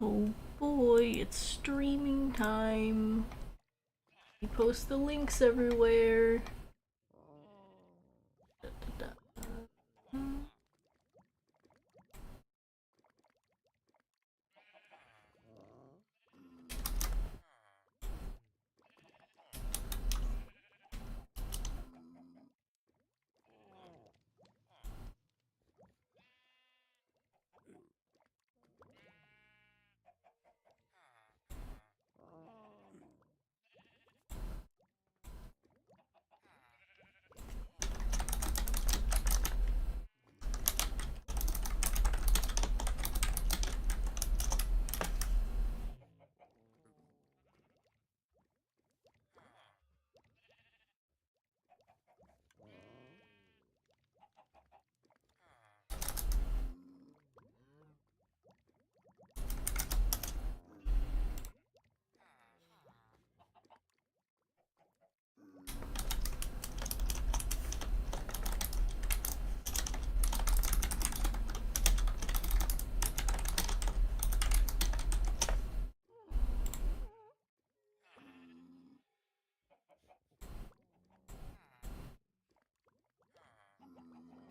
Oh boy, it's streaming time. We post the links everywhere. Da, da, da.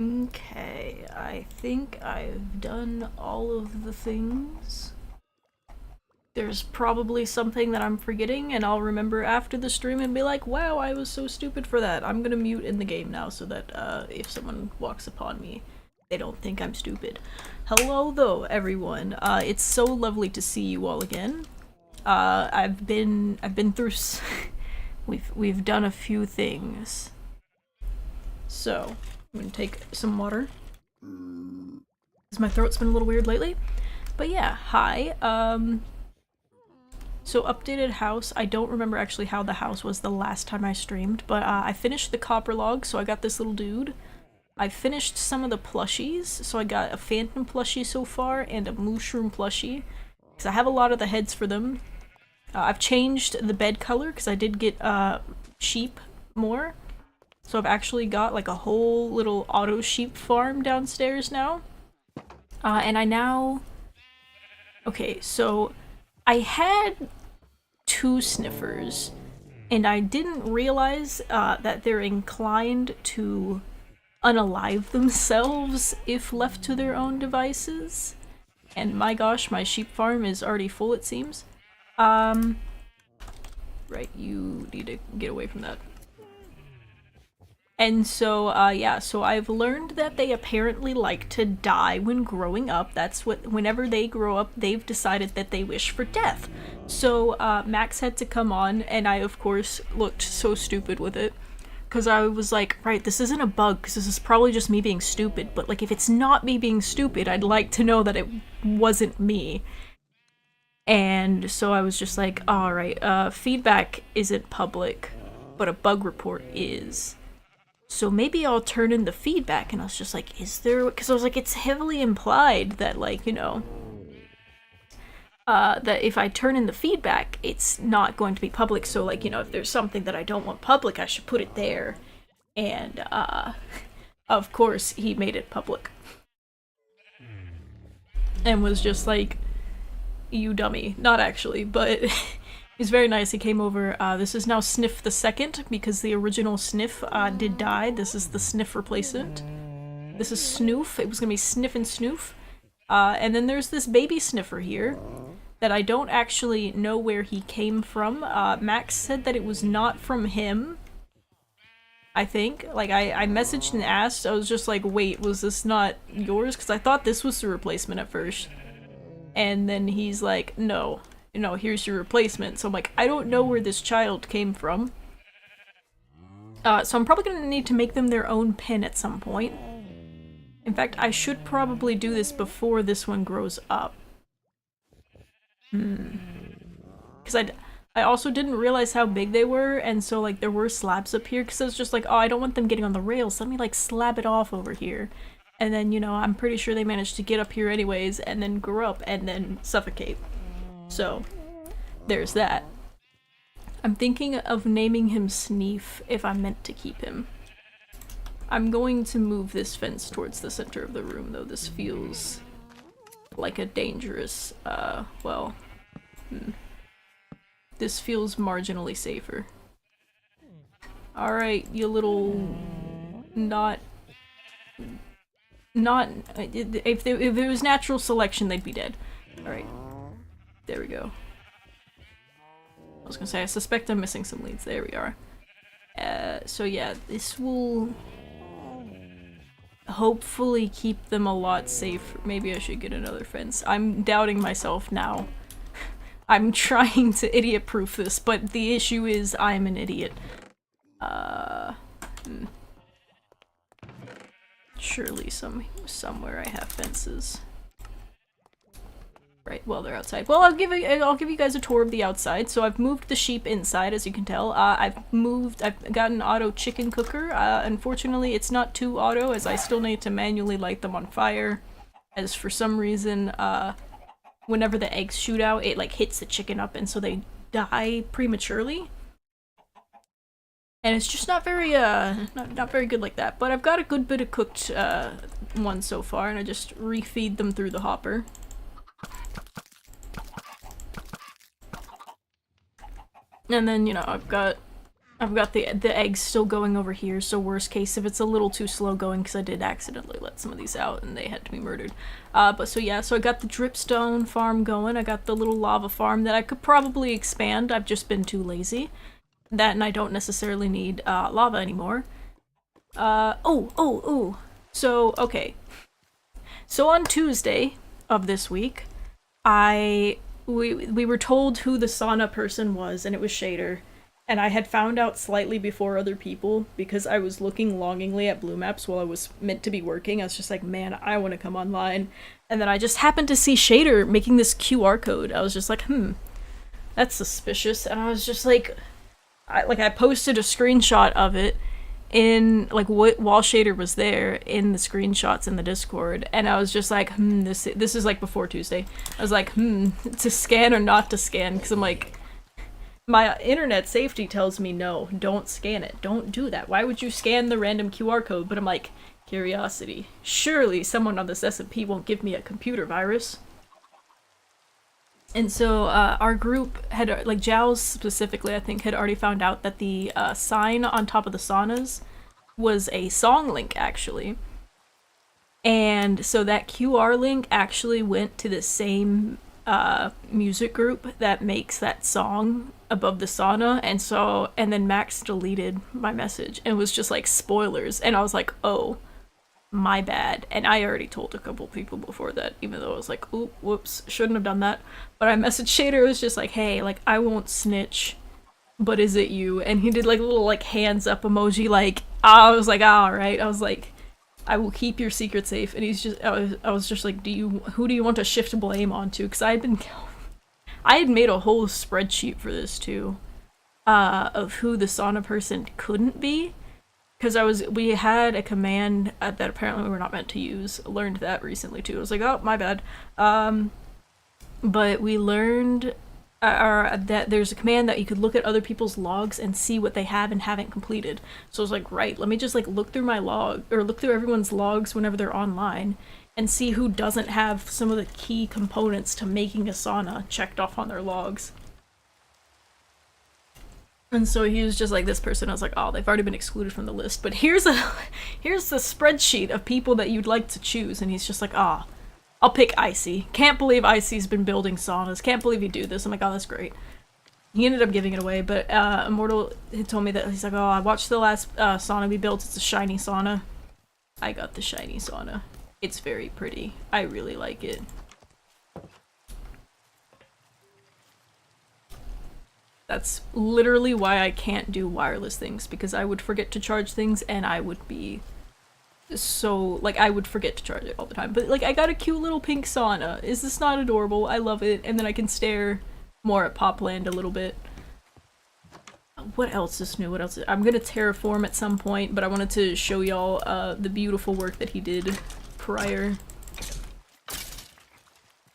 Okay, I think I've done all of the things. There's probably something that I'm forgetting, and I'll remember after the stream and be like, wow, I was so stupid for that. I'm gonna mute in the game now so that if someone walks upon me, they don't think I'm stupid. Hello though, everyone. It's so lovely to see you all again. I've been through we've done a few things. So, I'm gonna take some water. Because my throat's been a little weird lately. But yeah, hi. So updated house. I don't remember actually how the house was the last time I streamed, but I finished the copper log, so I got this little dude. I finished some of the plushies, so I got a phantom plushie so far and a mushroom plushie. Because I have a lot of the heads for them. I've changed the bed color because I did get sheep more. So I've actually got like a whole little auto sheep farm downstairs now. And I now... Okay, so I had 2 sniffers, and I didn't realize that they're inclined to unalive themselves if left to their own devices. And my gosh, my sheep farm is already full, it seems. Right, you need to get away from that. And so, yeah, so I've learned that they apparently like to die when growing up. That's what, whenever they grow up, they've decided that they wish for death. So, Max had to come on, and I, of course, looked so stupid with it. Because I was like, right, this isn't a bug, because this is probably just me being stupid, but, like, if it's not me being stupid, I'd like to know that it wasn't me. And so I was just like, alright, feedback isn't public, but a bug report is. So maybe I'll turn in the feedback. And I was just like, is there... Because I was like, it's heavily implied that, like, you know... that if I turn in the feedback, it's not going to be public. So, like, you know, if there's something that I don't want public, I should put it there. And, of course, he made it public. And was just like, you dummy. Not actually, but... He's very nice. He came over. This is now Sniff the Second, because the original Sniff did die. This is the Sniff replacement. This is Snoof. It was gonna be Sniff and Snoof. And then there's this baby Sniffer here that I don't actually know where he came from. Max said that it was not from him, I think. Like, I messaged and asked. I was just like, wait, was this not yours? Because I thought this was the replacement at first. And then he's like, no. You know, here's your replacement. So I'm like, I don't know where this child came from. So I'm probably gonna need to make them their own pen at some point. In fact, I should probably do this before this one grows up. Because I also didn't realize how big they were, and so, like, there were slabs up here, because I was just like, oh, I don't want them getting on the rails, let me, like, slab it off over here. And then, you know, I'm pretty sure they managed to get up here anyways, and then grow up, and then suffocate. So, there's that. I'm thinking of naming him Sneef if I'm meant to keep him. I'm going to move this fence towards the center of the room, though. This feels like a dangerous, well, this feels marginally safer. Alright, you little... not... if it was natural selection, they'd be dead. Alright. There we go. I was gonna say, I suspect I'm missing some leads. There we are. So yeah, this will hopefully keep them a lot safer. Maybe I should get another fence. I'm doubting myself now. I'm trying to idiot-proof this, but the issue is I'm an idiot. Surely somewhere I have fences. Right, well, they're outside. Well, I'll give you guys a tour of the outside. So I've moved the sheep inside, as you can tell. I've got an auto chicken cooker. Unfortunately, it's not too auto, as I still need to manually light them on fire. As for some reason, whenever the eggs shoot out, it like hits the chicken up, and so they die prematurely. And it's just not very, not very good like that. But I've got a good bit of cooked ones so far, and I just refeed them through the hopper. And then, you know, I've got the eggs still going over here, so worst case if it's a little too slow going, because I did accidentally let some of these out and they had to be murdered. But so yeah, so I got the dripstone farm going, I got the little lava farm that I could probably expand, I've just been too lazy. That, and I don't necessarily need lava anymore. So, okay. So on Tuesday of this week, we were told who the sauna person was, and it was Shader. And I had found out slightly before other people, because I was looking longingly at blue maps while I was meant to be working. I was just like, man, I want to come online. And then I just happened to see Shader making this QR code. I was just like, that's suspicious. And I was just like, I posted a screenshot of it in, like, while Shader was there, in the screenshots in the Discord, and I was just like, this is, like, before Tuesday. I was like, to scan or not to scan, because I'm like, my internet safety tells me no, don't scan it, don't do that. Why would you scan the random QR code? But I'm like, curiosity. Surely someone on this SMP won't give me a computer virus. And so, our group had, like, Jowls specifically, I think, had already found out that the, sign on top of the saunas was a song link, actually. And so that QR link actually went to the same, music group that makes that song above the sauna, and then Max deleted my message, and was just like, spoilers, and I was like, oh. My bad. And I already told a couple people before that, even though I was like, oop, whoops, shouldn't have done that. But I messaged Shader, it was just like, hey, like, I won't snitch, but is it you? And he did like a little like hands up emoji, like, I was like, alright. I was like, I will keep your secret safe. And he's just, I was just like, who do you want to shift blame onto? Because I had made a whole spreadsheet for this too, of who the sauna person couldn't be. Because we had a command that apparently we were not meant to use. Learned that recently too. I was like, oh, my bad. But we learned that there's a command that you could look at other people's logs and see what they have and haven't completed. So I was like, right, let me just like look through my log, or look through everyone's logs whenever they're online, and see who doesn't have some of the key components to making a sauna checked off on their logs. And so he was just like, this person. I was like, oh, they've already been excluded from the list. But here's the spreadsheet of people that you'd like to choose. And he's just like, I'll pick Icy. Can't believe Icy's been building saunas. Can't believe you do this. I'm like, oh, that's great. He ended up giving it away. But Immortal had told me that, he's like, oh, I watched the last sauna we built. It's a shiny sauna. I got the shiny sauna. It's very pretty. I really like it. That's literally why I can't do wireless things, because I would forget to charge things and I would be so, like, I would forget to charge it all the time. But, like, I got a cute little pink sauna. Is this not adorable? I love it. And then I can stare more at Popland a little bit. What else is new? What else? I'm gonna terraform at some point, but I wanted to show y'all the beautiful work that he did prior.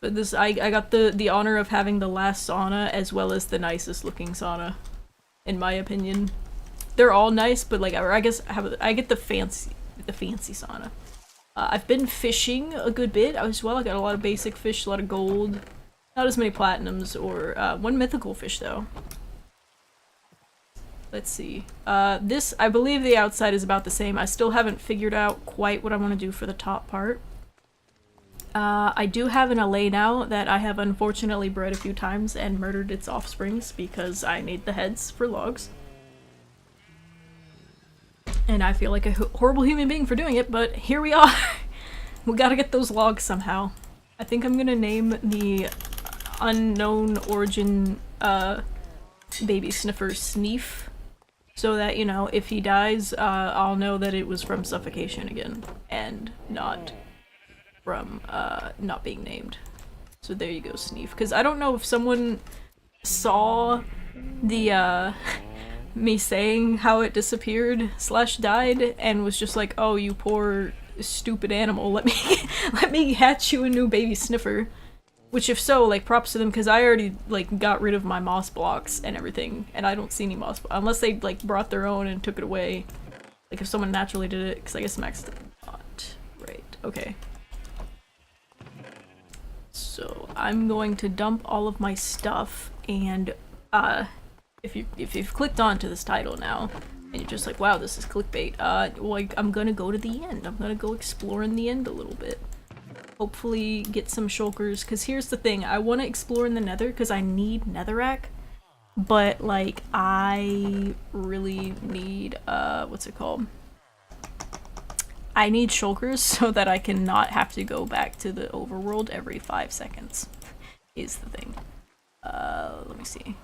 But this, I got the honor of having the last sauna as well as the nicest looking sauna, in my opinion. They're all nice, but like, I guess I get the fancy sauna. I've been fishing a good bit as well. I got a lot of basic fish, a lot of gold. Not as many platinums or one mythical fish though. Let's see. This, I believe the outside is about the same. I still haven't figured out quite what I want to do for the top part. I do have an allay now that I have unfortunately bred a few times and murdered its offsprings because I need the heads for logs. And I feel like a horrible human being for doing it, but here we are. We gotta get those logs somehow. I think I'm gonna name the unknown origin baby sniffer Sneef, so that, you know, if he dies, I'll know that it was from suffocation again, and not from not being named. So there you go, Sneef. Because I don't know if someone saw the me saying how it disappeared / died and was just like, oh, you poor stupid animal, let me hatch you a new baby sniffer. Which, if so, like, props to them, because I already, like, got rid of my moss blocks and everything, and I don't see any moss unless they, like, brought their own and took it away. Like, if someone naturally did it, because I guess Max did not. Right, okay. So, I'm going to dump all of my stuff, and, if you've clicked on to this title now, and you're just like, wow, this is clickbait, like, I'm gonna go to the end. I'm gonna go explore in the end a little bit. Hopefully get some shulkers, because here's the thing, I want to explore in the nether because I need netherrack, but like I really need what's it called, I need shulkers so that I can not have to go back to the overworld every 5 seconds is the thing. Let me see.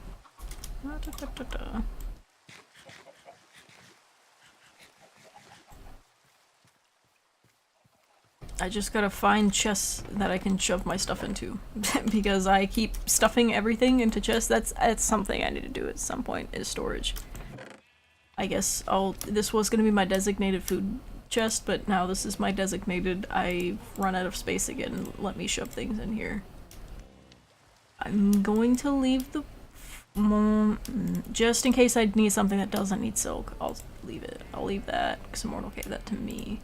I just gotta find chests that I can shove my stuff into because I keep stuffing everything into chests. That's something I need to do at some point, is storage. I guess this was gonna be my designated food chest, but now this is my designated I've run out of space again, let me shove things in here. I'm going to leave the just in case I need something that doesn't need silk. I'll leave it. I'll leave that because Immortal gave that to me.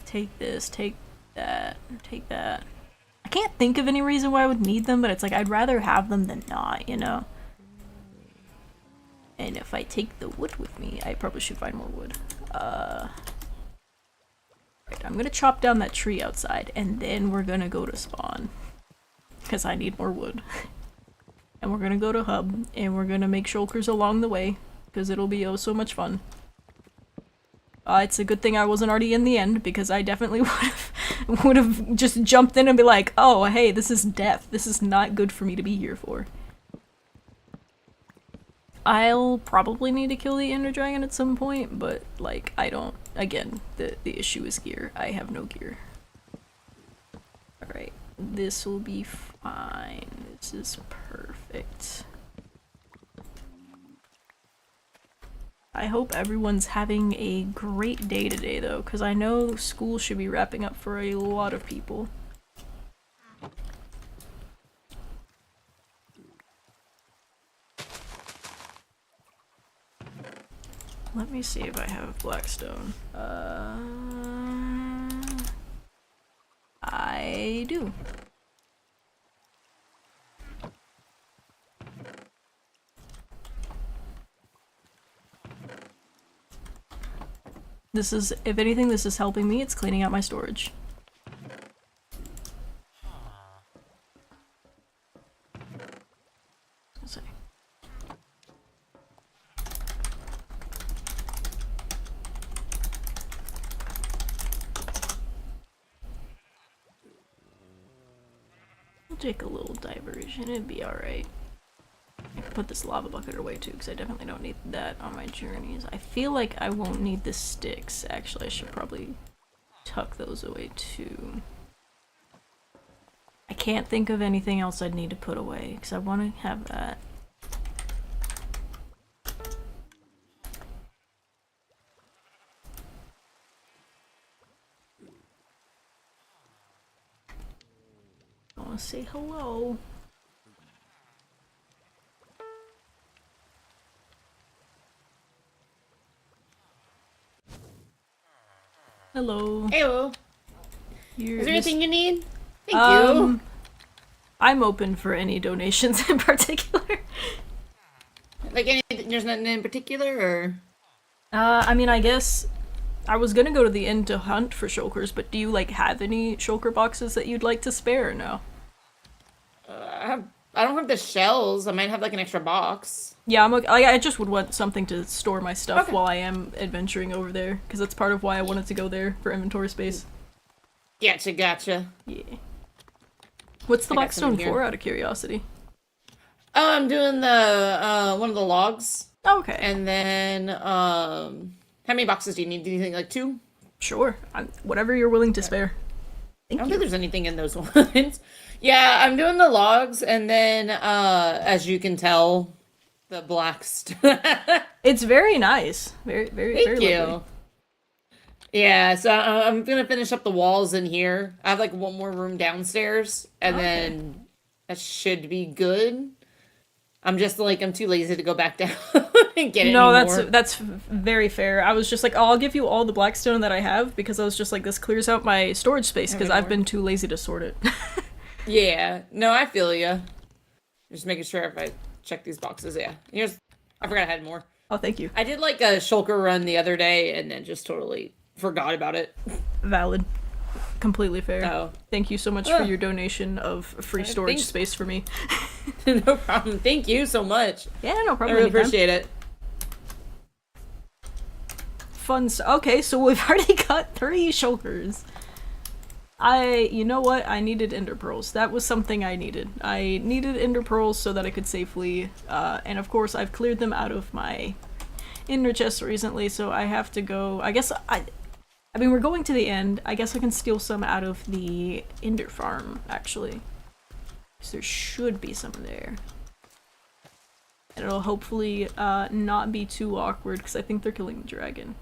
Take this, take that, take that. I can't think of any reason why I would need them, but it's like I'd rather have them than not, you know? And if I take the wood with me, I probably should find more wood. Right, I'm gonna chop down that tree outside, and then we're gonna go to spawn. Because I need more wood. And we're gonna go to hub, and we're gonna make shulkers along the way, because it'll be oh so much fun. It's a good thing I wasn't already in the end, because I definitely would have just jumped in and be like, oh, hey, this is death. This is not good for me to be here for. I'll probably need to kill the Ender Dragon at some point, but, like, I don't. Again, the issue is gear. I have no gear. Alright, this will be fine. This is perfect. I hope everyone's having a great day today, though, because I know school should be wrapping up for a lot of people. Let me see if I have Blackstone. I do. This is, if anything, this is helping me. It's cleaning out my storage. Let's see. We'll take a little diversion. It'd be alright. I can put this lava bucket away too, because I definitely don't need that on my journeys. I feel like I won't need the sticks. Actually, I should probably tuck those away too. I can't think of anything else I'd need to put away, because I want to have that. I want to say hello. Hello. Hello. Here, Is there anything you need? Thank um, you. I'm open for any donations in particular. Like there's nothing in particular, or I mean, I guess I was gonna go to the inn to hunt for shulkers, but do you like have any shulker boxes that you'd like to spare or no? I don't have the shells. I might have like an extra box. Yeah, I'm okay. I just would want something to store my stuff Okay. while I am adventuring over there, because that's part of why I wanted to go there for inventory space. Gotcha. Yeah. What's the I got some in blackstone here. for, out of curiosity? Oh, I'm doing the one of the logs, Okay. and then how many boxes do you need? Do you think like two? Sure. Whatever you're willing to spare. I Thank don't you. think there's anything in those ones. Yeah, I'm doing the logs, and then as you can tell, the black It's very nice. Very, very, very Thank lovely. you. Yeah, so I'm gonna finish up the walls in here. I have like one more room downstairs, and Okay. then that should be good. I'm just like I'm too lazy to go back down and get it No, anymore. that's very fair. I was just like, oh, I'll give you all the blackstone that I have, because I was just like, this clears out my storage space, because I've More. been too lazy to sort it. Yeah, no, I feel you. Just making sure if I check these boxes. Yeah, here's I forgot I had more. Oh, thank you. I did like a shulker run the other day, and then just totally forgot about it. Valid. Completely fair. Oh, Thank you so much for your donation of free storage thanks. space for me. no problem. Thank you so much. Yeah, no I problem. really anytime. appreciate it. Fun. Okay, so we've already got 3 shulkers. You know what? I needed ender pearls. That was something I needed. I needed ender pearls so that I could safely, and of course I've cleared them out of my ender chest recently, so I have to go. I mean, we're going to the end. I guess I can steal some out of the ender farm, actually. So there should be some there. And it'll hopefully not be too awkward, because I think they're killing the dragon.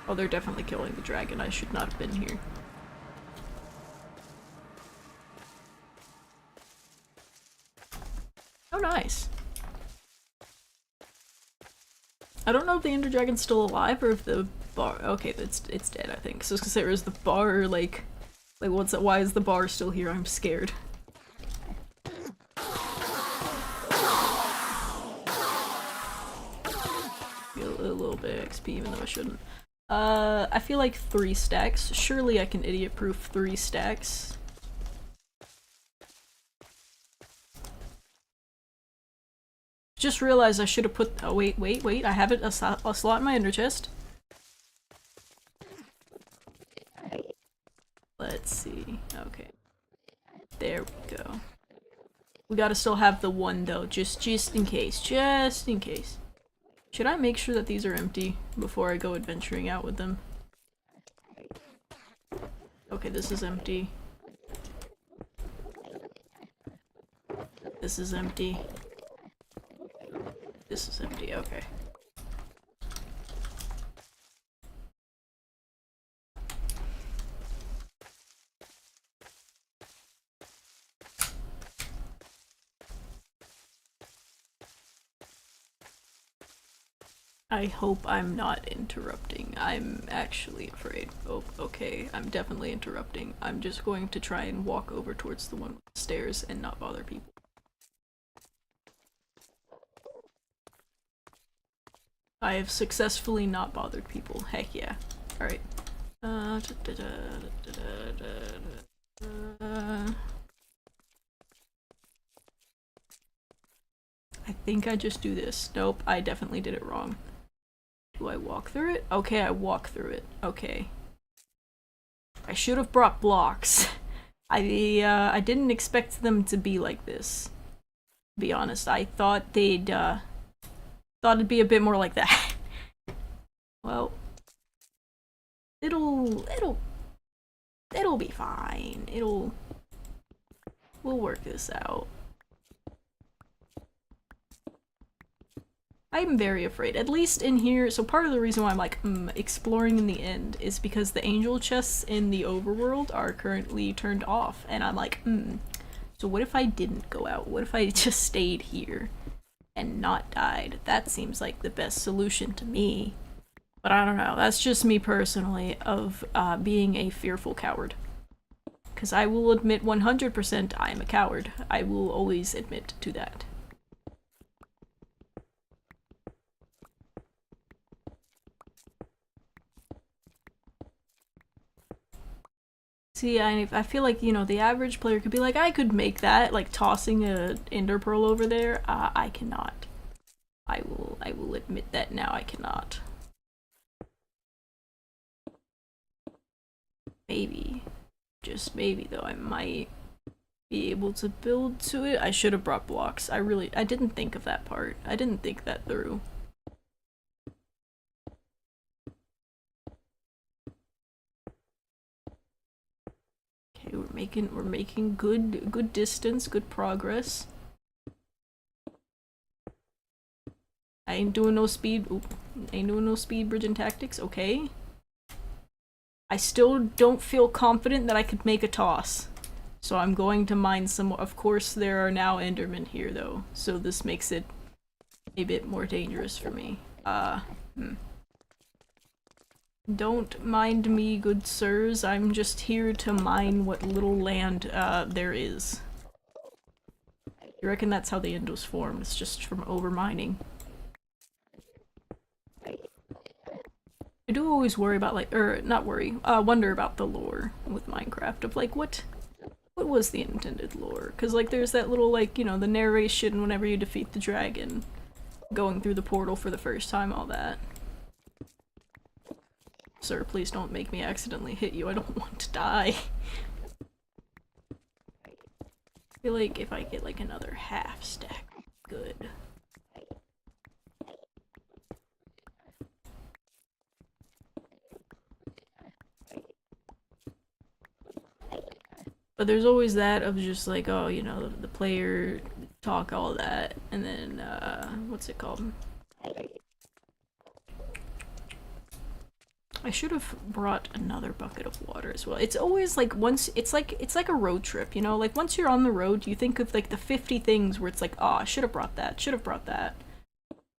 Oh, they're definitely killing the dragon. I should not have been here. Oh, nice. I don't know if the Ender Dragon's still alive or if the bar. Okay, it's dead. I think. So because there is the bar, like what's that? Why is the bar still here? I'm scared. Get a little bit of XP, even though I shouldn't. I feel like 3 stacks. Surely I can idiot-proof 3 stacks. Just realized I should have put. Oh wait, I have a slot in my ender chest. Let's see. Okay, there we go. We gotta still have the 1 though, just in case. Just in case. Should I make sure that these are empty before I go adventuring out with them? Okay, this is empty. This is empty. This is empty, okay. I hope I'm not interrupting. I'm actually afraid. Oh, okay, I'm definitely interrupting. I'm just going to try and walk over towards the one with the stairs and not bother people. I have successfully not bothered people. Heck yeah. Alright. I think I just do this. Nope, I definitely did it wrong. Do I walk through it? Okay, I walk through it. Okay. I should have brought blocks. I didn't expect them to be like this. To be honest, I thought thought it'd be a bit more like that. Well, it'll be fine. We'll work this out. I'm very afraid, at least in here. So part of the reason why I'm like exploring in the end is because the angel chests in the overworld are currently turned off, and I'm like, so what if I didn't go out? What if I just stayed here and not died? That seems like the best solution to me. But I don't know, that's just me personally, of being a fearful coward. Because I will admit 100% I am a coward. I will always admit to that. See, I feel like, you know, the average player could be like, I could make that, like tossing a ender pearl over there. I cannot. I will admit that now, I cannot. Maybe. Just maybe, though, I might be able to build to it. I should have brought blocks. I didn't think of that part. I didn't think that through. Okay, we're making good distance, good progress. I ain't doing no speed. Oop, ain't doing no speed bridging tactics. Okay. I still don't feel confident that I could make a toss. So I'm going to mine some more. Of course, there are now Endermen here, though. So this makes it a bit more dangerous for me. Don't mind me, good sirs. I'm just here to mine what little land there is. You reckon that's how the end was formed? It's just from overmining. I do always worry about, like, or not worry, wonder about the lore with Minecraft of, like, what was the intended lore? Because, like, there's that little, like, you know, the narration whenever you defeat the dragon, going through the portal for the first time, all that. Sir, please don't make me accidentally hit you. I don't want to die. I feel like if I get, like, another half stack, good. But there's always that of just like, oh, you know, the player talk, all that, and then, what's it called? I should have brought another bucket of water as well. It's always like it's like a road trip, you know? Like once you're on the road, you think of like the 50 things where it's like, oh, I should have brought that, should have brought that.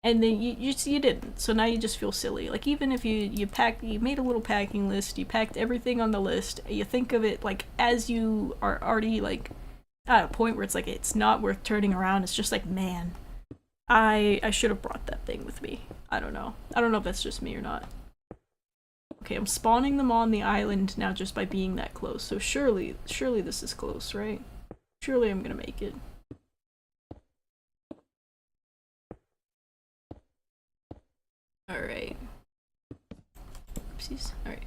And then you didn't, so now you just feel silly. Like even if you made a little packing list, you packed everything on the list, you think of it like as you are already like at a point where it's like it's not worth turning around. It's just like, man, I should have brought that thing with me. I don't know if that's just me or not. Okay, I'm spawning them on the island now just by being that close. So surely this is close, right? Surely I'm gonna make it. Alright. Oopsies. Alright.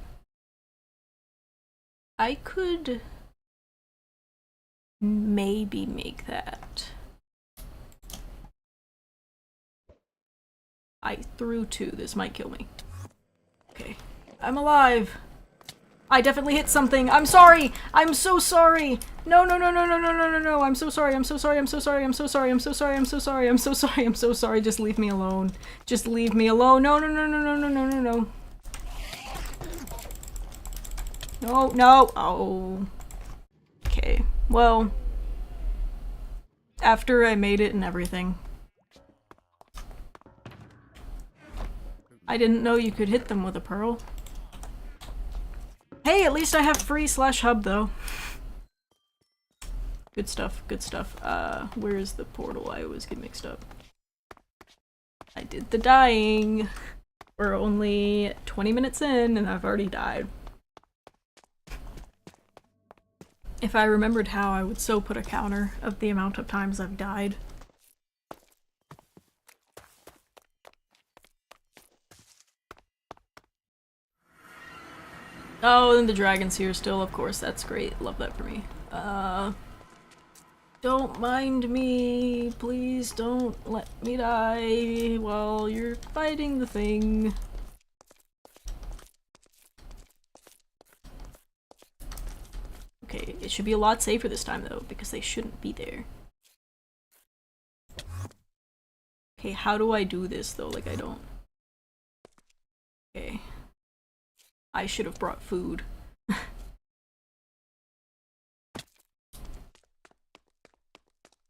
I could maybe make that. I threw 2. This might kill me. Okay. I'm alive. I definitely hit something. I'm sorry. I'm so sorry. No. I'm so sorry. I'm so sorry. I'm so sorry. I'm so sorry. I'm so sorry. I'm so sorry. I'm so sorry. I'm so sorry. Just leave me alone. Just leave me alone. No. No. Oh. Okay. Well, after I made it and everything. I didn't know you could hit them with a pearl. Hey, at least I have free/hub though. Good stuff, good stuff. Where is the portal? I always get mixed up. I did the dying. We're only 20 minutes in and I've already died. If I remembered how, I would so put a counter of the amount of times I've died. Oh, and the dragon's here still, of course. That's great. Love that for me. Don't mind me. Please don't let me die while you're fighting the thing. Okay, it should be a lot safer this time, though, because they shouldn't be there. Okay, how do I do this, though? Like, I don't... Okay. I should have brought food.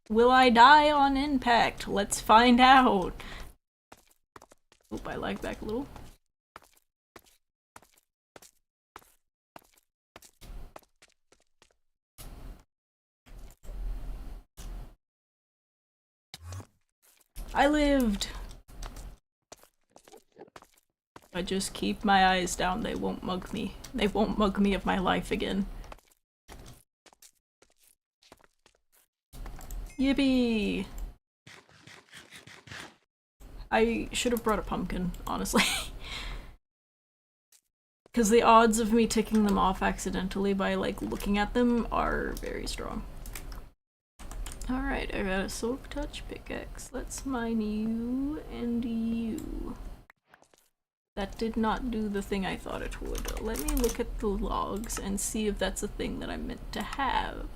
Will I die on impact? Let's find out. Oop, I lag back a little. I lived! If I just keep my eyes down, they won't mug me. They won't mug me of my life again. Yippee! I should have brought a pumpkin, honestly. Because the odds of me ticking them off accidentally by, like, looking at them are very strong. Alright, I got a Silk Touch pickaxe. Let's mine you and you. That did not do the thing I thought it would. Let me look at the logs and see if that's a thing that I meant to have.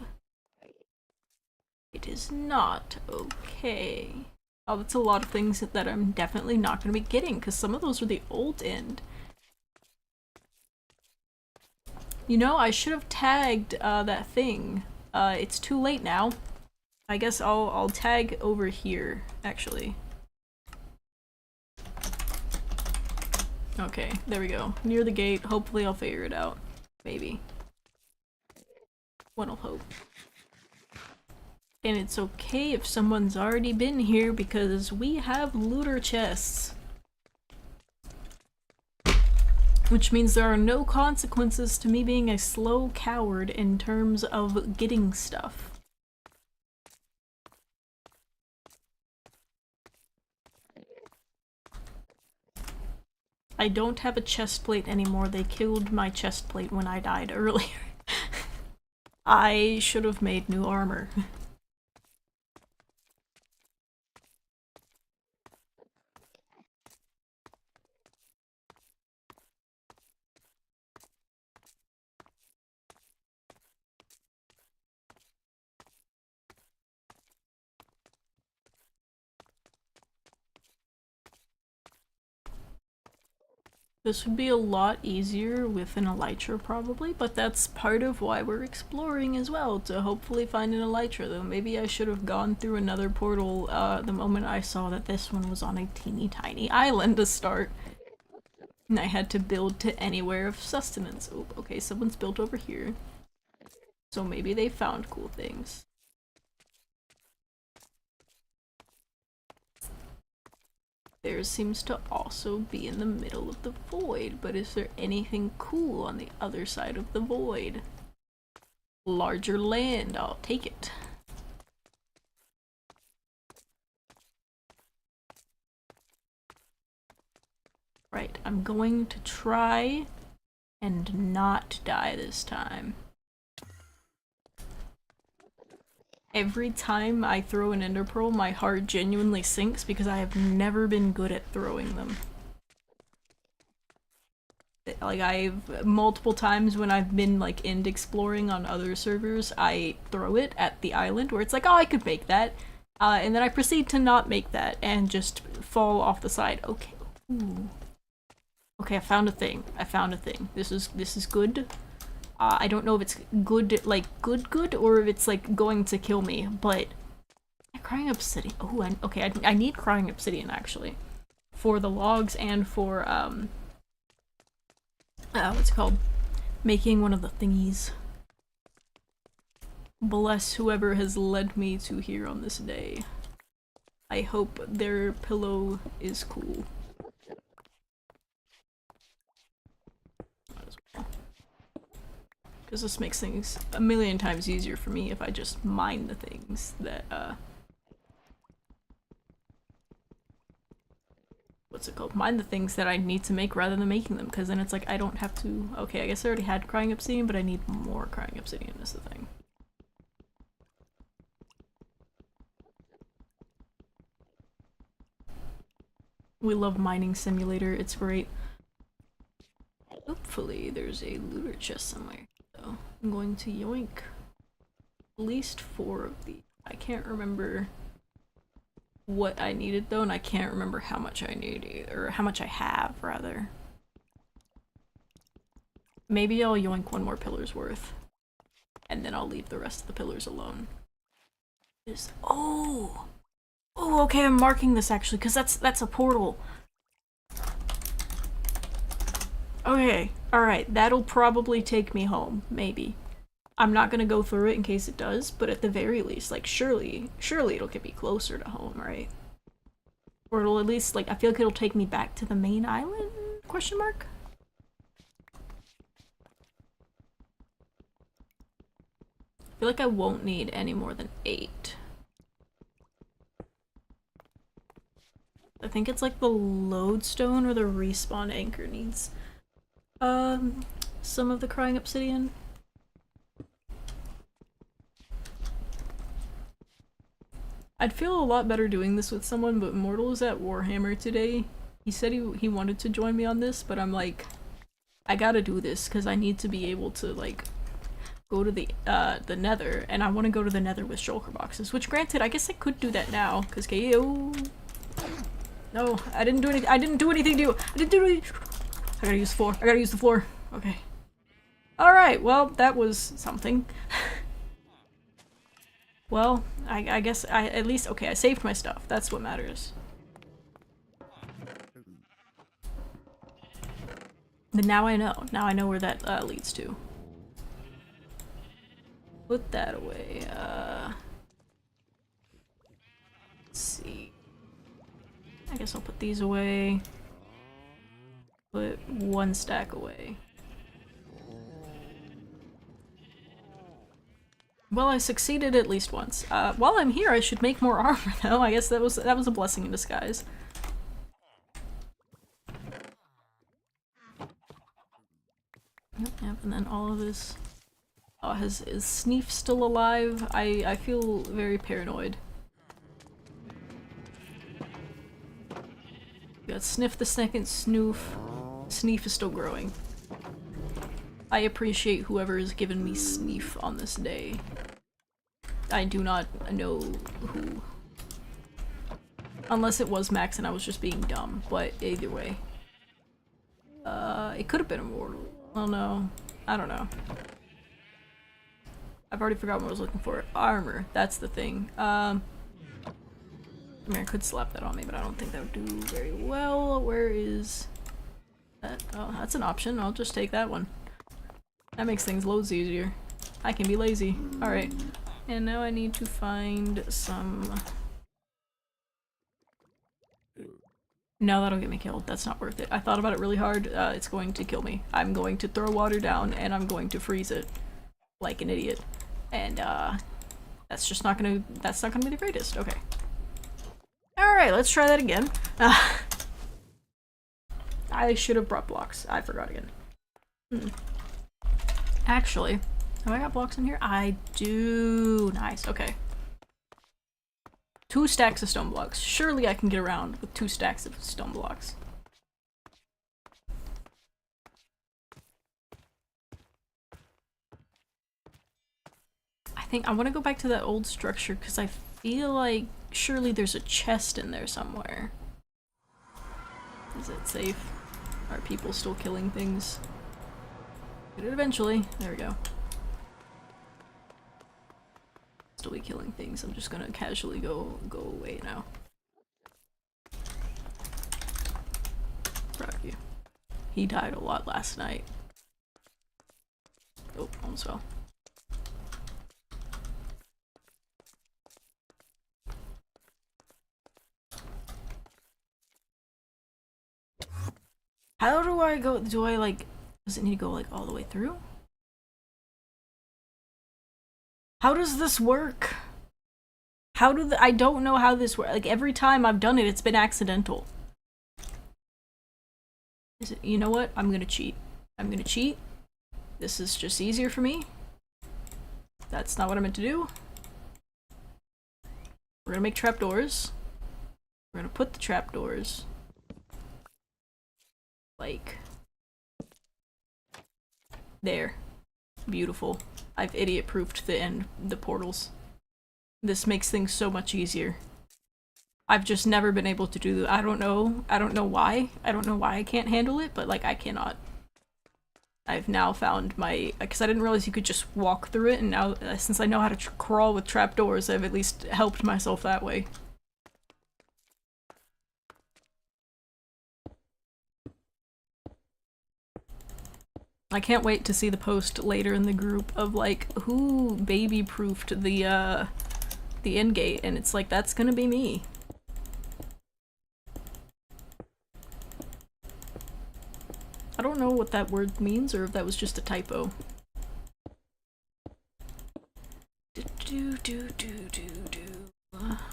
It is not. Okay. Oh, that's a lot of things that I'm definitely not going to be getting, because some of those are the old end. You know, I should have tagged that thing. It's too late now. I guess I'll tag over here, actually. Okay, there we go. Near the gate. Hopefully I'll figure it out. Maybe. One'll hope. And it's okay if someone's already been here because we have looter chests. Which means there are no consequences to me being a slow coward in terms of getting stuff. I don't have a chest plate anymore. They killed my chest plate when I died earlier. I should have made new armor. This would be a lot easier with an elytra probably, but that's part of why we're exploring as well, to hopefully find an elytra, though maybe I should have gone through another portal the moment I saw that this one was on a teeny tiny island to start. And I had to build to anywhere of sustenance. Oh, okay, someone's built over here. So maybe they found cool things. Theirs seems to also be in the middle of the void, but is there anything cool on the other side of the void? Larger land, I'll take it. Right, I'm going to try and not die this time. Every time I throw an ender pearl, my heart genuinely sinks because I have never been good at throwing them. Like, I've multiple times when I've been like end exploring on other servers, I throw it at the island where it's like, oh, I could make that. And then I proceed to not make that and just fall off the side. Okay. Ooh. Okay, I found a thing. I found a thing. This is good. I don't know if it's good, like, good, or if it's, like, going to kill me, but... Crying obsidian. Oh, okay, I need crying obsidian, actually. For the logs and for, what's it called? Making one of the thingies. Bless whoever has led me to here on this day. I hope their pillow is cool. Because this makes things a million times easier for me if I just mine the things that, what's it called? Mine the things that I need to make rather than making them, because then it's like I don't have to... Okay, I guess I already had crying obsidian, but I need more crying obsidian is the thing. We love Mining Simulator, it's great. Hopefully there's a looter chest somewhere. So I'm going to yoink at least 4 of these. I can't remember what I needed though, and I can't remember how much I need either, or how much I have rather. Maybe I'll yoink 1 more pillar's worth, and then I'll leave the rest of the pillars alone. Oh! Oh, okay, I'm marking this actually, because that's a portal. Okay, alright, that'll probably take me home, maybe. I'm not gonna go through it in case it does, but at the very least, like, surely it'll get me closer to home, right? Or it'll at least, like, I feel like it'll take me back to the main island? Question mark? I feel like I won't need any more than 8. I think it's like the lodestone or the respawn anchor needs some of the crying obsidian. I'd feel a lot better doing this with someone, but Mortal is at Warhammer today. He said he wanted to join me on this, but I'm like, I gotta do this because I need to be able to like go to the Nether, and I want to go to the Nether with shulker boxes. Which, granted, I guess I could do that now because KO. No, I didn't do anything. I didn't do anything to you. I didn't do anything. I gotta use the floor. I gotta use the floor. Okay. Alright, well, that was something. Well, I guess I at least, okay, I saved my stuff. That's what matters. Then now I know. Now I know where that leads to. Put that away. Let's see. I guess I'll put these away. Put 1 stack away. Well, I succeeded at least once. While I'm here, I should make more armor, though. I guess that was a blessing in disguise. Yep, and then all of this. Oh, is Sneef still alive? I feel very paranoid. We got Sniff the second, Snoof. Sneef is still growing. I appreciate whoever has given me Sneef on this day. I do not know who. Unless it was Max and I was just being dumb, but either way. It could have been Immortal. Oh no. I don't know. I've already forgotten what I was looking for. Armor, that's the thing. I mean, I could slap that on me, but I don't think that would do very well. Where is that? Oh, that's an option. I'll just take that one. That makes things loads easier. I can be lazy. Alright. And now I need to find some... No, that'll get me killed. That's not worth it. I thought about it really hard. It's going to kill me. I'm going to throw water down and I'm going to freeze it. Like an idiot. And, that's just not gonna- that's not gonna be the greatest. Okay. Alright, let's try that again. I should have brought blocks. I forgot again. Actually, have I got blocks in here? I do. Nice, okay. 2 stacks of stone blocks. Surely I can get around with 2 stacks of stone blocks. I think I want to go back to that old structure because I feel like surely there's a chest in there somewhere. Is it safe? Are people still killing things? Get it eventually. There we go. Still be killing things. I'm just gonna casually go away now. Proud of you. He died a lot last night. Oh, almost fell. How do I go? Do I like? Does it need to go like all the way through? How does this work? How do I don't know how this works. Like every time I've done it, it's been accidental. Is it? You know what? I'm gonna cheat. I'm gonna cheat. This is just easier for me. That's not what I meant to do. We're gonna make trapdoors. We're gonna put the trapdoors like there. Beautiful. I've idiot-proofed the portals. This makes things so much easier. I've just never been able to do that. I don't know why. I don't know why I can't handle it, but like I cannot. I've now found my, because I didn't realize you could just walk through it, and now since I know how to crawl with trapdoors, I've at least helped myself that way. I can't wait to see the post later in the group of like who baby-proofed the end gate, and it's like that's gonna be me. don't know what that word means or if that was just a typo.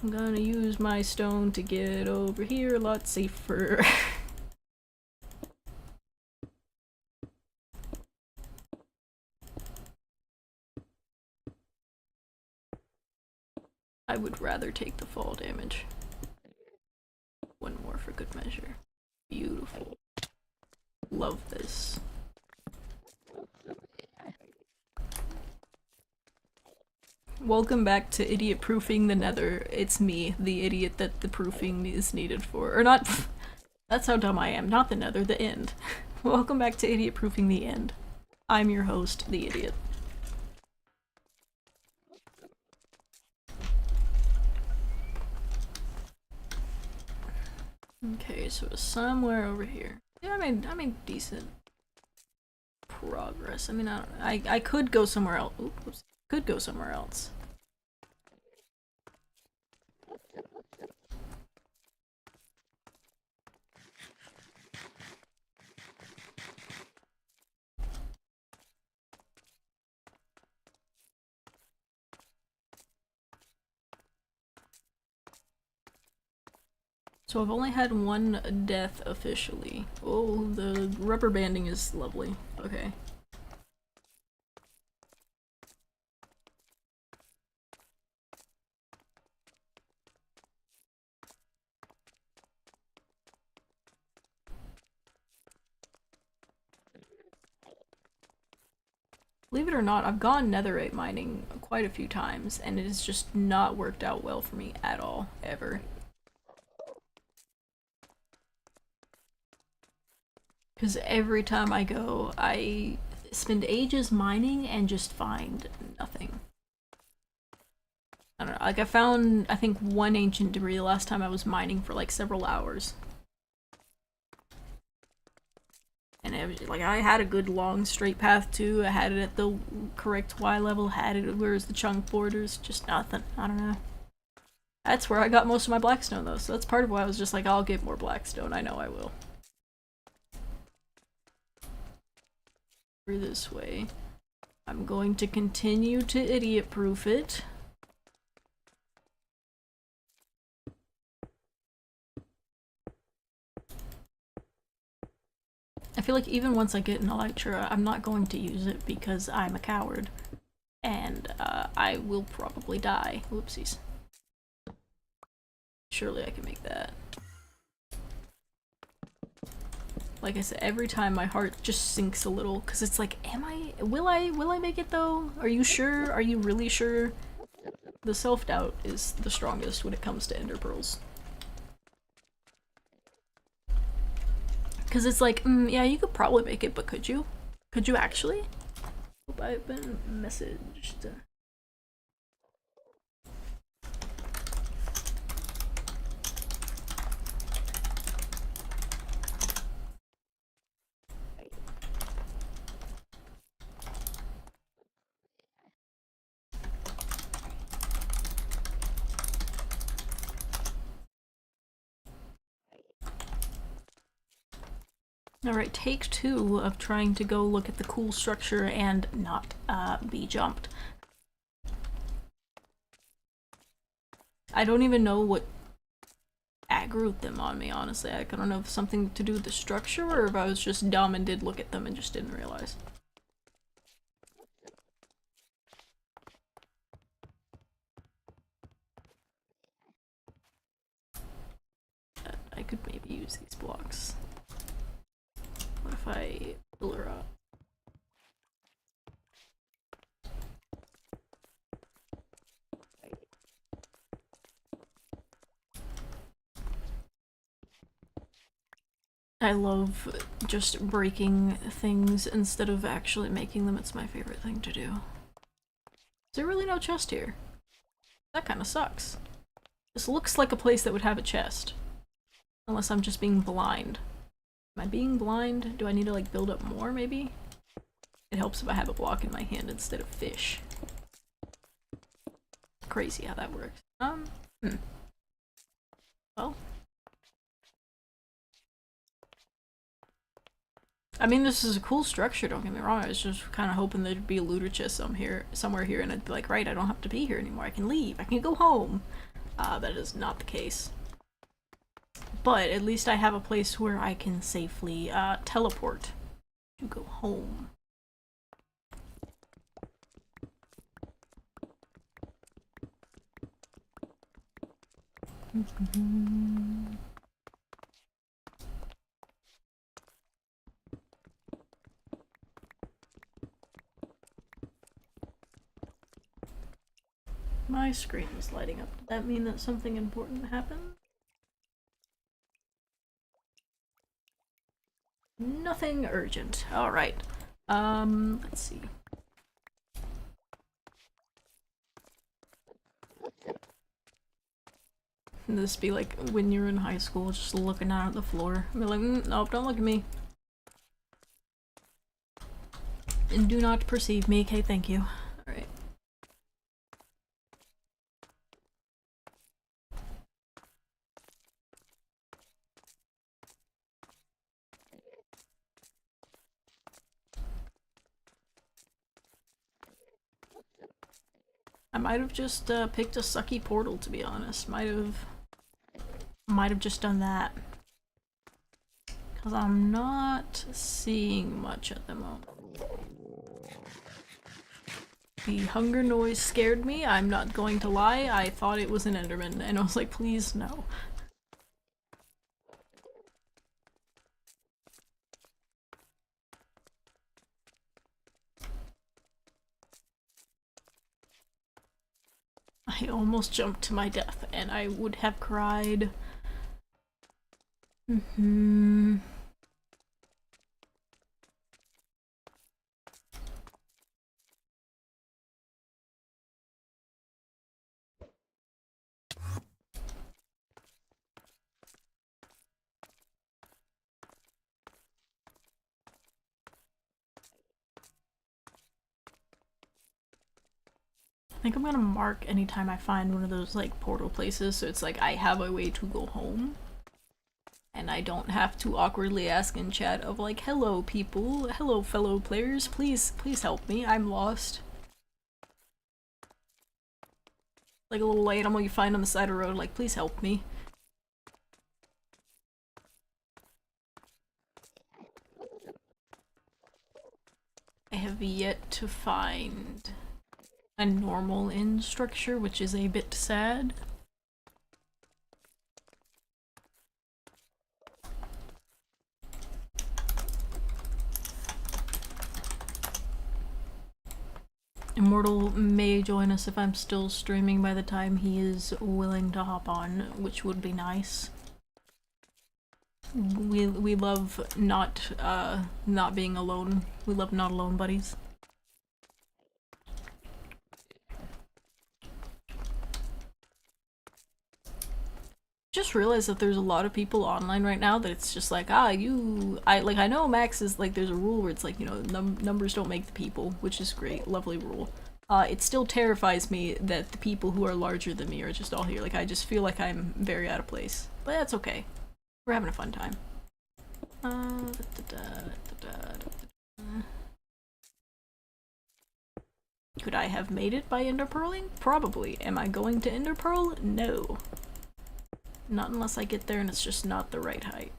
I'm gonna use my stone to get over here a lot safer. I would rather take the fall damage. One more for good measure. Beautiful. Love this. Welcome back to idiot proofing the nether. It's me, the idiot that the proofing is needed for. Or not. That's how dumb I am. Not the nether, the end. Welcome back to idiot proofing the end. I'm your host, the idiot. Okay, so it's somewhere over here. Yeah, I made decent progress. I mean, I could go somewhere else. Oops, could go somewhere else. So I've only had one death officially. Oh, the rubber banding is lovely. Okay. Believe it or not, I've gone netherite mining quite a few times, and it has just not worked out well for me at all, ever. Because every time I go, I spend ages mining and just find nothing. I don't know, like I found, I think, one ancient debris the last time I was mining for like several hours. And it was, like, I had a good long straight path too, I had it at the correct Y level, had it where's the chunk borders, just nothing, I don't know. That's where I got most of my blackstone though, so that's part of why I was just like, I'll get more blackstone, I know I will. This way. I'm going to continue to idiot-proof it. I feel like even once I get an elytra, I'm not going to use it because I'm a coward. And I will probably die. Whoopsies. Surely I can make that. Like I said, every time my heart just sinks a little, because it's like, will I make it though? Are you sure? Are you really sure? The self-doubt is the strongest when it comes to ender pearls. Because it's like, yeah, you could probably make it, but could you? Could you actually? Hope I've been messaged. Alright, take 2 of trying to go look at the cool structure and not be jumped. I don't even know what aggroed them on me, honestly. I don't know if it's something to do with the structure or if I was just dumb and did look at them and just didn't realize. I could maybe use these blocks. What if I fill her up? I love just breaking things instead of actually making them. It's my favorite thing to do. Is there really no chest here? That kind of sucks. This looks like a place that would have a chest. Unless I'm just being blind. Am I being blind? Do I need to like build up more maybe? It helps if I have a block in my hand instead of fish. Crazy how that works. Well. I mean, this is a cool structure, don't get me wrong. I was just kind of hoping there'd be a looter chest somewhere here, and I'd be like, right, I don't have to be here anymore. I can leave. I can go home. That is not the case. But at least I have a place where I can safely teleport to go home. My screen is lighting up. Does that mean that something important happened? Nothing urgent. Alright. Let's see. This be like when you're in high school, just looking out at the floor. Be like, nope, don't look at me. And do not perceive me. Okay, thank you. Alright. I might have just picked a sucky portal, to be honest. Might have just done that. Because I'm not seeing much at the moment. The hunger noise scared me, I'm not going to lie. I thought it was an Enderman, and I was like, please, no. I almost jumped to my death, and I would have cried. I think I'm gonna mark anytime I find one of those like portal places, so it's like I have a way to go home. And I don't have to awkwardly ask in chat of like, hello people, hello fellow players, please help me, I'm lost. Like a little animal you find on the side of the road, like, please help me. I have yet to find a normal inn structure, which is a bit sad. Immortal may join us if I'm still streaming by the time he is willing to hop on, which would be nice. We love not being alone. We love not alone buddies. Just realized that there's a lot of people online right now that it's just like, I know Max is like, there's a rule where it's like, you know, numbers don't make the people, which is great, lovely rule. It still terrifies me that the people who are larger than me are just all here. Like, I just feel like I'm very out of place. But that's okay. We're having a fun time. Could I have made it by ender pearling? Probably. Am I going to ender pearl? No. Not unless I get there and it's just not the right height.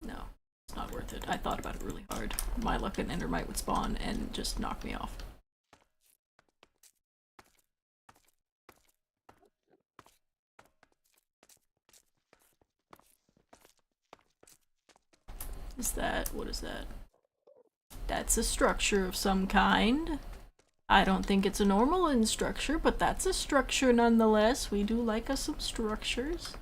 No, it's not worth it. I thought about it really hard. My luck and endermite would spawn and just knock me off. What is that? That's a structure of some kind. I don't think it's a normal inn structure, but that's a structure nonetheless. We do like us some structures.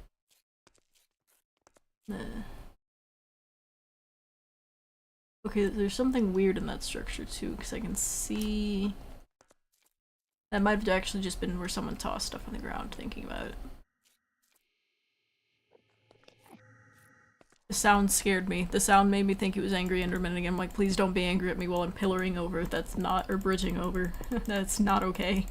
Okay, there's something weird in that structure too, because I can see... That might have actually just been where someone tossed stuff on the ground, thinking about it. The sound scared me. The sound made me think it was angry Enderman again. I'm like, please don't be angry at me while I'm pillaring over. That's not- or bridging over. That's not okay.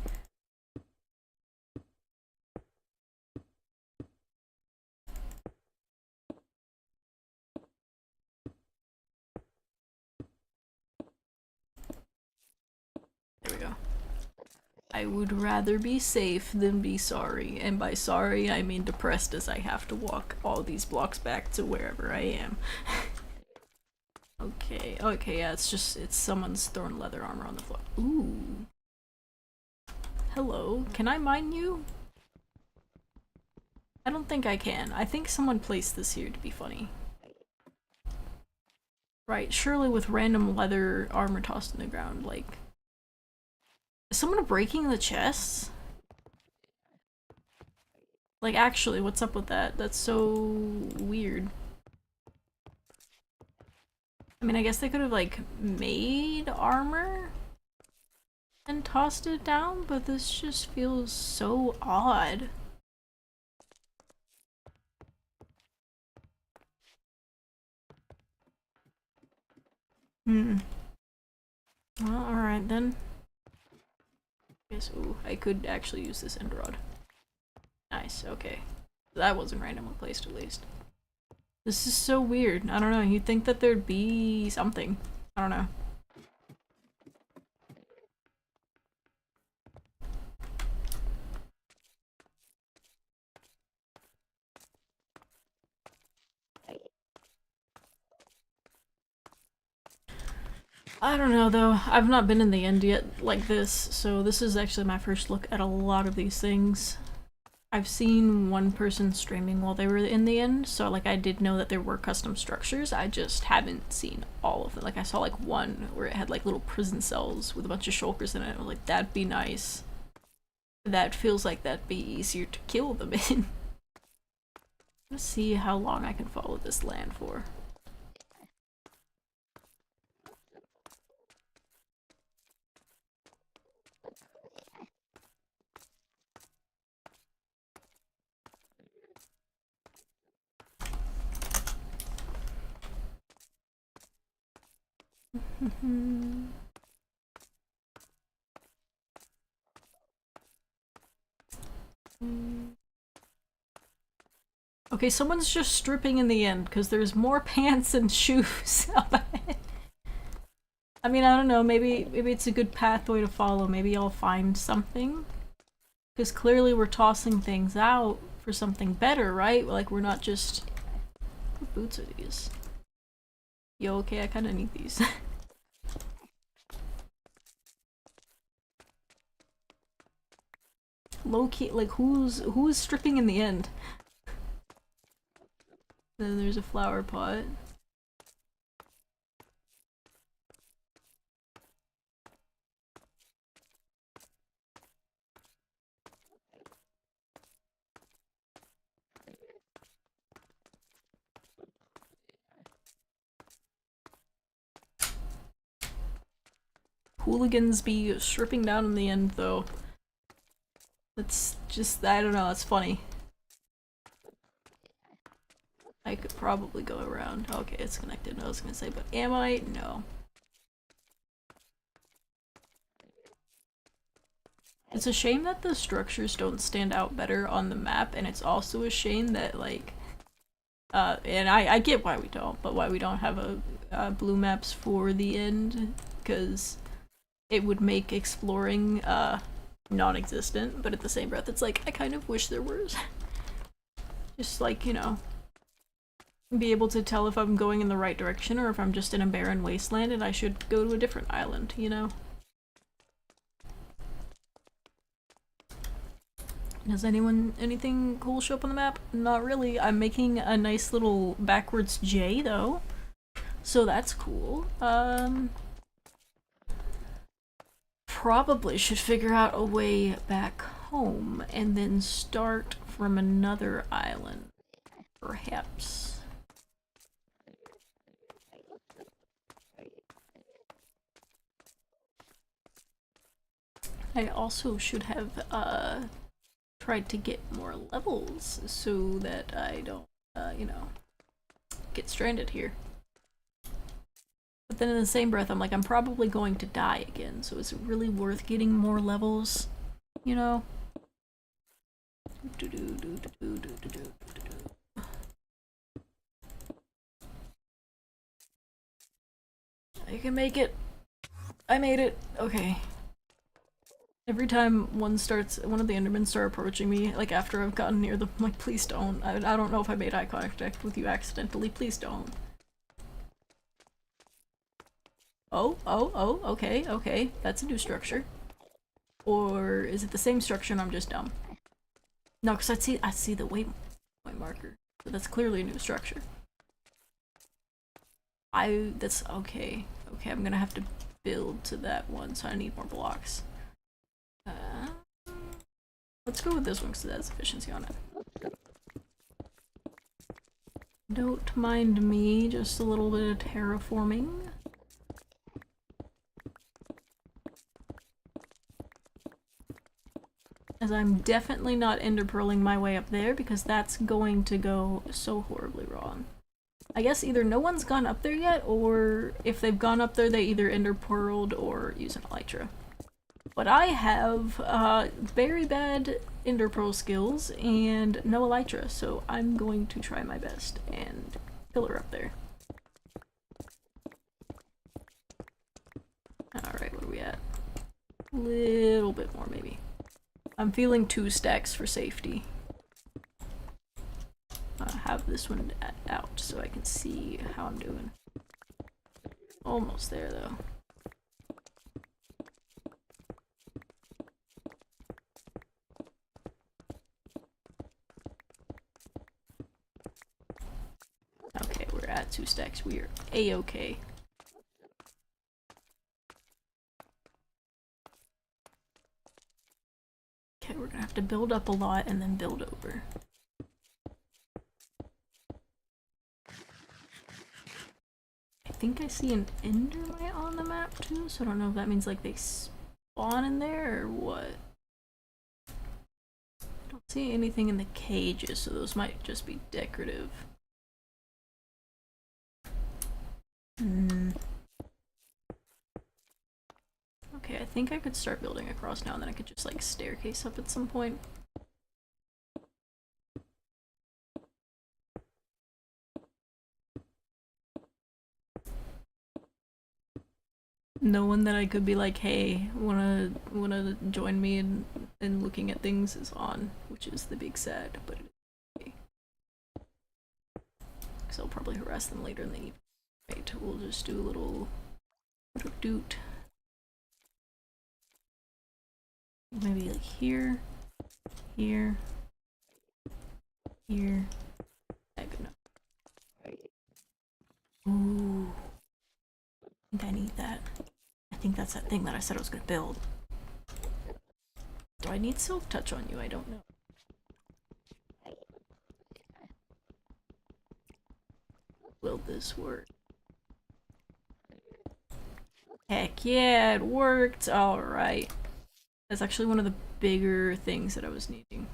I would rather be safe than be sorry, and by sorry I mean depressed as I have to walk all these blocks back to wherever I am. Okay, okay, yeah, it's someone's throwing leather armor on the floor. Ooh. Hello, can I mine you? I don't think I can. I think someone placed this here to be funny. Right, surely with random leather armor tossed in the ground, like... Is someone breaking the chests? Like, actually, what's up with that? That's so weird. I mean, I guess they could have, like, made armor and tossed it down, but this just feels so odd. Hmm. Well, alright then. Yes, ooh, I could actually use this end rod. Nice, okay. That wasn't randomly placed, at least. This is so weird. I don't know, you'd think that there'd be something. I don't know. I don't know though, I've not been in the end yet like this, so this is actually my first look at a lot of these things. I've seen one person streaming while they were in the end, so like I did know that there were custom structures, I just haven't seen all of them. Like I saw like one where it had like little prison cells with a bunch of shulkers in it. I was like, that'd be nice. That feels like that'd be easier to kill them in. Let's see how long I can follow this land for. Okay, someone's just stripping in the end because there's more pants and shoes up ahead. I mean, I don't know, maybe it's a good pathway to follow. Maybe I'll find something. Because clearly we're tossing things out for something better, right? Like we're not just... What boots are these? Yo, okay, I kinda need these. Low-key, like who's stripping in the end? Then there's a flower pot. Hooligans be stripping down in the end, though. That's just, I don't know, that's funny. I could probably go around. Okay, it's connected, I was gonna say, but am I? No. It's a shame that the structures don't stand out better on the map, and it's also a shame that, like, and I get why we don't, but why we don't have blue maps for the end, because it would make exploring, non-existent, but at the same breath, it's like, I kind of wish there was. Just like, you know, be able to tell if I'm going in the right direction or if I'm just in a barren wasteland and I should go to a different island, you know? Does anything cool show up on the map? Not really. I'm making a nice little backwards J, though. So that's cool. Probably should figure out a way back home and then start from another island. Perhaps. I also should have, tried to get more levels so that I don't, you know, get stranded here. But then in the same breath, I'm like, I'm probably going to die again, so is it really worth getting more levels? You know? I can make it. I made it. Okay. Every time one of the Endermen start approaching me, like after I've gotten near them, I'm like, please don't. I don't know if I made eye contact with you accidentally. Please don't. Oh, okay. That's a new structure. Or is it the same structure and I'm just dumb? No, because I see the waypoint marker. So that's clearly a new structure. That's okay. Okay, I'm gonna have to build to that one, so I need more blocks. Let's go with this one because it has efficiency on it. Don't mind me, just a little bit of terraforming. As I'm definitely not ender pearling my way up there because that's going to go so horribly wrong. I guess either no one's gone up there yet, or if they've gone up there they either ender pearled or use an elytra. But I have very bad ender pearl skills and no elytra, so I'm going to try my best and kill her up there. Alright, where are we at? A little bit more maybe. I'm feeling 2 stacks for safety. I'll have this one out so I can see how I'm doing. Almost there though. Okay, we're at 2 stacks. We are a-okay. Okay, we're gonna have to build up a lot and then build over. I think I see an endermite on the map too, so I don't know if that means like they spawn in there or what. I don't see anything in the cages, so those might just be decorative. Okay, I think I could start building across now and then I could just like staircase up at some point. No one that I could be like, hey, wanna join me in looking at things is on, which is the big sad, but it's okay. Because I'll probably harass them later in the evening. Right, we'll just do a little doot. Maybe like here, here, here. Good enough. Ooh. I think I need that. I think that's that thing that I said I was gonna build. Do I need silk touch on you? I don't know. Will this work? Heck yeah, it worked! Alright. That's actually one of the bigger things that I was needing.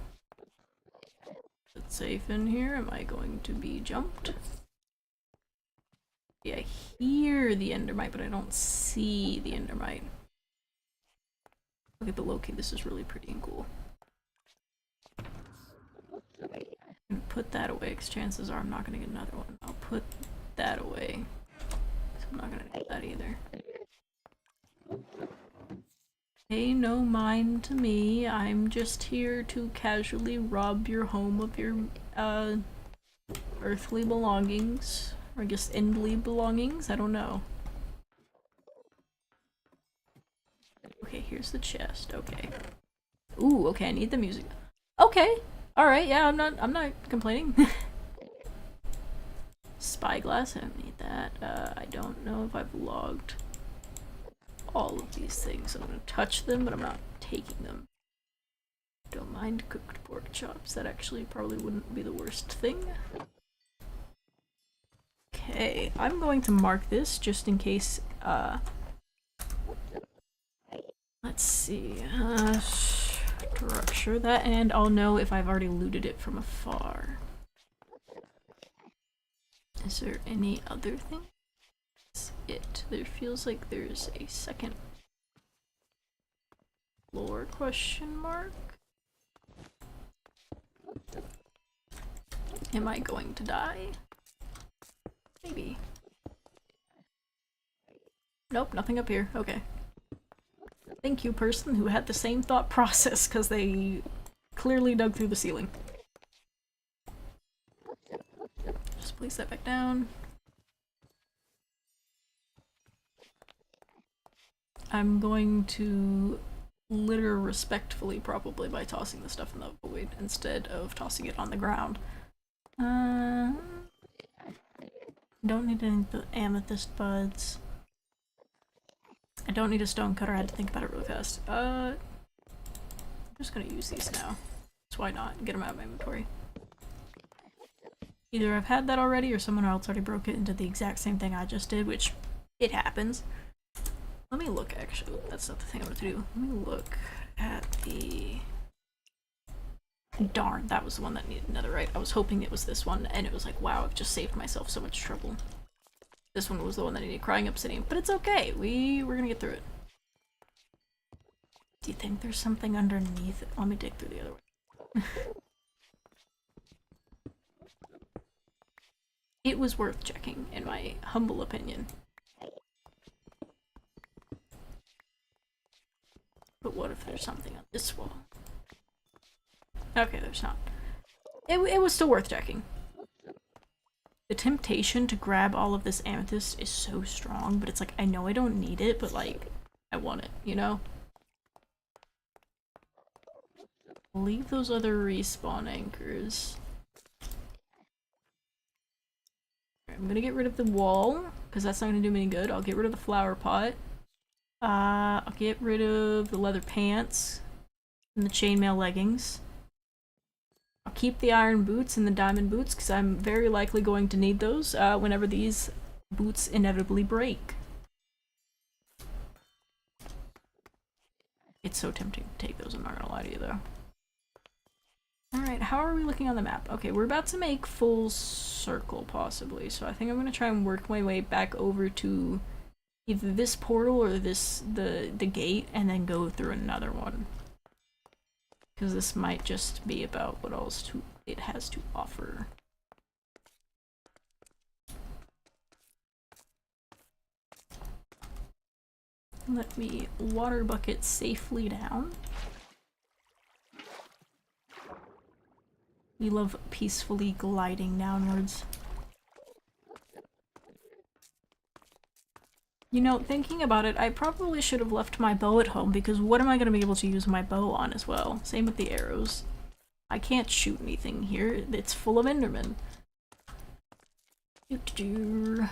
Is it safe in here? Am I going to be jumped? Yeah, I hear the endermite, but I don't see the endermite. Okay, but low-key, this is really pretty and cool. And put that away, because chances are I'm not going to get another one. I'll put that away. So I'm not going to do that either. Pay no mind to me. I'm just here to casually rob your home of your earthly belongings. Or I guess endly belongings? I don't know. Okay, here's the chest. Okay. Ooh, okay, I need the music. Okay. Alright, yeah, I'm not complaining. Spyglass, I don't need that. I don't know if I've logged all of these things. I'm gonna touch them, but I'm not taking them. Don't mind cooked pork chops. That actually probably wouldn't be the worst thing. Okay, I'm going to mark this just in case, let's see, structure that, and I'll know if I've already looted it from afar. Is there any other thing? That's it. There feels like there's a second floor question mark. Am I going to die? Maybe. Nope, nothing up here. Okay. Thank you, person who had the same thought process, because they clearly dug through the ceiling. Just place that back down. I'm going to litter respectfully, probably, by tossing the stuff in the void instead of tossing it on the ground. Don't need any of the amethyst buds. I don't need a stone cutter, I had to think about it really fast. I'm just gonna use these now. So why not? Get them out of my inventory. Either I've had that already or someone else already broke it and did the exact same thing I just did, which it happens. Let me look, actually. That's not the thing I want to do. Let me look at the... Darn, that was the one that needed netherite. I was hoping it was this one, and it was like, wow, I've just saved myself so much trouble. This one was the one that needed crying obsidian, but it's okay. We're gonna get through it. Do you think there's something underneath it? Let me dig through the other way. It was worth checking, in my humble opinion. But what if there's something on this wall? Okay, there's not. It was still worth checking. The temptation to grab all of this amethyst is so strong, but it's like, I know I don't need it, but like, I want it, you know? Leave those other respawn anchors. I'm gonna get rid of the wall, because that's not gonna do me any good. I'll get rid of the flower pot. I'll get rid of the leather pants and the chainmail leggings. I'll keep the iron boots and the diamond boots, because I'm very likely going to need those whenever these boots inevitably break. It's so tempting to take those, I'm not gonna lie to you though. Alright, how are we looking on the map? Okay, we're about to make full circle, possibly, so I think I'm gonna try and work my way back over to either this portal or the gate, and then go through another one. Because this might just be about what else it has to offer. Let me water bucket safely down. We love peacefully gliding downwards. You know, thinking about it, I probably should have left my bow at home, because what am I going to be able to use my bow on as well? Same with the arrows. I can't shoot anything here. It's full of endermen. Imagine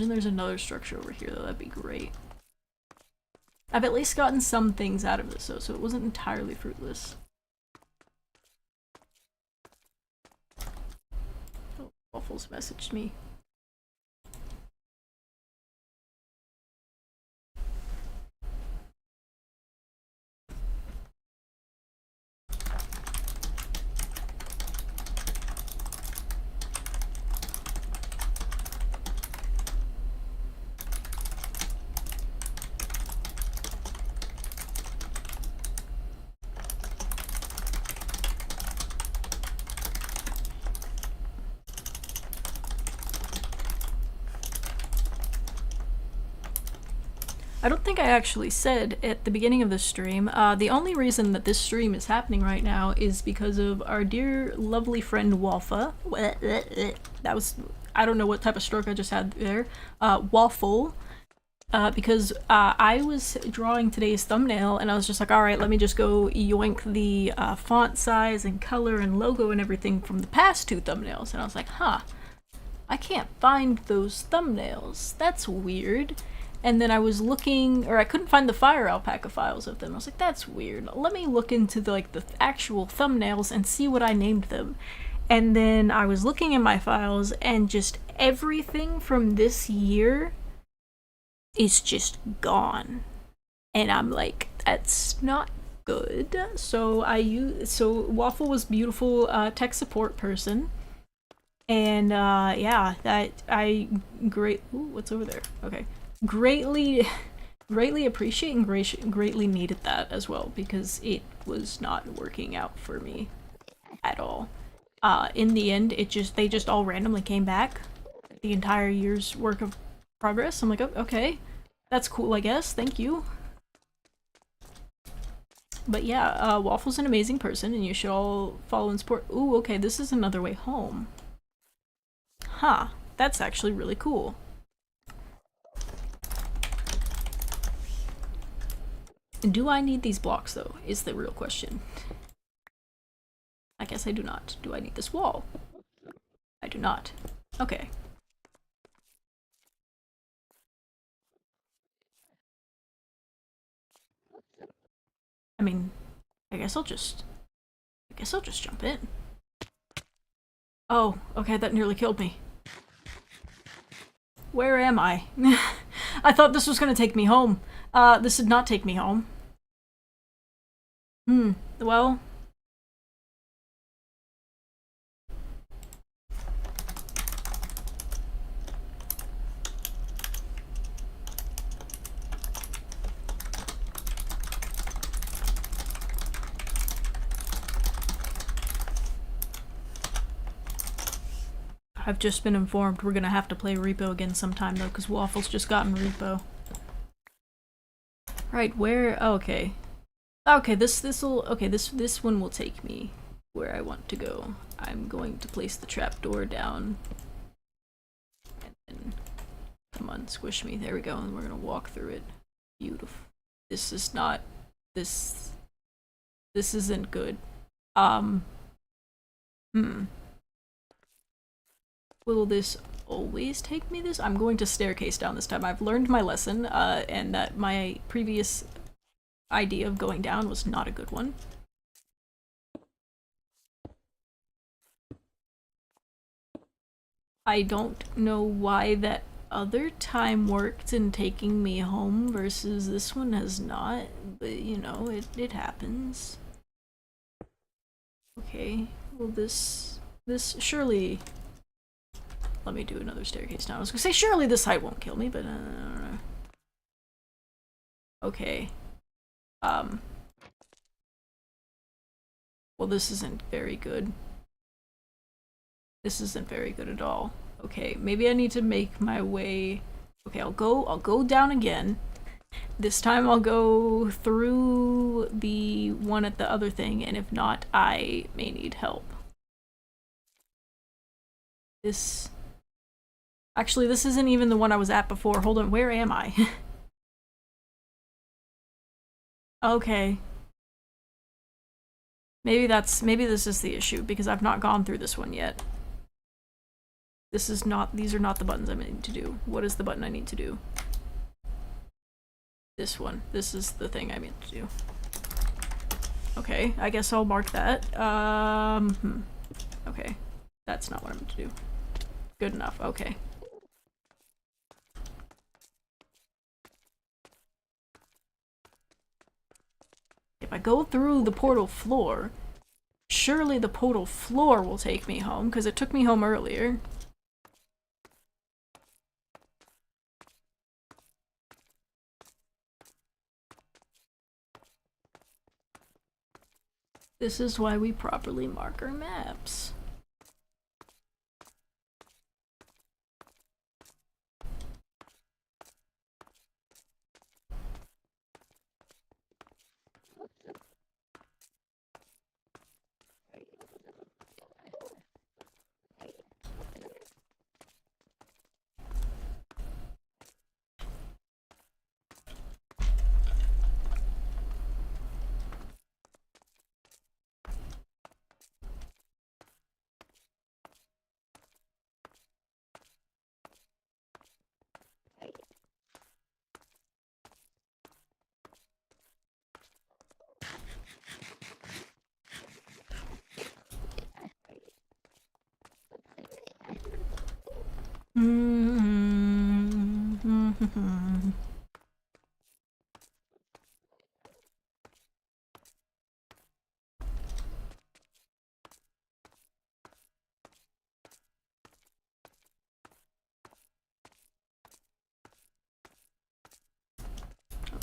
there's another structure over here, though. That'd be great. I've at least gotten some things out of this, though, so it wasn't entirely fruitless. Oh, Waffle's messaged me. I don't think I actually said at the beginning of the stream, the only reason that this stream is happening right now is because of our dear lovely friend Waffle. That was, I don't know what type of stroke I just had there. Waffle. Because I was drawing today's thumbnail and I was just like, alright, let me just go yoink the font size and color and logo and everything from the past two thumbnails. And I was like, huh, I can't find those thumbnails. That's weird. And then I was looking, or I couldn't find the fire alpaca files of them. I was like, that's weird. Let me look into the actual thumbnails and see what I named them. And then I was looking in my files and just everything from this year is just gone. And I'm like, that's not good. So Waffle was beautiful tech support person. And yeah, that ooh, what's over there? Okay. Greatly appreciate and greatly needed that as well, because it was not working out for me at all. In the end, they just all randomly came back, the entire year's work of progress. I'm like, oh, okay, That's cool, I guess. Thank you. But yeah, Waffle's an amazing person, and you should all follow and support. Ooh, okay, this is another way home. Huh, that's actually really cool. Do I need these blocks, though, is the real question. I guess I do not. Do I need this wall? I do not. Okay. I mean, I guess I'll just jump in. Oh, okay, that nearly killed me. Where am I? I thought this was gonna take me home. This did not take me home. Well. I've just been informed we're gonna have to play Repo again sometime though, because Waffle's just gotten Repo. Right, where? Oh, okay. Okay, this one will take me where I want to go. I'm going to place the trapdoor down. And then, come on, squish me. There we go, and we're gonna walk through it. Beautiful. This is not. This isn't good. Will this always take me this? I'm going to staircase down this time. I've learned my lesson, and that my previous idea of going down was not a good one. I don't know why that other time worked in taking me home versus this one has not, but you know, it happens. Okay, well this surely... Let me do another staircase now. I was gonna say surely this height won't kill me, but I don't know. Okay. Well, this isn't very good. This isn't very good at all. Okay, maybe I need to make my way... Okay, I'll go down again. This time I'll go through the one at the other thing, and if not, I may need help. This... Actually, this isn't even the one I was at before. Hold on, where am I? Okay. Maybe this is the issue, because I've not gone through this one yet. These are not the buttons I need to do. What is the button I need to do? This one. This is the thing I meant to do. Okay, I guess I'll mark that. Okay. That's not what I'm meant to do. Good enough, okay. If I go through the portal floor, surely the portal floor will take me home, because it took me home earlier. This is why we properly mark our maps.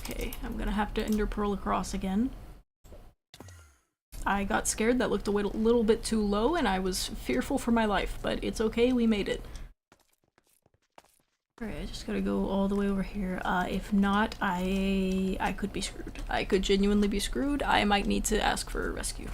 Okay, I'm gonna have to ender pearl across again. I got scared, that looked a little bit too low, and I was fearful for my life, but it's okay, we made it. Alright, I just gotta go all the way over here. If not, I could be screwed. I could genuinely be screwed. I might need to ask for a rescue.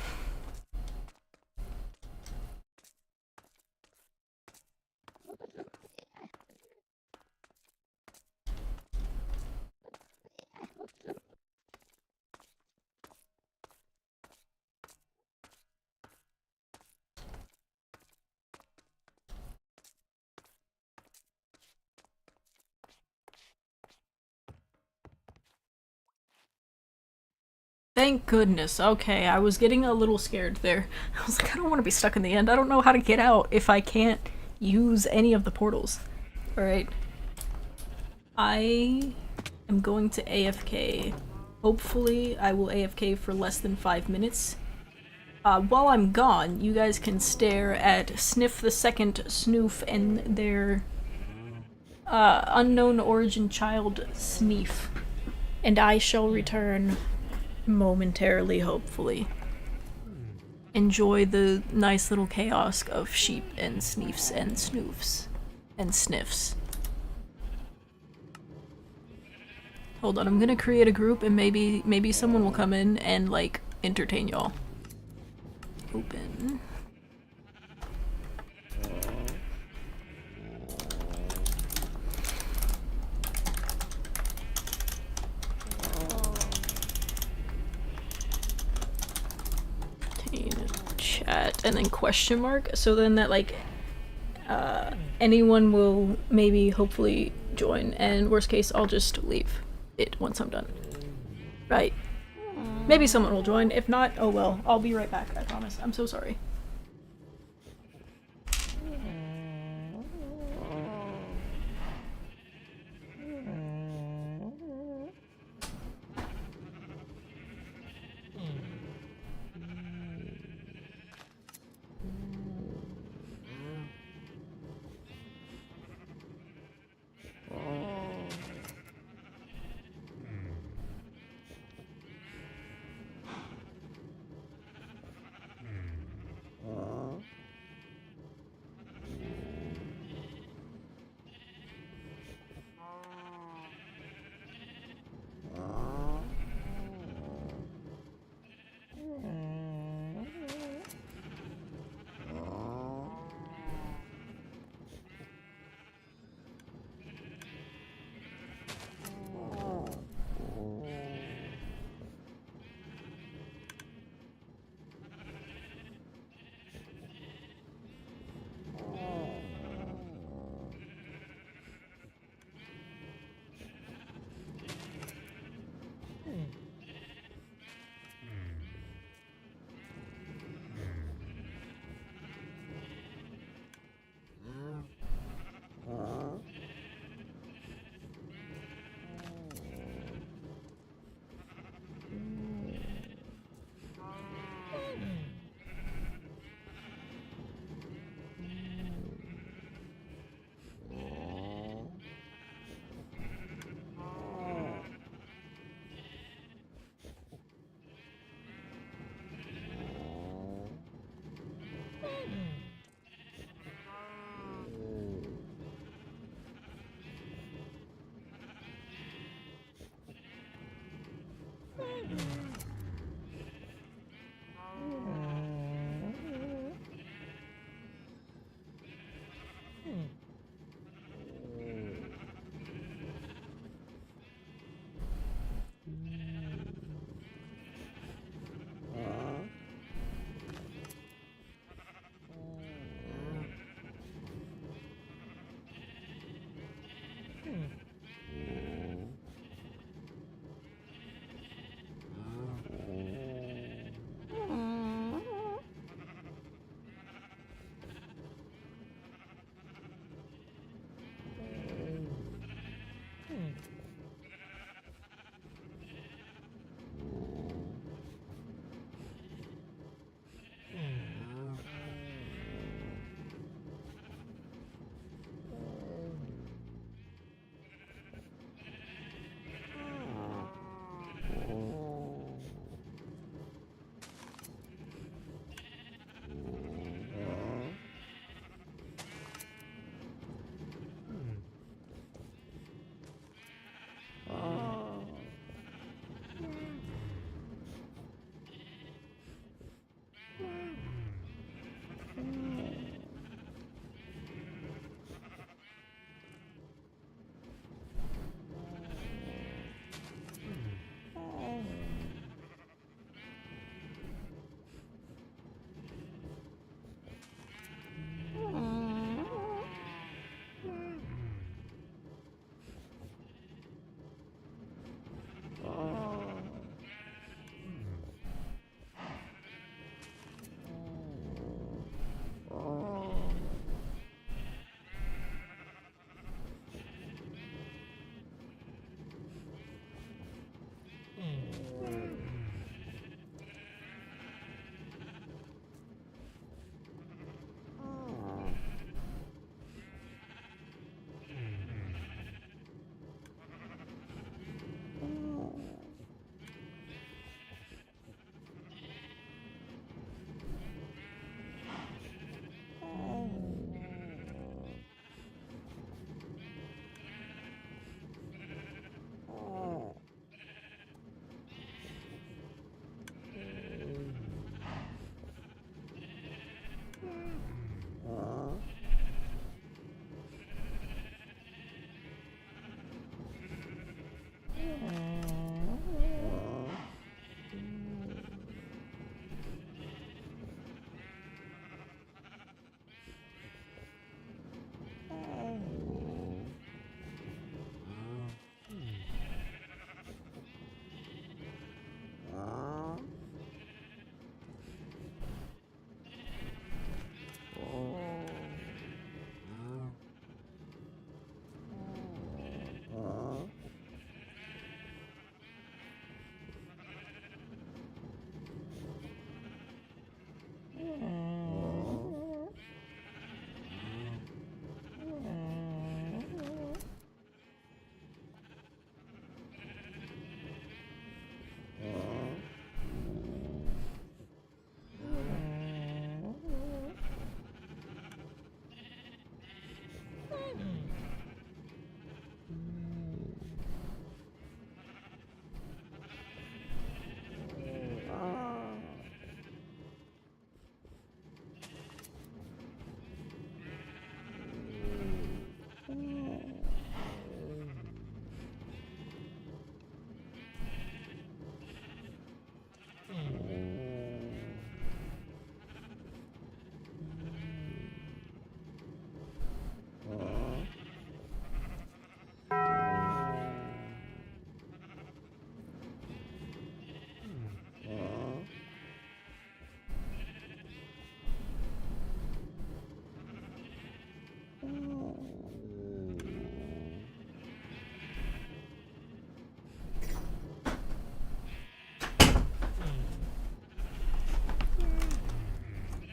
Thank goodness. Okay, I was getting a little scared there. I was like, I don't want to be stuck in the end. I don't know how to get out if I can't use any of the portals. Alright. I am going to AFK. Hopefully, I will AFK for less than 5 minutes. While I'm gone, you guys can stare at Sniff the Second Snoof and their unknown origin child, Sneef. And I shall return momentarily, hopefully. Enjoy the nice little chaos of sheep and sneefs and snoofs and sniffs. Hold on, I'm gonna create a group and maybe someone will come in and like entertain y'all. Open. Chat and then question mark, so then that like anyone will maybe hopefully join, and worst case I'll just leave it once I'm done. Right. Maybe someone will join. If not, oh well. I'll be right back, I promise. I'm so sorry.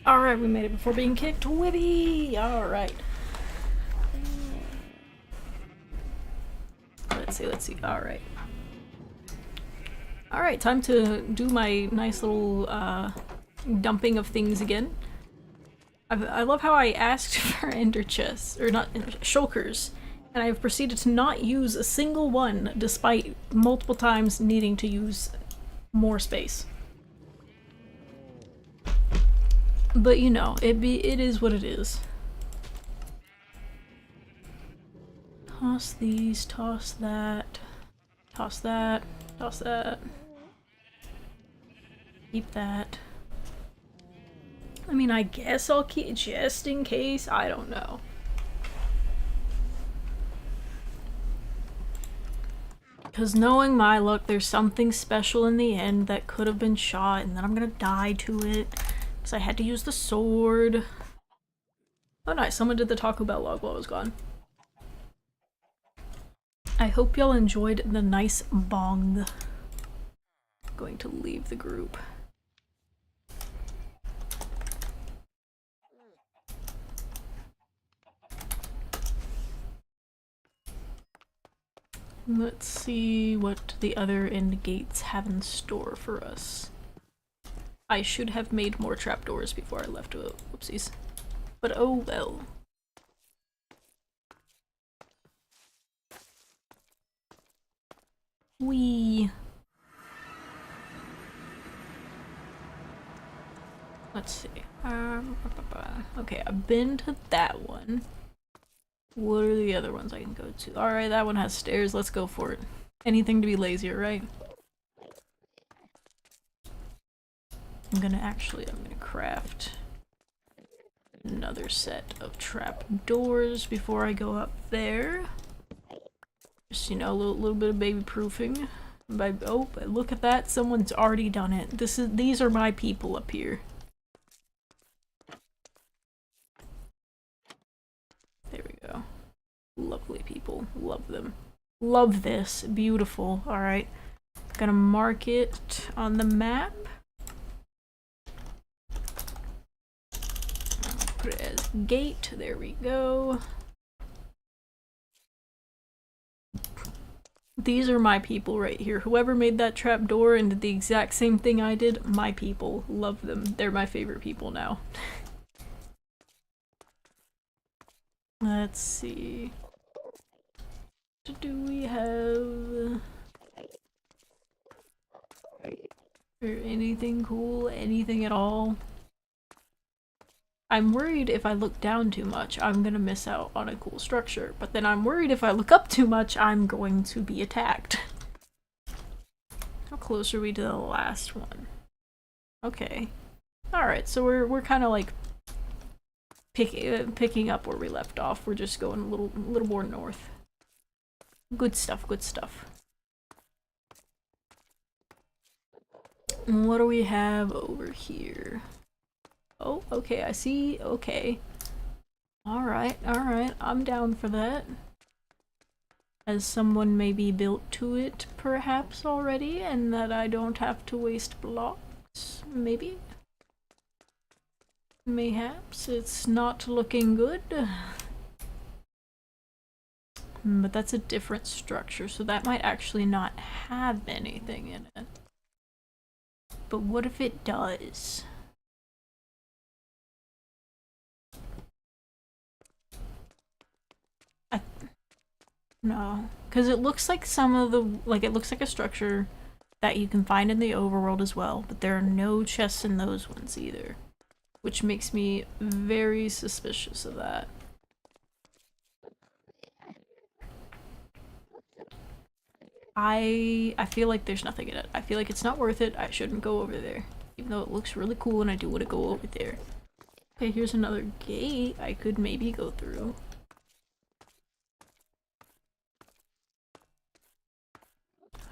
Alright, we made it before being kicked. Whippy! Alright. Let's see. Alright. Alright, time to do my nice little dumping of things again. I love how I asked for ender chests, or not shulkers, and I've proceeded to not use a single one despite multiple times needing to use more space. But you know, it is what it is. Toss these, toss that, toss that, toss that. Keep that. I mean, I guess I'll keep just in case, I don't know. Because knowing my luck, there's something special in the end that could have been shot and then I'm gonna die to it. Because I had to use the sword. Oh nice, someone did the Taco Bell log while I was gone. I hope y'all enjoyed the nice bong. I'm going to leave the group. Let's see what the other end gates have in store for us. I should have made more trapdoors before I left. Whoopsies. But oh well. Whee! Let's see. Okay, I've been to that one. What are the other ones I can go to? Alright, that one has stairs. Let's go for it. Anything to be lazier, right? I'm gonna craft another set of trap doors before I go up there. Just, you know, a little bit of baby proofing. Oh, look at that. Someone's already done it. These are my people up here. There we go. Lovely people. Love them. Love this. Beautiful. Alright. Gonna mark it on the map. Put it as gate. There we go. These are my people right here. Whoever made that trap door and did the exact same thing I did, my people. Love them. They're my favorite people now. Let's see. Do we have... or anything cool? Anything at all? I'm worried if I look down too much, I'm gonna miss out on a cool structure. But then I'm worried if I look up too much, I'm going to be attacked. How close are we to the last one? Okay. Alright, so we're kind of like picking up where we left off. We're just going a little more north. Good stuff, good stuff. And what do we have over here? Oh, okay, I see. Okay. Alright, I'm down for that. As someone maybe built to it, perhaps, already, and that I don't have to waste blocks. Maybe? Mayhaps. It's not looking good. But that's a different structure, so that might actually not have anything in it. But what if it does? No, because it looks like some of the, it looks like a structure that you can find in the overworld as well, but there are no chests in those ones either, which makes me very suspicious of that. I feel like there's nothing in it. I feel like it's not worth it. I shouldn't go over there, even though it looks really cool and I do want to go over there. Okay, here's another gate I could maybe go through.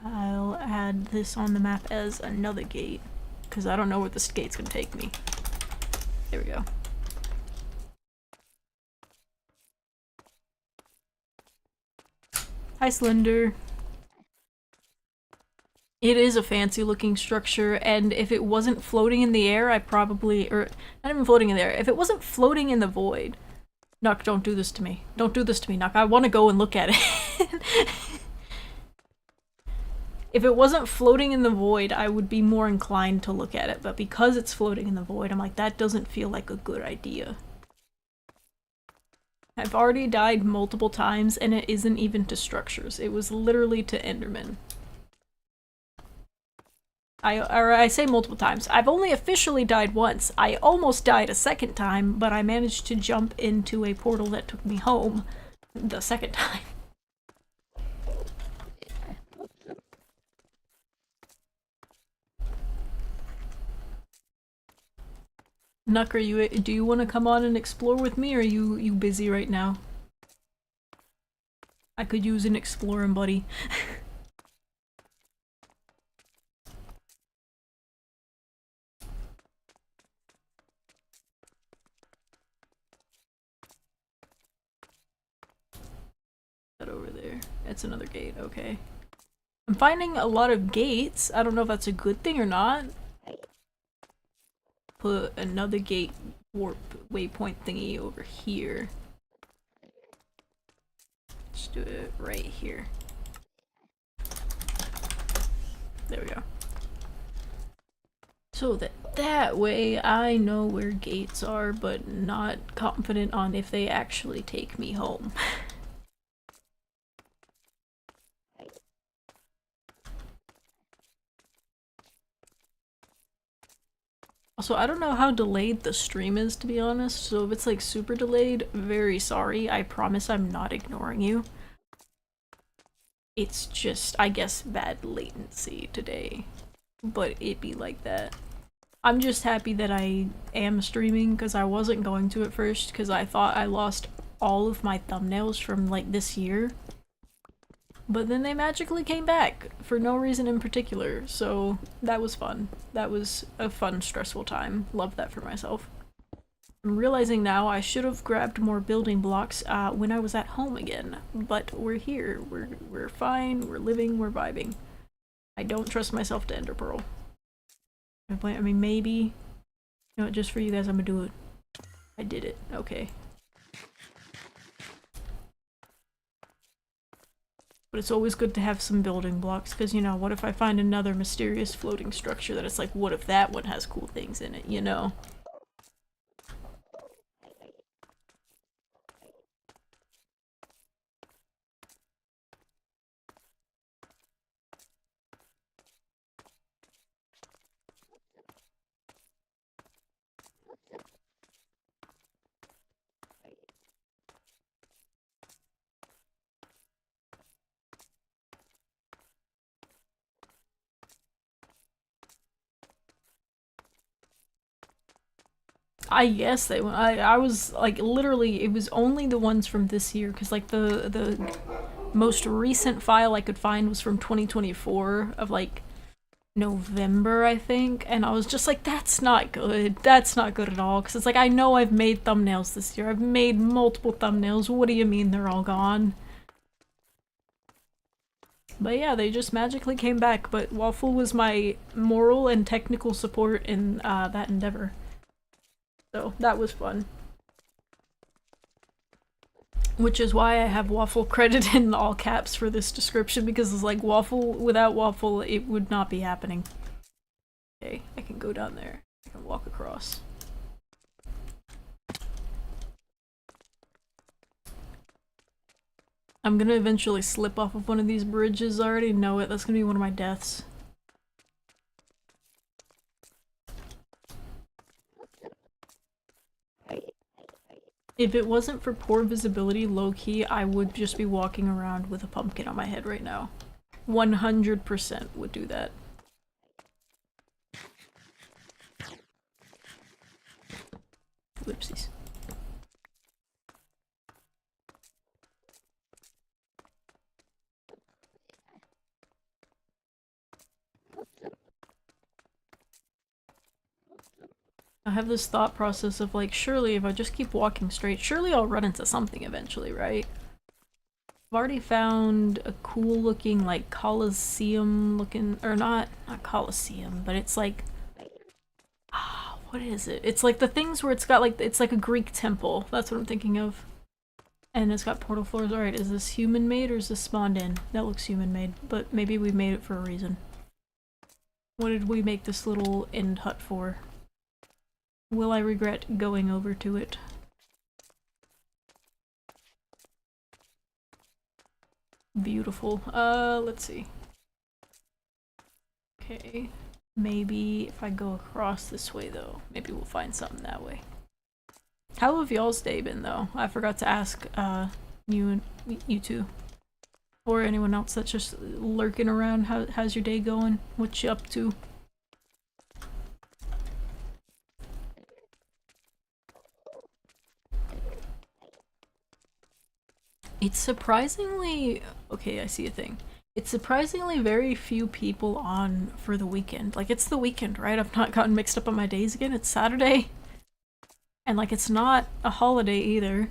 I'll add this on the map as another gate, because I don't know where this gate's gonna take me. There we go. Hi, Slender. It is a fancy looking structure, and if it wasn't floating in the air, I probably, or not even floating in the air, if it wasn't floating in the void. Nuck, don't do this to me. Don't do this to me, Nuck. I want to go and look at it. If it wasn't floating in the void, I would be more inclined to look at it, but because it's floating in the void, I'm like, that doesn't feel like a good idea. I've already died multiple times, and it isn't even to structures. It was literally to Enderman. I say multiple times. I've only officially died once. I almost died a second time, but I managed to jump into a portal that took me home the second time. Nuck, do you want to come on and explore with me, or are you busy right now? I could use an exploring buddy. That over there. That's another gate, okay. I'm finding a lot of gates. I don't know if that's a good thing or not. Put another gate warp waypoint thingy over here. Let's do it right here. There we go. So that way I know where gates are, but not confident on if they actually take me home. Also, I don't know how delayed the stream is, to be honest, so if it's like super delayed, very sorry. I promise I'm not ignoring you. It's just, I guess, bad latency today. But it be like that. I'm just happy that I am streaming, because I wasn't going to at first, because I thought I lost all of my thumbnails from, like, this year. But then they magically came back, for no reason in particular, so that was fun. That was a fun, stressful time. Love that for myself. I'm realizing now I should have grabbed more building blocks when I was at home again, but we're here. We're fine, we're living, we're vibing. I don't trust myself to Ender Pearl. I mean, maybe, you know, just for you guys, I'm gonna do it. I did it. Okay. But it's always good to have some building blocks, because, you know, what if I find another mysterious floating structure that it's like, what if that one has cool things in it, you know? I guess they went. I was like, literally, it was only the ones from this year, because like the most recent file I could find was from 2024 of like November, I think, and I was just like, that's not good. That's not good at all, because it's like, I know I've made thumbnails this year. I've made multiple thumbnails. What do you mean they're all gone? But yeah, they just magically came back, but Waffle was my moral and technical support in that endeavor. So that was fun. Which is why I have Waffle credited in all caps for this description, because it's like, Waffle, without Waffle, it would not be happening. Okay, I can go down there. I can walk across. I'm gonna eventually slip off of one of these bridges, I already know it. That's gonna be one of my deaths. If it wasn't for poor visibility, low-key, I would just be walking around with a pumpkin on my head right now. 100% would do that. Whoopsies. I have this thought process of like, surely if I just keep walking straight, surely I'll run into something eventually, right? I've already found a cool looking, like, Colosseum looking, or not Colosseum, but it's like, what is it? It's like the things where it's got like, it's like a Greek temple. That's what I'm thinking of. And it's got portal floors. Alright, is this human made or is this spawned in? That looks human made, but maybe we made it for a reason. What did we make this little end hut for? Will I regret going over to it? Beautiful. Let's see. Okay. Maybe if I go across this way though, maybe we'll find something that way. How have y'all's day been though? I forgot to ask you two. Or anyone else that's just lurking around. How's your day going? What you up to? It's surprisingly... Okay, I see a thing. It's surprisingly very few people on for the weekend. Like, it's the weekend, right? I've not gotten mixed up on my days again. It's Saturday. And, like, it's not a holiday either.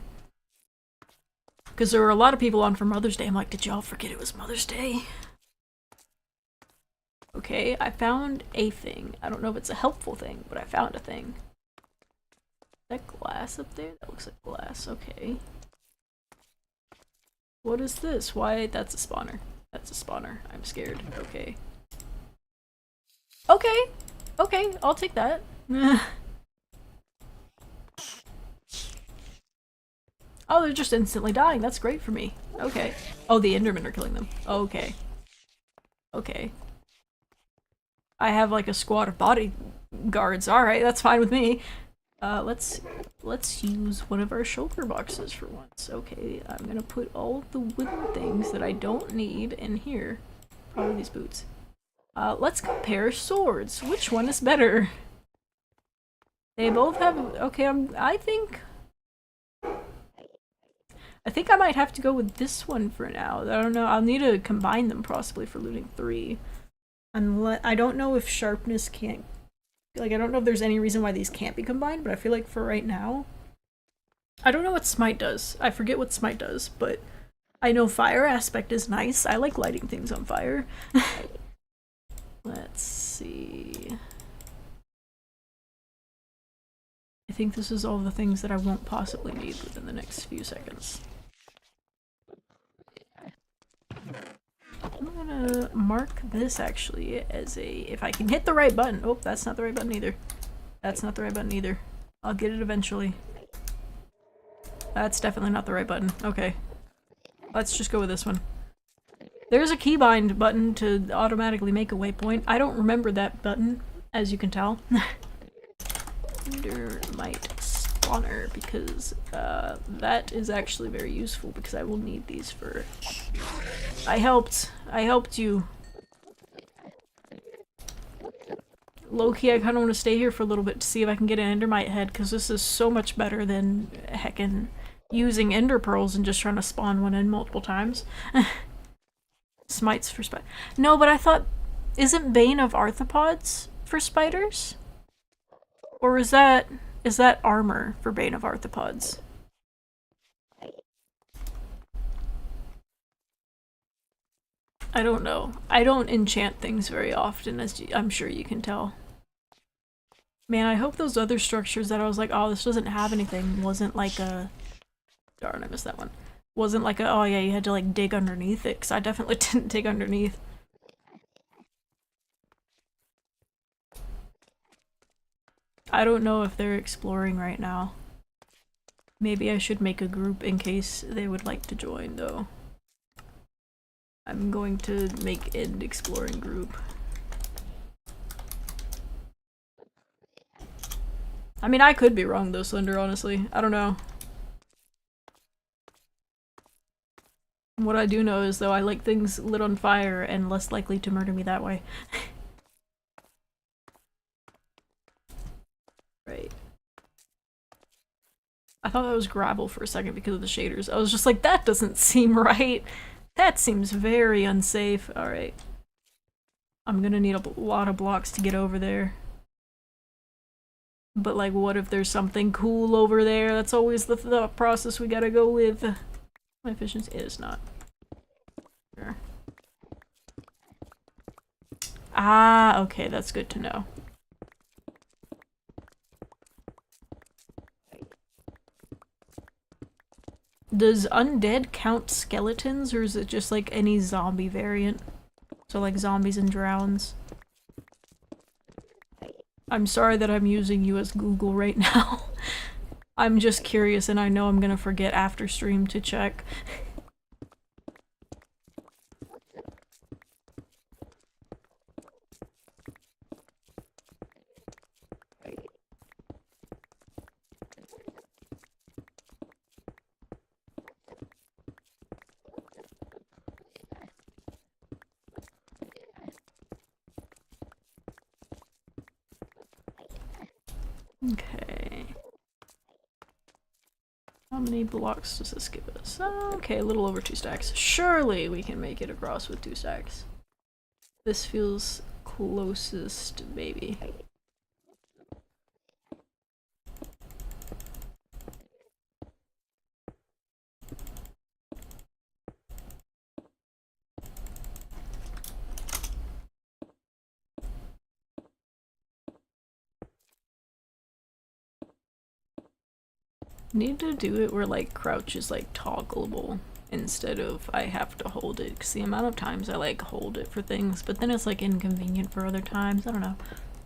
Because there were a lot of people on for Mother's Day. I'm like, did y'all forget it was Mother's Day? Okay, I found a thing. I don't know if it's a helpful thing, but I found a thing. Is that glass up there? That looks like glass. Okay. What is this? Why? That's a spawner. That's a spawner. I'm scared. Okay. Okay! Okay, I'll take that. Oh, they're just instantly dying. That's great for me. Okay. Oh, the Endermen are killing them. Okay. Okay. I have like a squad of bodyguards. Alright, that's fine with me. Let's use one of our shulker boxes for once. Okay, I'm gonna put all of the wooden things that I don't need in here. Probably these boots. Let's compare swords. Which one is better? They both have... Okay, I think I might have to go with this one for now. I don't know. I'll need to combine them possibly for looting 3. Unless... I don't know if sharpness can't... Like, I don't know if there's any reason why these can't be combined, but I feel like for right now... I don't know what smite does. I forget what smite does, but I know fire aspect is nice. I like lighting things on fire. Let's see... I think this is all the things that I won't possibly need within the next few seconds. I'm gonna mark this actually as a... If I can hit the right button. Oh, that's not the right button either. That's not the right button either. I'll get it eventually. That's definitely not the right button. Okay. Let's just go with this one. There's a keybind button to automatically make a waypoint. I don't remember that button, as you can tell. Endermite spawner, because that is actually very useful because I will need these for... I helped you. Low-key, I kind of want to stay here for a little bit to see if I can get an endermite head, because this is so much better than heckin' using ender pearls and just trying to spawn one in multiple times. Smites for spiders. No, but I thought... Isn't Bane of Arthropods for spiders? Or is that armor for Bane of Arthropods? I don't know. I don't enchant things very often, as I'm sure you can tell. Man, I hope those other structures that I was like, oh, this doesn't have anything, wasn't like a... Darn, I missed that one. Wasn't like a, oh yeah, you had to like dig underneath it, because I definitely didn't dig underneath. I don't know if they're exploring right now. Maybe I should make a group in case they would like to join, though. I'm going to make an exploring group. I mean, I could be wrong though, Slender, honestly. I don't know. What I do know is, though, I like things lit on fire and less likely to murder me that way. Right. I thought that was gravel for a second because of the shaders. I was just like, that doesn't seem right. That seems very unsafe. Alright. I'm gonna need a lot of blocks to get over there. But like, what if there's something cool over there? That's always the thought process we gotta go with. My efficiency is not. Ah, okay, that's good to know. Does undead count skeletons, or is it just like any zombie variant? So like zombies and drowns? I'm sorry that I'm using you as Google right now. I'm just curious and I know I'm gonna forget after stream to check. Okay. How many blocks does this give us? Okay, a little over 2 stacks. Surely we can make it across with 2 stacks. This feels closest, maybe. Need to do it where like crouch is like toggleable instead of I have to hold it, because the amount of times I like hold it for things, but then it's like inconvenient for other times. I don't know.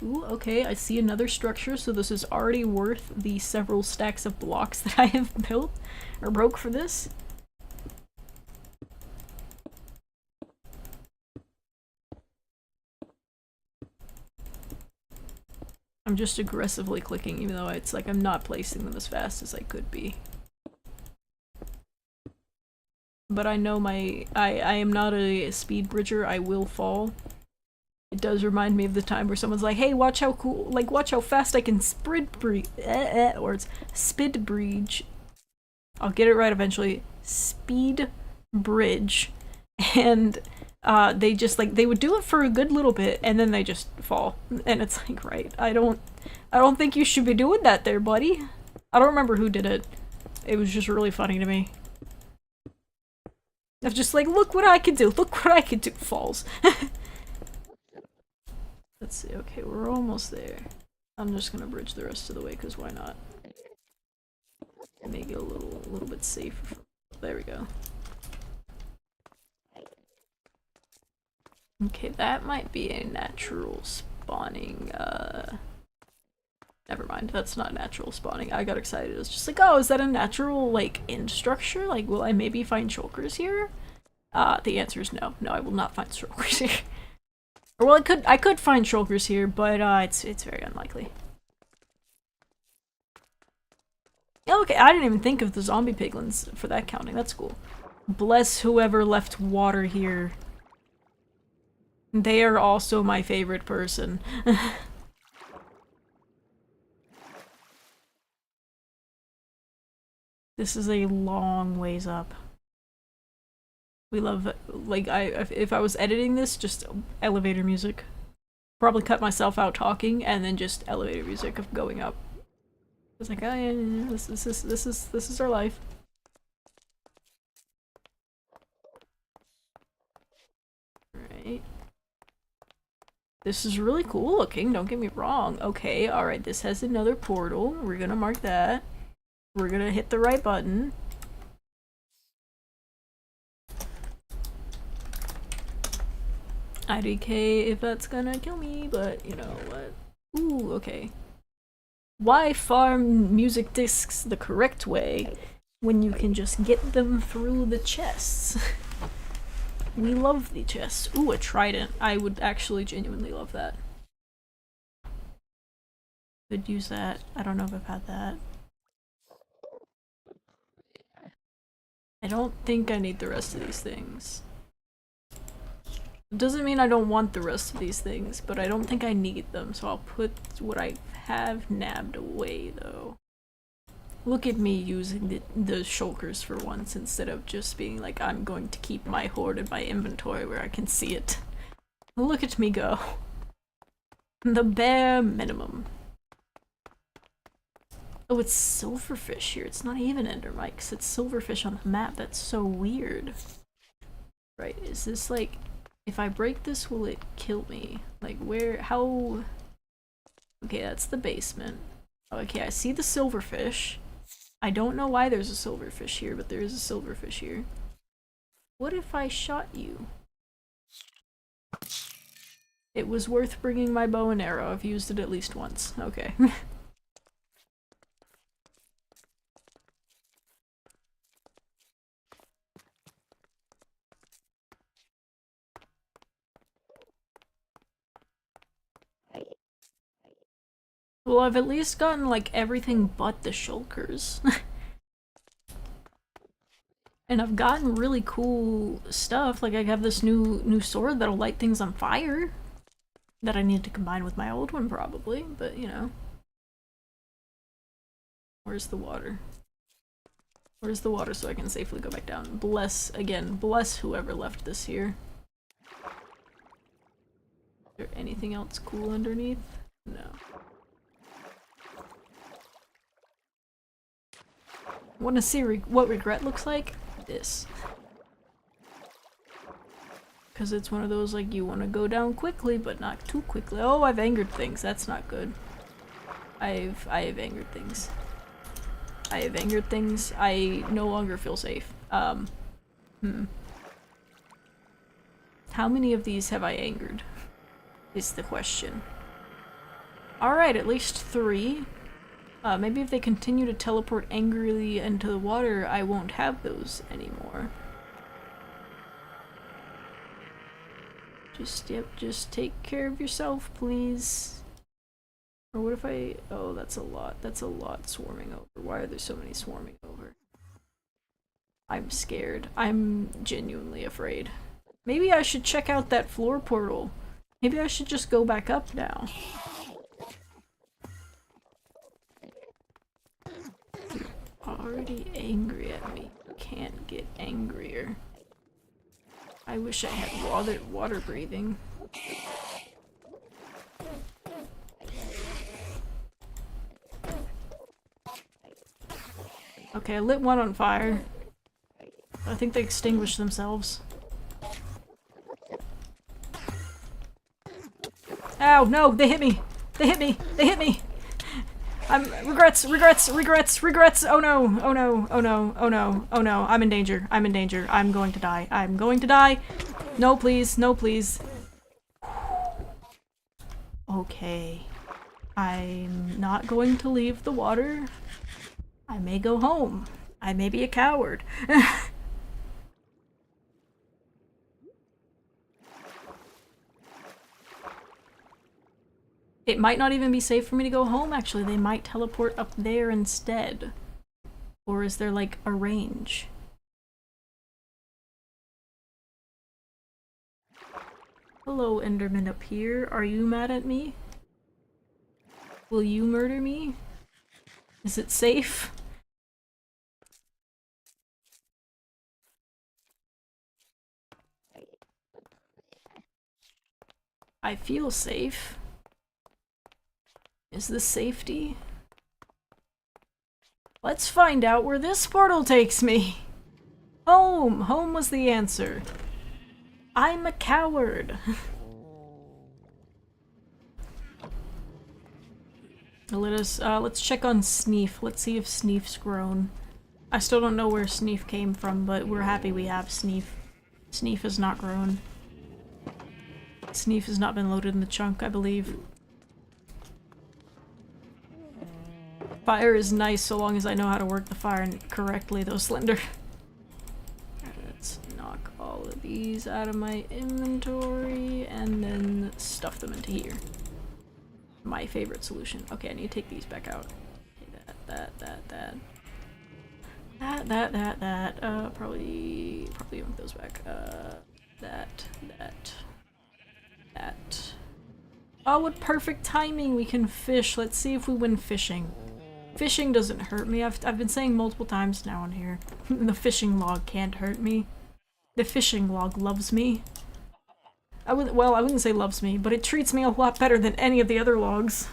Ooh, okay, I see another structure, so this is already worth the several stacks of blocks that I have built or broke for this. I'm just aggressively clicking, even though it's like I'm not placing them as fast as I could be. But I know I am not a speed bridger, I will fall. It does remind me of the time where someone's like, hey, watch how cool, like, watch how fast I can or it's spid bridge. I'll get it right eventually. Speed bridge. And they just like, they would do it for a good little bit and then they just fall. And it's like, right, I don't think you should be doing that there, buddy. I don't remember who did it. It was just really funny to me. Of just like, look what I can do, look what I can do. Falls. Let's see, okay, we're almost there. I'm just gonna bridge the rest of the way, because why not? Make it a little bit safer. There we go. Okay, that might be a natural spawning, never mind, that's not natural spawning. I got excited. It's just like, oh, is that a natural, like, end structure? Like, will I maybe find shulkers here? The answer is no. No, I will not find shulkers here. Or, well, I could find shulkers here, but, it's very unlikely. Okay, I didn't even think of the zombie piglins for that counting. That's cool. Bless whoever left water here. They are also my favorite person. This is a long ways up. We love, like, if I was editing this, just elevator music. Probably cut myself out talking and then just elevator music of going up. It's like, oh yeah, this is our life. Right. This is really cool looking, don't get me wrong. Okay, alright, this has another portal. We're gonna mark that. We're gonna hit the right button. IDK if that's gonna kill me, but you know what. Ooh, okay. Why farm music discs the correct way when you can just get them through the chests? We love the chests. Ooh, a trident. I would actually genuinely love that. Could use that. I don't know if I've had that. I don't think I need the rest of these things. It doesn't mean I don't want the rest of these things, but I don't think I need them, so I'll put what I have nabbed away, though. Look at me using the shulkers for once, instead of just being like, I'm going to keep my hoard in my inventory where I can see it. Look at me go. The bare minimum. Oh, it's silverfish here. It's not even endermites. It's silverfish on the map. That's so weird. Right, is this like... If I break this, will it kill me? Like, where, how... Okay, that's the basement. Okay, I see the silverfish. I don't know why there's a silverfish here, but there is a silverfish here. What if I shot you? It was worth bringing my bow and arrow. I've used it at least once. Okay. Well, I've at least gotten, like, everything but the shulkers. And I've gotten really cool stuff. Like, I have this new sword that'll light things on fire. That I need to combine with my old one, probably. But, you know. Where's the water? Where's the water so I can safely go back down? Bless, again, bless whoever left this here. Is there anything else cool underneath? No. Want to see what regret looks like? This. Because it's one of those, like, you want to go down quickly, but not too quickly. Oh, I've angered things. That's not good. I have angered things. I have angered things. I no longer feel safe. How many of these have I angered? Is the question. Alright, at least 3. Maybe if they continue to teleport angrily into the water, I won't have those anymore. Just take care of yourself, please. Or what if I... Oh, that's a lot swarming over. Why are there so many swarming over? I'm scared. I'm genuinely afraid. Maybe I should check out that floor portal. Maybe I should just go back up now. Already angry at me. Can't get angrier. I wish I had water breathing. Okay, I lit one on fire. I think they extinguished themselves. Ow, no, they hit me! They hit me! They hit me! Regrets! Oh no! Oh no! Oh no! Oh no! Oh no! I'm in danger. I'm in danger. I'm going to die. I'm going to die! No, please. No, please. Okay. I'm not going to leave the water. I may go home. I may be a coward. It might not even be safe for me to go home, actually. They might teleport up there instead. Or is there, like, a range? Hello, Enderman up here. Are you mad at me? Will you murder me? Is it safe? I feel safe. Is this safety? Let's find out where this portal takes me! Home! Home was the answer. I'm a coward! Let's check on Sneef. Let's see if Sneef's grown. I still don't know where Sneef came from, but we're happy we have Sneef. Sneef has not grown. Sneef has not been loaded in the chunk, I believe. Fire is nice so long as I know how to work the fire correctly, though, Slender. Let's knock all of these out of my inventory and then stuff them into here. My favorite solution. Okay, I need to take these back out. Okay, that. Probably move those back. That. Oh, what perfect timing! We can fish. Let's see if we win fishing. Fishing doesn't hurt me. I've been saying multiple times now on here. The fishing log can't hurt me. The fishing log loves me. Well, I wouldn't say loves me, but it treats me a lot better than any of the other logs.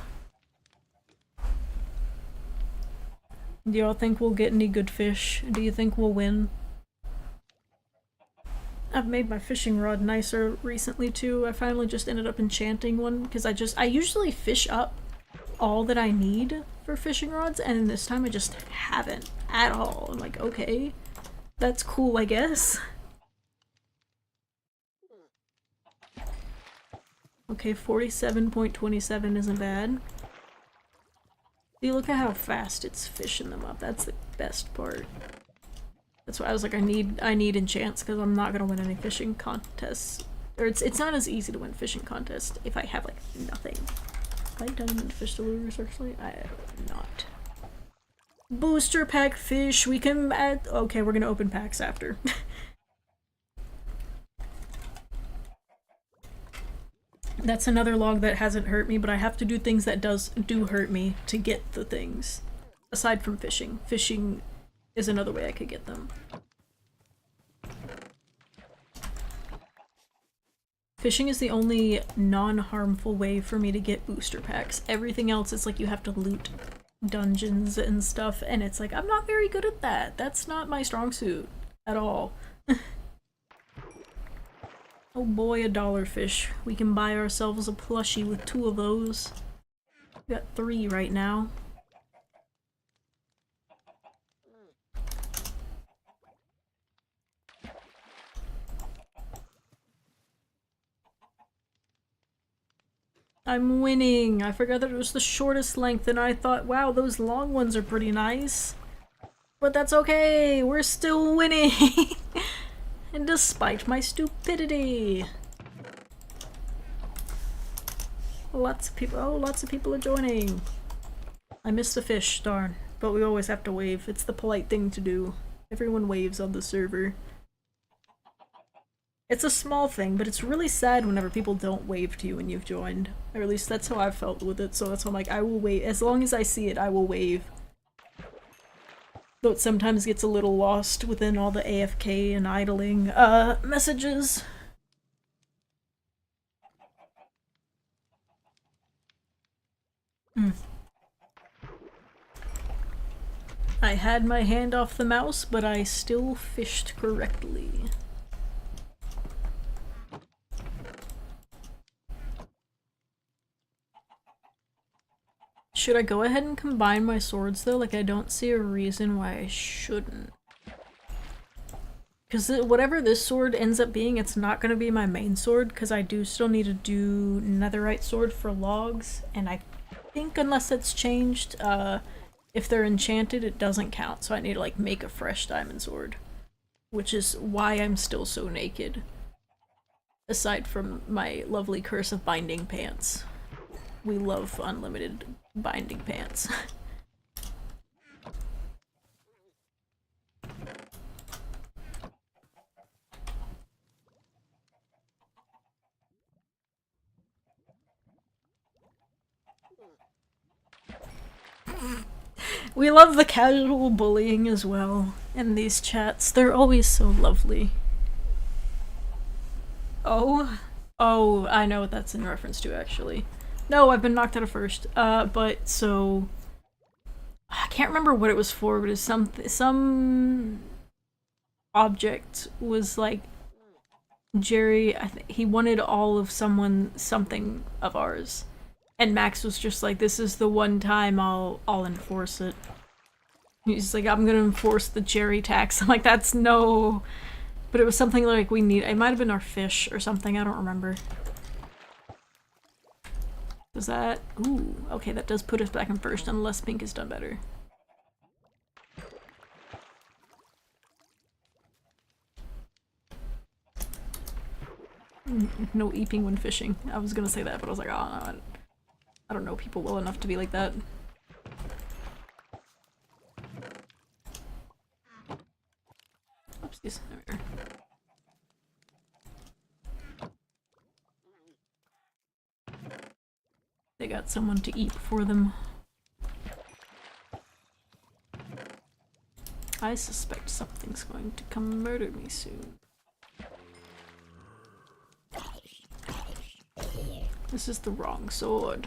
Do y'all think we'll get any good fish? Do you think we'll win? I've made my fishing rod nicer recently too. I finally just ended up enchanting one because I usually fish up all that I need for fishing rods, and this time I just haven't at all. I'm like, okay, that's cool, I guess. Okay, 47.27 isn't bad. See, look at how fast it's fishing them up. That's the best part. That's why I was like, I need enchants because I'm not gonna win any fishing contests. Or it's not as easy to win fishing contests if I have like nothing. Have I done fish lures actually? I have not. Booster pack fish. We can add. Okay, we're gonna open packs after. That's another log that hasn't hurt me, but I have to do things that do hurt me to get the things. Aside from fishing. Fishing is another way I could get them. Fishing is the only non-harmful way for me to get booster packs. Everything else is like you have to loot dungeons and stuff, and it's like, I'm not very good at that. That's not my strong suit at all. Oh boy, a dollar fish. We can buy ourselves a plushie with 2 of those. We got 3 right now. I'm winning! I forgot that it was the shortest length and I thought, wow, those long ones are pretty nice. But that's okay! We're still winning! And despite my stupidity! Lots of people- oh, lots of people are joining! I missed the fish, darn. But we always have to wave. It's the polite thing to do. Everyone waves on the server. It's a small thing, but it's really sad whenever people don't wave to you when you've joined. Or at least that's how I've felt with it, so that's why I'm like, I will wave. As long as I see it, I will wave. Though it sometimes gets a little lost within all the AFK and idling messages. I had my hand off the mouse, but I still fished correctly. Should I go ahead and combine my swords though? Like, I don't see a reason why I shouldn't. Because whatever this sword ends up being, it's not going to be my main sword, because I do still need to do netherite sword for logs, and I think unless it's changed, if they're enchanted, it doesn't count, so I need to like make a fresh diamond sword. Which is why I'm still so naked. Aside from my lovely curse of binding pants. We love unlimited binding pants. We love the casual bullying as well in these chats. They're always so lovely. Oh? Oh, I know what that's in reference to, actually. No, I've been knocked out of first. But so... I can't remember what it was for, but it's some object was like... Jerry, he wanted all of something of ours. And Max was just like, this is the one time I'll enforce it. He's like, I'm gonna enforce the Jerry tax. I'm like, that's no... But it was something like we need- it might have been our fish or something, I don't remember. Was that- ooh, okay, that does put us back in first unless Pink has done better. No eeping when fishing. I was gonna say that, but I was like, oh no, I don't know people well enough to be like that. Oopsies, there we are. They got someone to eat for them. I suspect something's going to come murder me soon. This is the wrong sword.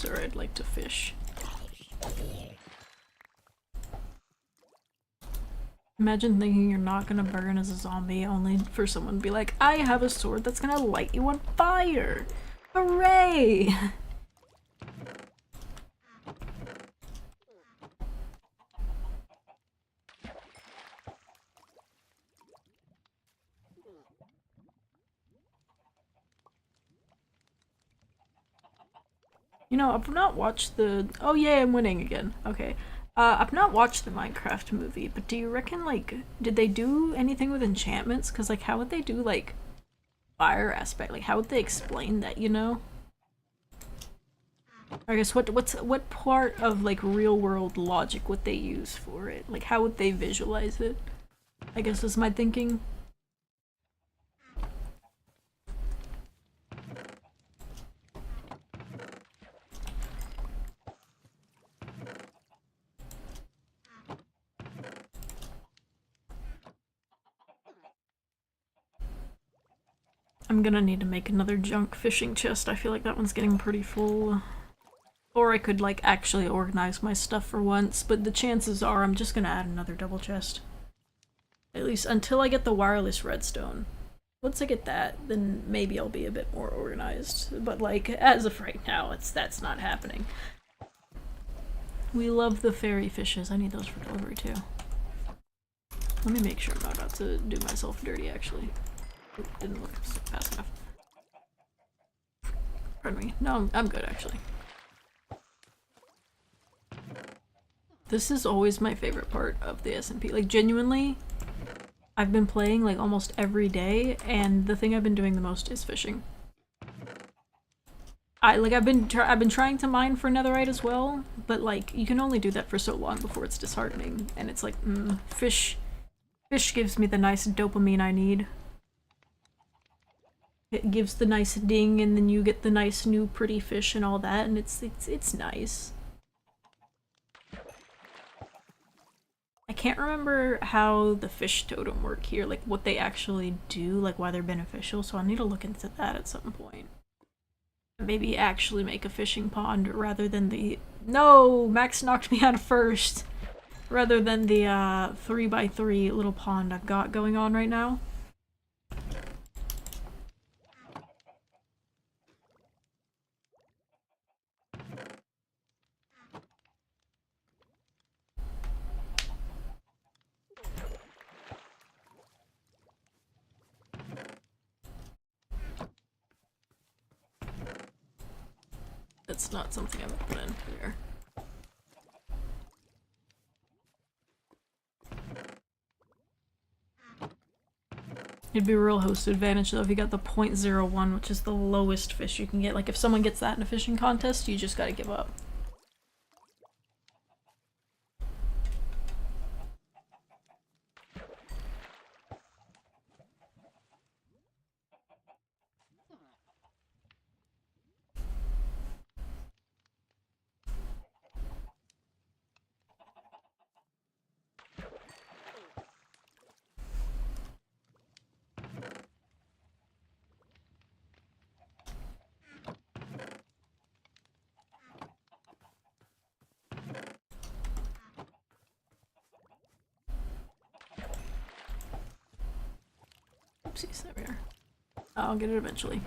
closer, I'd like to fish. Imagine thinking you're not gonna burn as a zombie, only for someone to be like, I have a sword that's gonna light you on fire! Hooray! You know, I've not watched the- oh yay, I'm winning again. Okay. I've not watched the Minecraft movie, but do you reckon, like, did they do anything with enchantments? Cause, like, how would they do, like, fire aspect? Like, how would they explain that, you know? I guess what part of, like, real world logic would they use for it? Like, how would they visualize it? I guess is my thinking. I'm gonna need to make another junk fishing chest. I feel like that one's getting pretty full. Or I could, like, actually organize my stuff for once, but the chances are I'm just gonna add another double chest. At least until I get the wireless redstone. Once I get that, then maybe I'll be a bit more organized. But, like, as of right now, that's not happening. We love the fairy fishes. I need those for delivery, too. Let me make sure I'm not about to do myself dirty, actually. Oop, didn't look fast enough. Pardon me. No, I'm good, actually. This is always my favorite part of the SMP. Like, genuinely, I've been playing, like, almost every day, and the thing I've been doing the most is fishing. I've been trying to mine for netherite as well, but, like, you can only do that for so long before it's disheartening, and it's like, fish gives me the nice dopamine I need. It gives the nice ding, and then you get the nice new pretty fish and all that, and it's nice. I can't remember how the fish totem work here, like what they actually do, like why they're beneficial, so I'll need to look into that at some point. Maybe actually make a fishing pond rather than the— no! Max knocked me out first! Rather than the 3x3 little pond I've got going on right now. That's not something I would put in here. It'd be a real host advantage though if you got the 0.01, which is the lowest fish you can get. Like if someone gets that in a fishing contest, you just gotta give up. Oopsies, there we are. I'll get it eventually.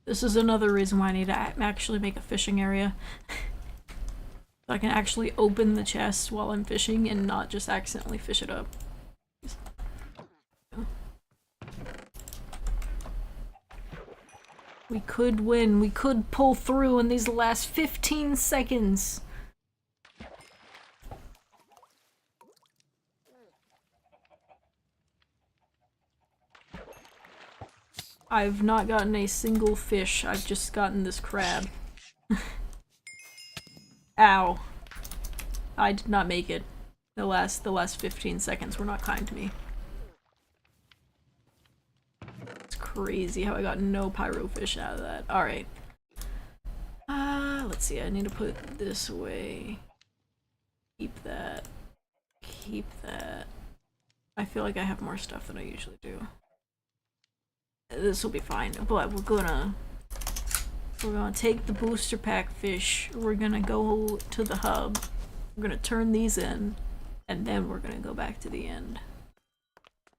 This is another reason why I need to actually make a fishing area. So I can actually open the chest while I'm fishing and not just accidentally fish it up. We could win. We could pull through in these last 15 seconds. I've not gotten a single fish. I've just gotten this crab. Ow. I did not make it. The last 15 seconds were not kind to me. It's crazy how I got no pyro fish out of that. Alright. Let's see, I need to put this away. Keep that. Keep that. I feel like I have more stuff than I usually do. This will be fine, but we're gonna We're gonna take the booster pack fish, we're gonna go to the hub, we're gonna turn these in, and then we're gonna go back to the end.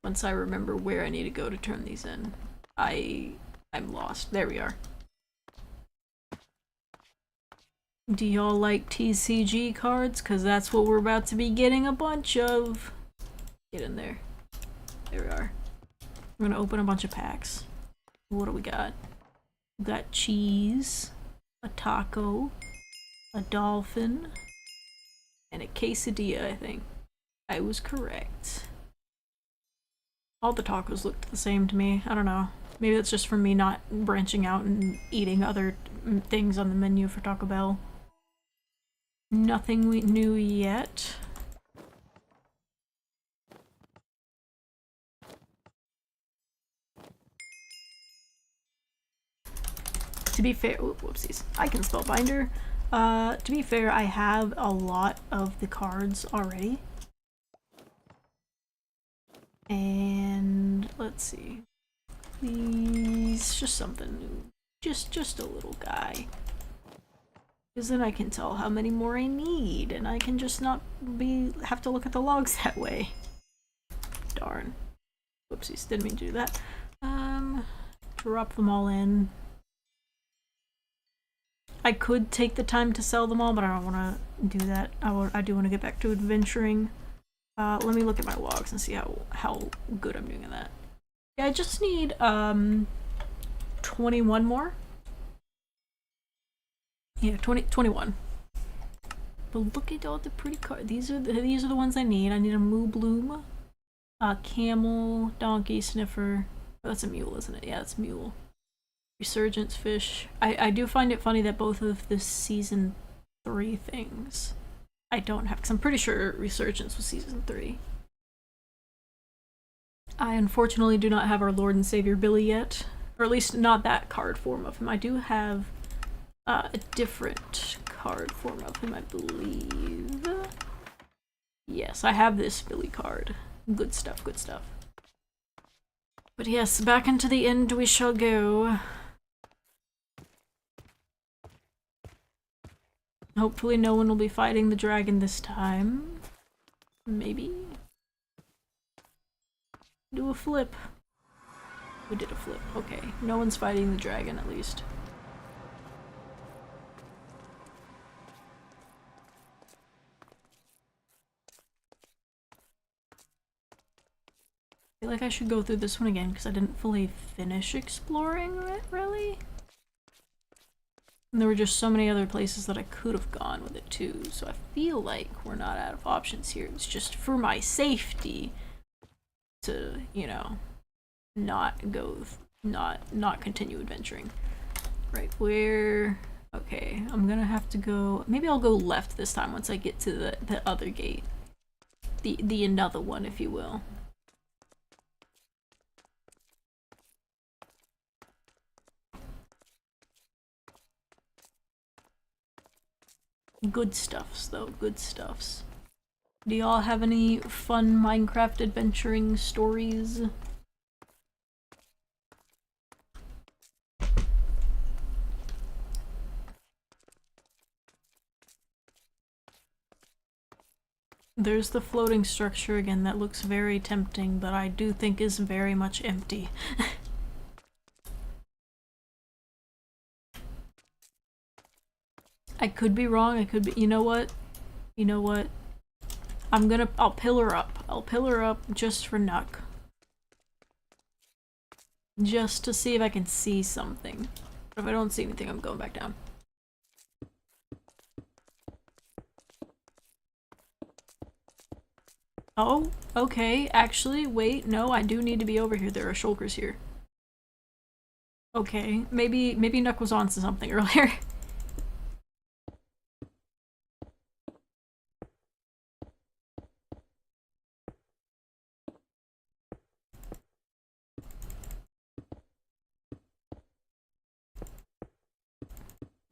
Once I remember where I need to go to turn these in. I'm lost. There we are. Do y'all like TCG cards? Because that's what we're about to be getting a bunch of. Get in there. There we are. We're gonna open a bunch of packs. What do we got? We got cheese, a taco, a dolphin, and a quesadilla, I think. I was correct. All the tacos looked the same to me. I don't know. Maybe that's just from me not branching out and eating other things on the menu for Taco Bell. Nothing new yet. To be fair, whoopsies. I can spell binder. To be fair, I have a lot of the cards already. And let's see. Please, just something new. Just a little guy. Because then I can tell how many more I need, and I can just not have to look at the logs that way. Darn. Whoopsies, didn't mean to do that. Drop them all in. I could take the time to sell them all, but I don't want to do that. I do want to get back to adventuring. Let me look at my logs and see how good I'm doing in that. Yeah, I just need 21 more. Yeah, 21. But look at all the pretty cards. These are the ones I need. I need a Moo Bloom, camel, donkey, sniffer. Oh, that's a mule, isn't it? Yeah, it's mule. Resurgence fish. I do find it funny that both of the season 3 things I don't have, because I'm pretty sure Resurgence was season 3. I unfortunately do not have our Lord and Savior Billy yet, or at least not that card form of him. I do have a different card form of him, I believe. Yes, I have this Billy card. Good stuff, good stuff. But yes, back into the end we shall go. Hopefully no one will be fighting the dragon this time. Maybe. Do a flip. We did a flip. Okay. No one's fighting the dragon, at least. I feel like I should go through this one again because I didn't fully finish exploring it, really. And there were just so many other places that I could have gone with it too, so I feel like we're not out of options here. It's just for my safety to, you know, not continue adventuring. Right, where... Okay, I'm gonna have to go... Maybe I'll go left this time once I get to the other gate. The another one, if you will. Good stuffs, though. Good stuffs. Do y'all have any fun Minecraft adventuring stories? There's the floating structure again that looks very tempting, but I do think is very much empty. I could be wrong, I could be- you know what? You know what? I'll pillar up. I'll pillar up just for Nuck. Just to see if I can see something. But if I don't see anything, I'm going back down. Oh, okay, actually, wait, no, I do need to be over here. There are shulkers here. Okay, maybe Nuck was on to something earlier.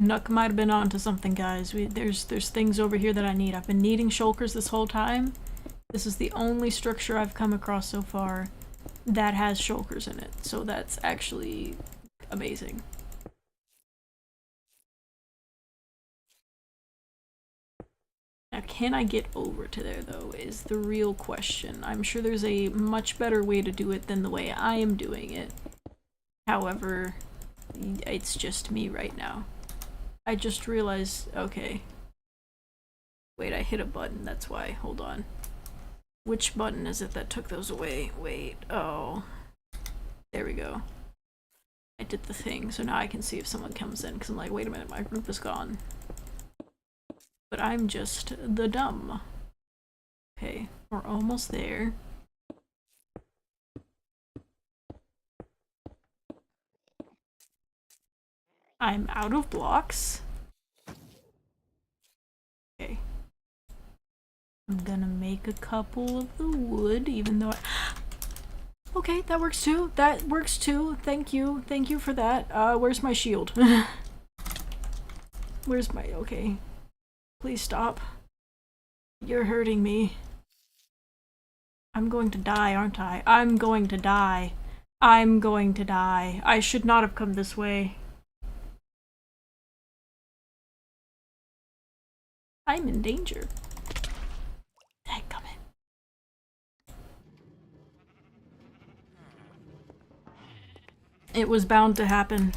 Nuck might have been onto something, guys. There's things over here that I need. I've been needing shulkers this whole time. This is the only structure I've come across so far that has shulkers in it, so that's actually amazing. Now, can I get over to there, though, is the real question. I'm sure there's a much better way to do it than the way I am doing it. However, it's just me right now. I just realized, okay. Wait, I hit a button, that's why. Hold on. Which button is it that took those away? Wait, oh. There we go. I did the thing, so now I can see if someone comes in, because I'm like, wait a minute, my group is gone. But I'm just the dumb. Okay, we're almost there. I'm out of blocks. Okay. I'm gonna make a couple of the wood, even though I... Okay, that works too. That works too. Thank you. Thank you for that. Where's my shield? Where's my... Okay. Please stop. You're hurting me. I'm going to die, aren't I? I'm going to die. I'm going to die. I should not have come this way. I'm in danger. Dadgummit. It was bound to happen.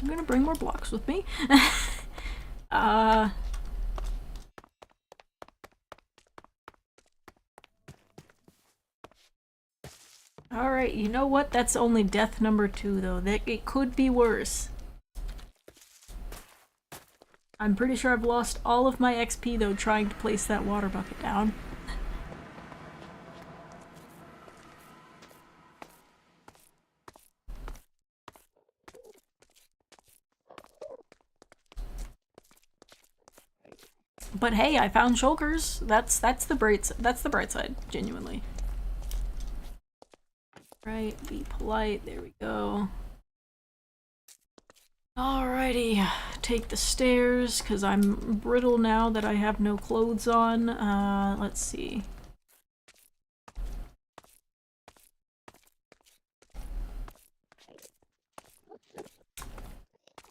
I'm gonna bring more blocks with me. Alright, you know what? That's only death number 2, though. It could be worse. I'm pretty sure I've lost all of my XP, though, trying to place that water bucket down. But hey, I found shulkers. That's the bright side, genuinely. Right, be polite. There we go. Alrighty, take the stairs, because I'm brittle now that I have no clothes on. Let's see.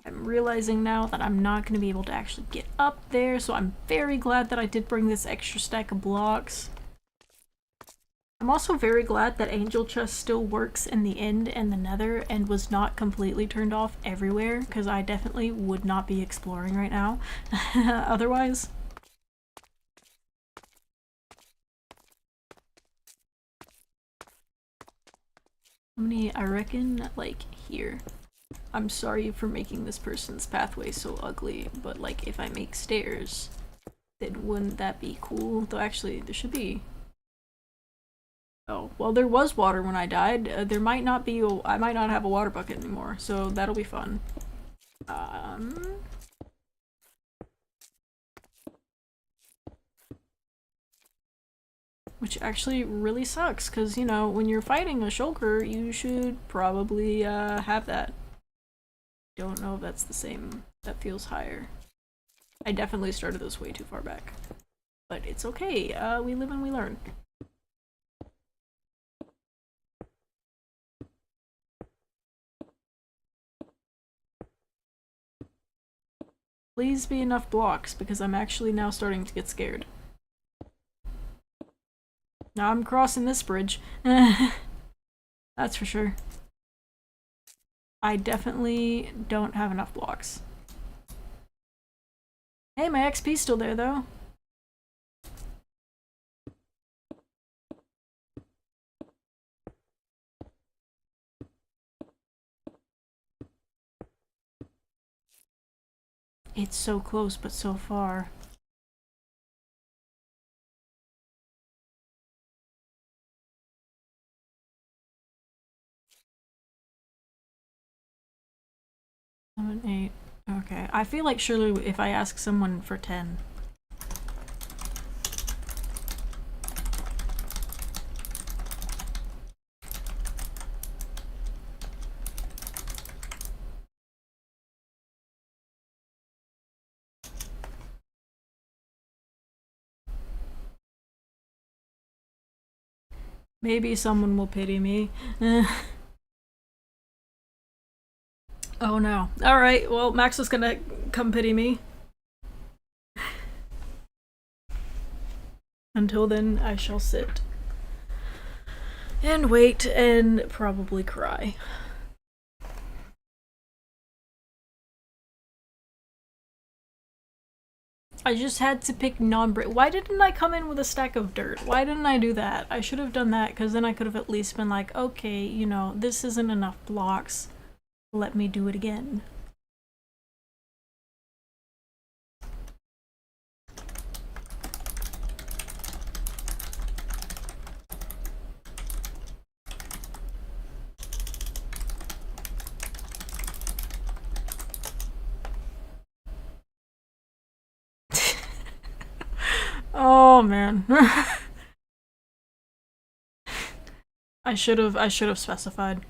I'm realizing now that I'm not going to be able to actually get up there, so I'm very glad that I did bring this extra stack of blocks. I'm also very glad that Angel Chest still works in the End and the Nether and was not completely turned off everywhere, because I definitely would not be exploring right now otherwise. How many? I reckon, like, here. I'm sorry for making this person's pathway so ugly, but like if I make stairs, then wouldn't that be cool? Though actually, there should be... Oh, well there was water when I died. There might not be I might not have a water bucket anymore, so that'll be fun. Which actually really sucks, because, you know, when you're fighting a shulker, you should probably have that. Don't know if that's the same. That feels higher. I definitely started this way too far back. But it's okay. We live and we learn. Please be enough blocks, because I'm actually now starting to get scared. Now I'm crossing this bridge. That's for sure. I definitely don't have enough blocks. Hey, my XP's still there, though. It's so close, but so far. Seven, 8. Okay. I feel like surely if I ask someone for 10. Maybe someone will pity me. Oh no. Alright, well, Max is gonna come pity me. Until then, I shall sit. And wait, and probably cry. I just had to pick non-brick. Why didn't I come in with a stack of dirt? Why didn't I do that? I should have done that, because then I could have at least been like, okay, you know, this isn't enough blocks. Let me do it again. Oh man. I should have specified.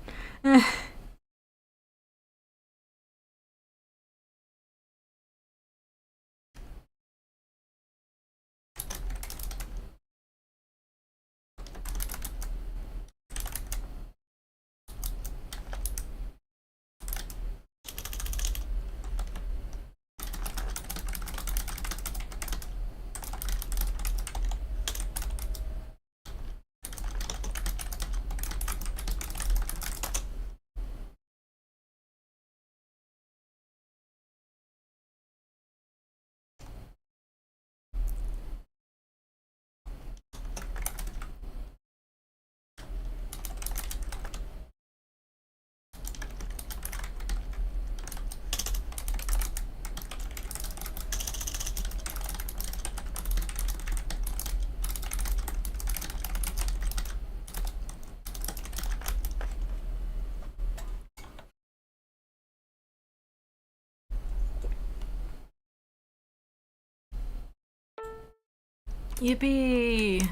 Yippee!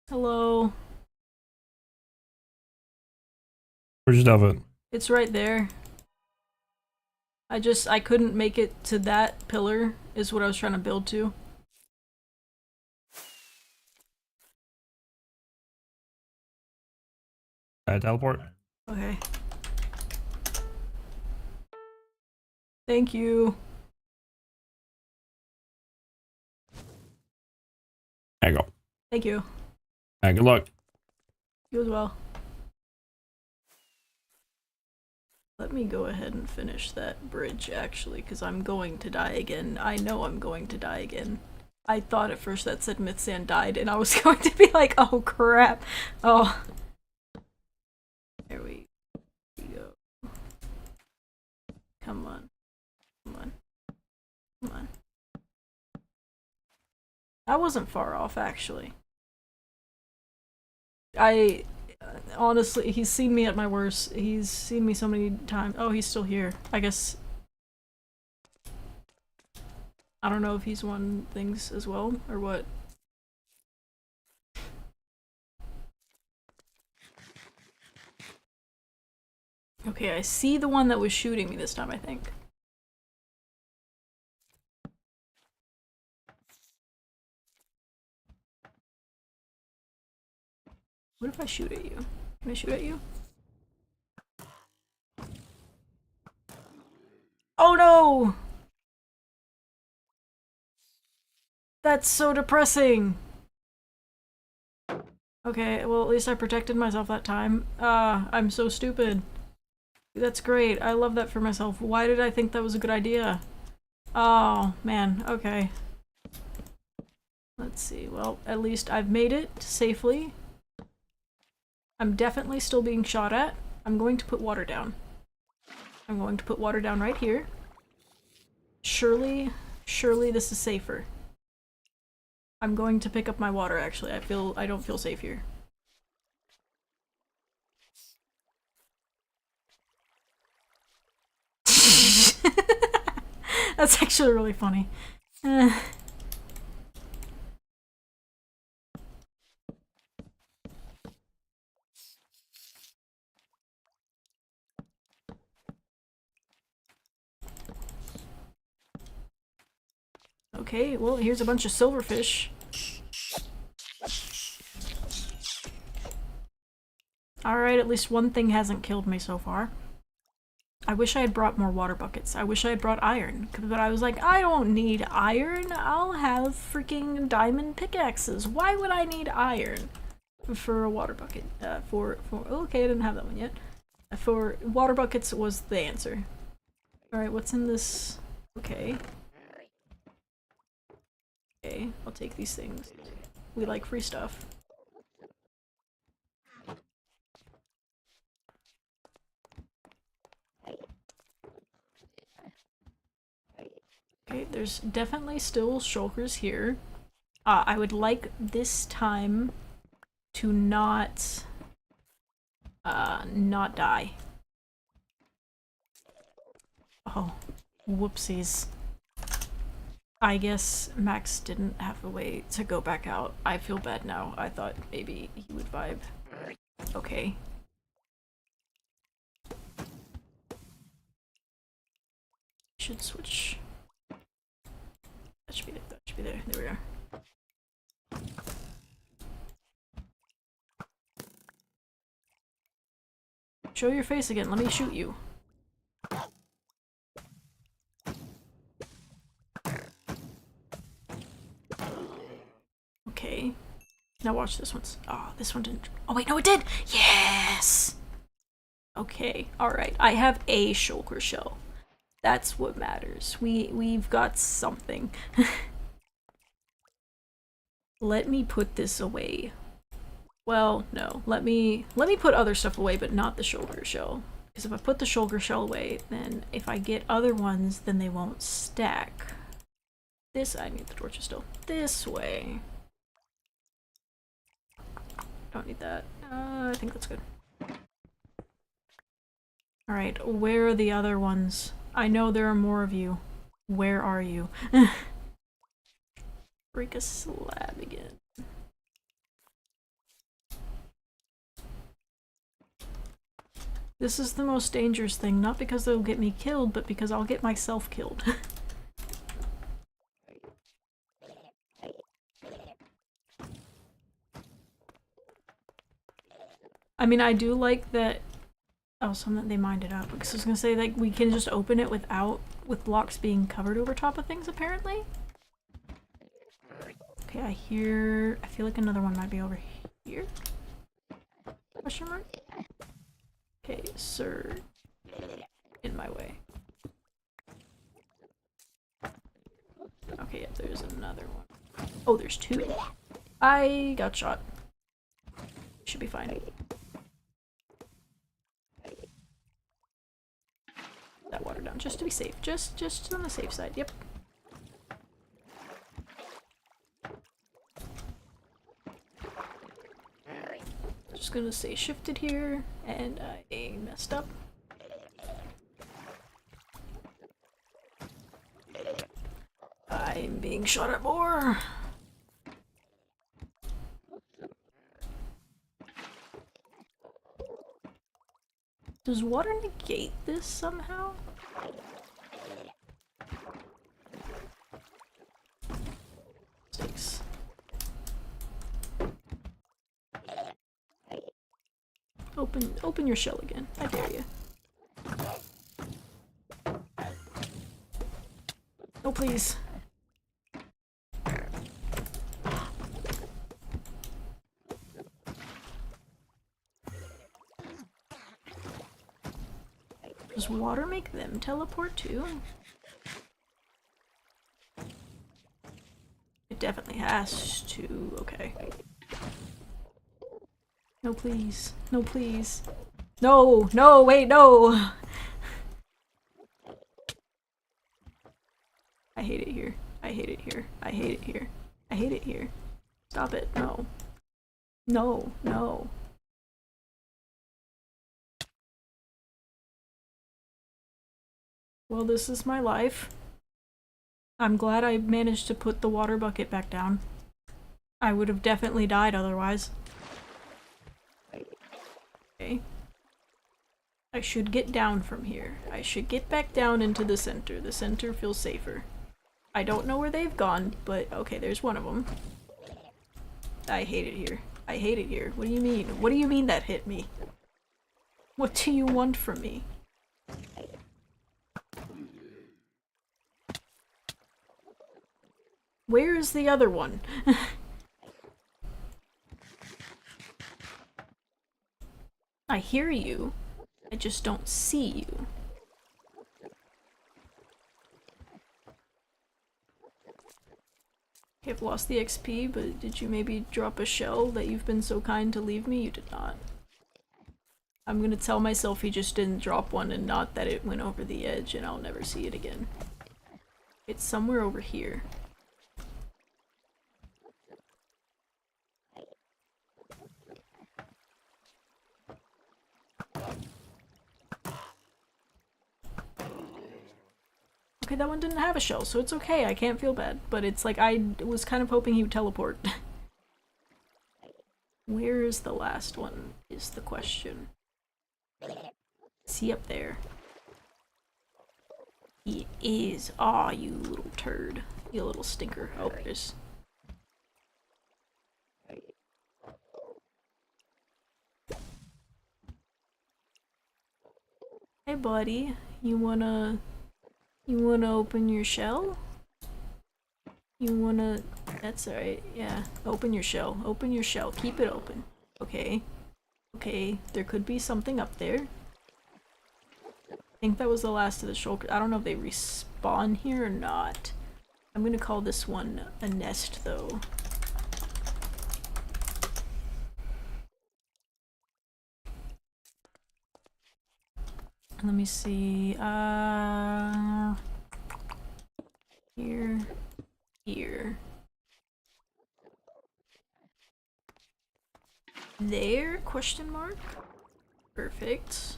Hello. Where's your stuff at? It's right there. I couldn't make it to that pillar, is what I was trying to build to. Teleport. Okay. Thank you. There you go. Thank you. Good luck. You as well. Let me go ahead and finish that bridge, actually, because I'm going to die again. I know I'm going to die again. I thought at first that said Mythsand died, and I was going to be like, oh crap. Oh. There we go. Come on. Come on. Come on. I wasn't far off, actually. Honestly, he's seen me at my worst. He's seen me so many times. Oh, he's still here. I guess. I don't know if he's won things as well, or what. Okay, I see the one that was shooting me this time, I think. What if I shoot at you? Can I shoot at you? Oh no! That's so depressing! Okay, well at least I protected myself that time. I'm so stupid. That's great. I love that for myself. Why did I think that was a good idea? Oh, man. Okay. Let's see. Well, at least I've made it safely. I'm definitely still being shot at. I'm going to put water down. I'm going to put water down right here. Surely this is safer. I'm going to pick up my water, actually. I don't feel safe here. That's actually really funny. Okay, well, here's a bunch of silverfish. Alright, at least one thing hasn't killed me so far. I wish I had brought more water buckets. I wish I had brought iron. But I was like, I don't need iron. I'll have freaking diamond pickaxes. Why would I need iron for a water bucket? Okay, I didn't have that one yet. For water buckets was the answer. Alright, what's in this? Okay. Okay, I'll take these things. We like free stuff. Okay, there's definitely still shulkers here. I would like this time to not die. Oh, whoopsies. I guess Max didn't have a way to go back out. I feel bad now. I thought maybe he would vibe. Okay. Should switch. That should be there. That should be there. There we are. Show your face again. Let me shoot you. Okay. Now watch this one. Oh, this one didn't. Oh wait, no, it did. Yes. Okay. All right. I have a shulker shell. That's what matters. We've got something. Let me put this away. Well, no. Let me put other stuff away, but not the shulker shell. Because if I put the shulker shell away, then if I get other ones, then they won't stack. This, I need the torches still. This way. Don't need that. I think that's good. Alright, where are the other ones? I know there are more of you. Where are you? Break a slab again. This is the most dangerous thing, not because they'll get me killed, but because I'll get myself killed. I mean, I do like that. Oh, something they mined it up. Because I was gonna say, like, we can just open it with blocks being covered over top of things, apparently. Okay, I feel like another one might be over here. Question mark? Okay, sir. In my way. Okay, yeah, there's another one. Oh, there's two. I got shot. Should be fine. That water down just to be safe. Just on the safe side. Yep. Just gonna stay shifted here, and I messed up. I'm being shot at more. Does water negate this somehow? Stakes. Open your shell again. I dare you. Oh, please. Does water make them teleport too? It definitely has to. Okay. No, please. No, please. No! No! Wait, no! I hate it here. I hate it here. I hate it here. I hate it here. Stop it. No. No. No. Well, this is my life. I'm glad I managed to put the water bucket back down. I would have definitely died otherwise. Okay. I should get down from here. I should get back down into the center. The center feels safer. I don't know where they've gone, but okay, there's one of them. I hate it here. I hate it here. What do you mean? What do you mean that hit me? What do you want from me? Where is the other one? I hear you. I just don't see you. I've lost the XP, but did you maybe drop a shell that you've been so kind to leave me? You did not. I'm gonna tell myself he just didn't drop one and not that it went over the edge and I'll never see it again. It's somewhere over here. Okay, that one didn't have a shell, so it's okay, I can't feel bad. But it's like, I was kind of hoping he would teleport. Where is the last one, is the question. Is he up there? He is. Aw, you little turd. You little stinker. Oh, there's... Hey buddy, you wanna open your shell? You wanna... That's alright, yeah. Open your shell. Open your shell. Keep it open. Okay. Okay, there could be something up there. I think that was the last of the shulkers. I don't know if they respawn here or not. I'm gonna call this one a nest, though. Let me see, here, here. There, question mark? Perfect.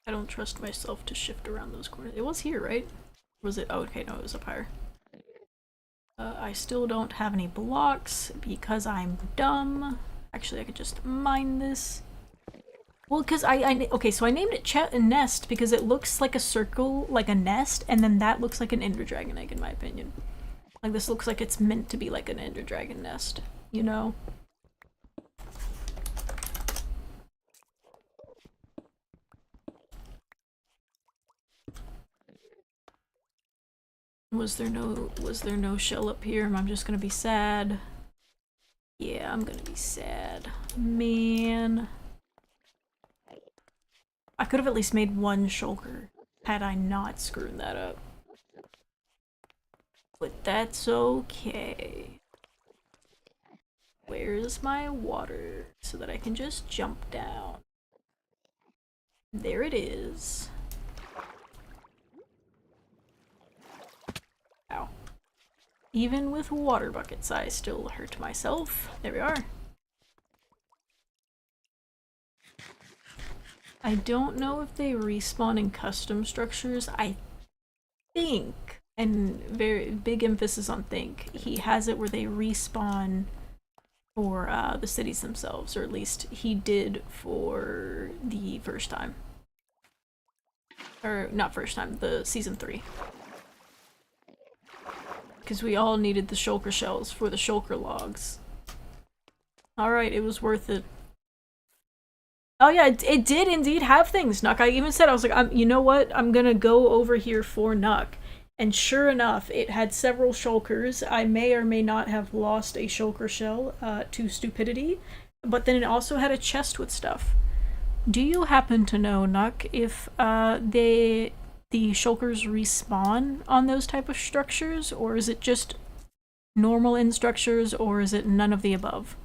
I don't trust myself to shift around those corners. It was here, right? Was it? Oh, okay, no, it was up higher. I still don't have any blocks because I'm dumb. Actually, I could just mine this. Well, because okay, so I named it nest because it looks like a circle, like a nest, and then that looks like an ender dragon egg, in my opinion. Like, this looks like it's meant to be like an ender dragon nest, you know? Was there no shell up here? I'm just gonna be sad. Yeah, I'm gonna be sad. Man. I could have at least made one shulker had I not screwed that up. But that's okay. Where's my water so that I can just jump down? There it is. Ow. Even with water buckets, I still hurt myself. There we are. I don't know if they respawn in custom structures. I think, and very big emphasis on think, he has it where they respawn for the cities themselves, or at least he did for the first time. Or not first time, the season 3. Because we all needed the shulker shells for the shulker logs. Alright, it was worth it. Oh yeah, it did indeed have things, Nuck. I even said, I was like, you know what? I'm gonna go over here for Nuck. And sure enough, it had several shulkers. I may or may not have lost a shulker shell to stupidity. But then it also had a chest with stuff. Do you happen to know, Nuck, if the shulkers respawn on those type of structures? Or is it just normal end structures, or is it none of the above?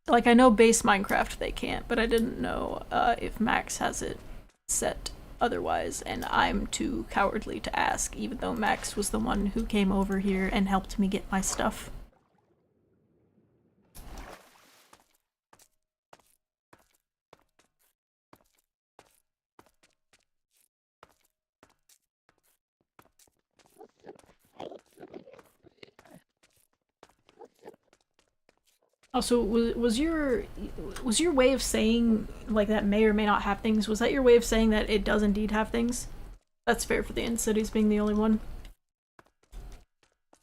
Like, I know base Minecraft they can't, but I didn't know if Max has it set otherwise, and I'm too cowardly to ask, even though Max was the one who came over here and helped me get my stuff. Also, was your way of saying like that may or may not have things? Was that your way of saying that it does indeed have things? That's fair for the end cities being the only one.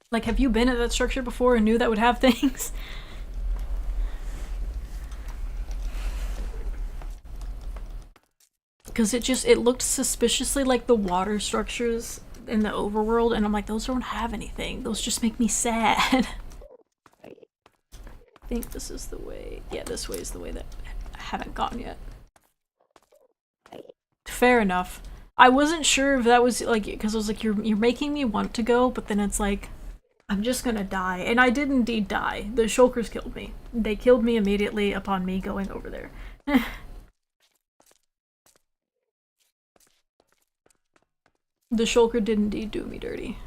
Like, have you been at that structure before and knew that would have things? Because it looked suspiciously like the water structures in the overworld, and I'm like, those don't have anything. Those just make me sad. I think this is the way. Yeah, this way is the way that I haven't gone yet. Fair enough. I wasn't sure if that was like, because I was like, you're making me want to go, but then it's like, I'm just gonna die. And I did indeed die. The shulkers killed me. They killed me immediately upon me going over there. The shulker did indeed do me dirty.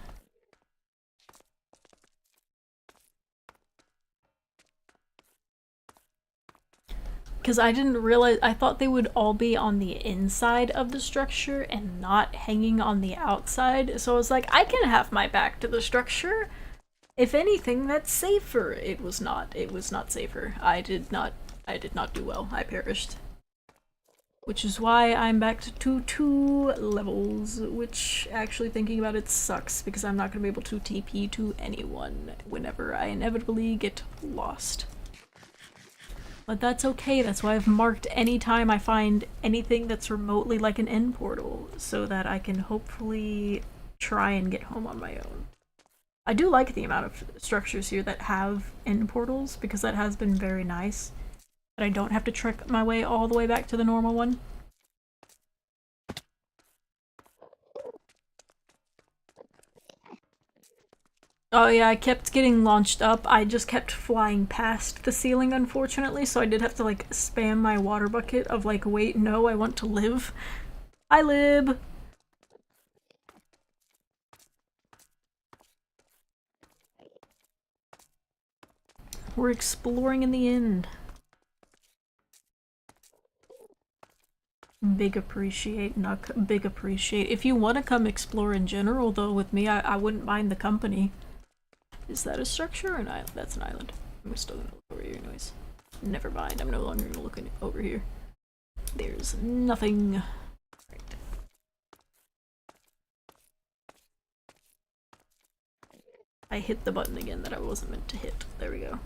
Because I didn't realize, I thought they would all be on the inside of the structure and not hanging on the outside. So I was like, I can have my back to the structure. If anything, that's safer. It was not. It was not safer. I did not do well. I perished. Which is why I'm back to 2 levels, which, actually thinking about it, sucks, because I'm not going to be able to TP to anyone whenever I inevitably get lost. But that's okay, that's why I've marked any time I find anything that's remotely like an end portal, so that I can hopefully try and get home on my own. I do like the amount of structures here that have end portals, because that has been very nice. But I don't have to trek my way all the way back to the normal one. Oh yeah, I kept getting launched up. I just kept flying past the ceiling, unfortunately, so I did have to like spam my water bucket of like, wait, no, I want to live. I live! We're exploring in the end. Big appreciate, Nuck. Big appreciate. If you want to come explore in general, though, with me, I wouldn't mind the company. Is that a structure or an island? That's an island. I'm still gonna look over here anyways. Never mind, I'm no longer gonna look over here. There's nothing. Right. I hit the button again that I wasn't meant to hit. There we go.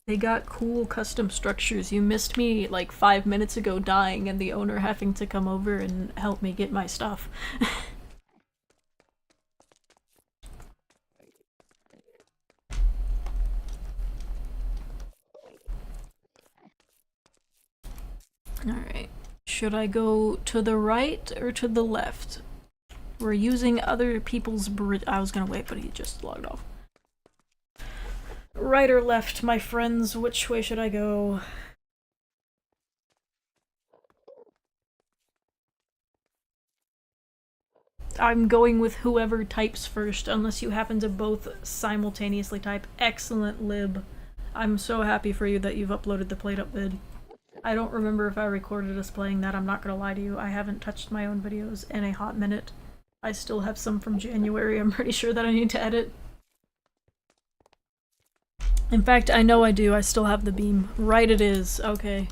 They got cool custom structures. You missed me like 5 minutes ago dying and the owner having to come over and help me get my stuff. Alright. Should I go to the right or to the left? We're using other people's bridge. I was gonna wait, but he just logged off. Right or left, my friends? Which way should I go? I'm going with whoever types first, unless you happen to both simultaneously type. Excellent, Lib. I'm so happy for you that you've uploaded the played up vid. I don't remember if I recorded us playing that, I'm not gonna lie to you. I haven't touched my own videos in a hot minute. I still have some from January I'm pretty sure that I need to edit. In fact, I know I do. I still have the beam. Right it is. Okay.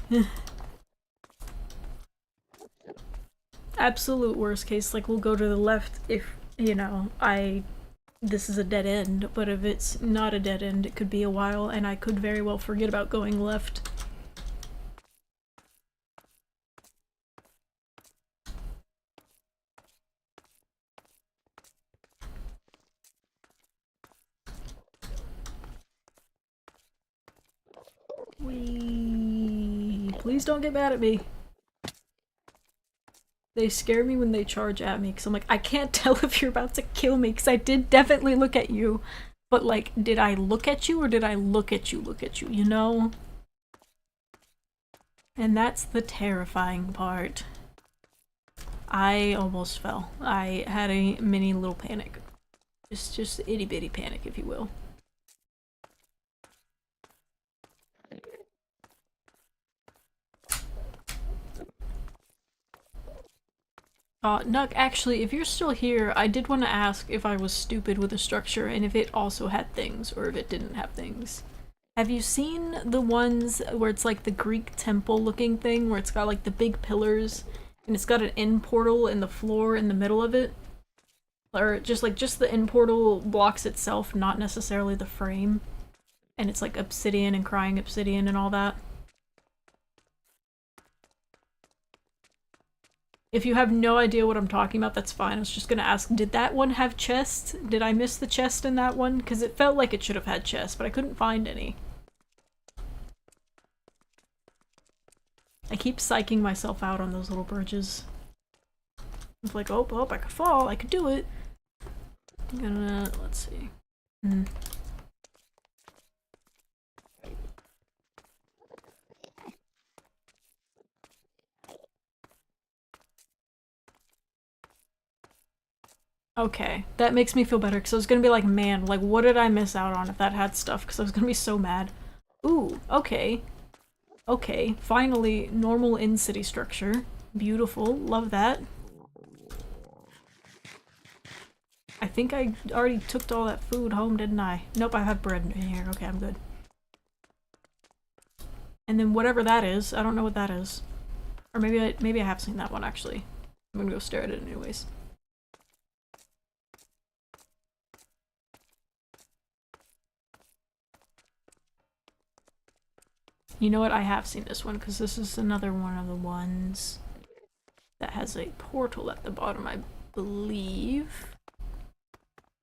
Absolute worst case, like, we'll go to the left if, you know, this is a dead end, but if it's not a dead end, it could be a while, and I could very well forget about going left. Whee! Please don't get mad at me. They scare me when they charge at me, because I'm like, I can't tell if you're about to kill me, because I did definitely look at you. But, like, did I look at you, or did I look at you, you know? And that's the terrifying part. I almost fell. I had a mini little panic. Just itty bitty panic, if you will. Nuck, actually, if you're still here, I did want to ask if I was stupid with the structure and if it also had things, or if it didn't have things. Have you seen the ones where it's like the Greek temple looking thing, where it's got like the big pillars, and it's got an end portal in the floor in the middle of it? Or just the end portal blocks itself, not necessarily the frame. And it's like obsidian and crying obsidian and all that. If you have no idea what I'm talking about, that's fine. I was just gonna ask, did that one have chests? Did I miss the chest in that one? Because it felt like it should have had chests, but I couldn't find any. I keep psyching myself out on those little bridges. It's like, oh, I could fall, I could do it. I'm gonna, let's see. Okay, that makes me feel better, because I was gonna be like, man, like, what did I miss out on if that had stuff? Because I was gonna be so mad. Ooh, okay. Okay, finally, normal in-city structure. Beautiful, love that. I think I already took all that food home, didn't I? Nope, I have bread in here. Okay, I'm good. And then whatever that is, I don't know what that is. Or maybe I have seen that one, actually. I'm gonna go stare at it anyways. You know what? I have seen this one, because this is another one of the ones that has a portal at the bottom, I believe.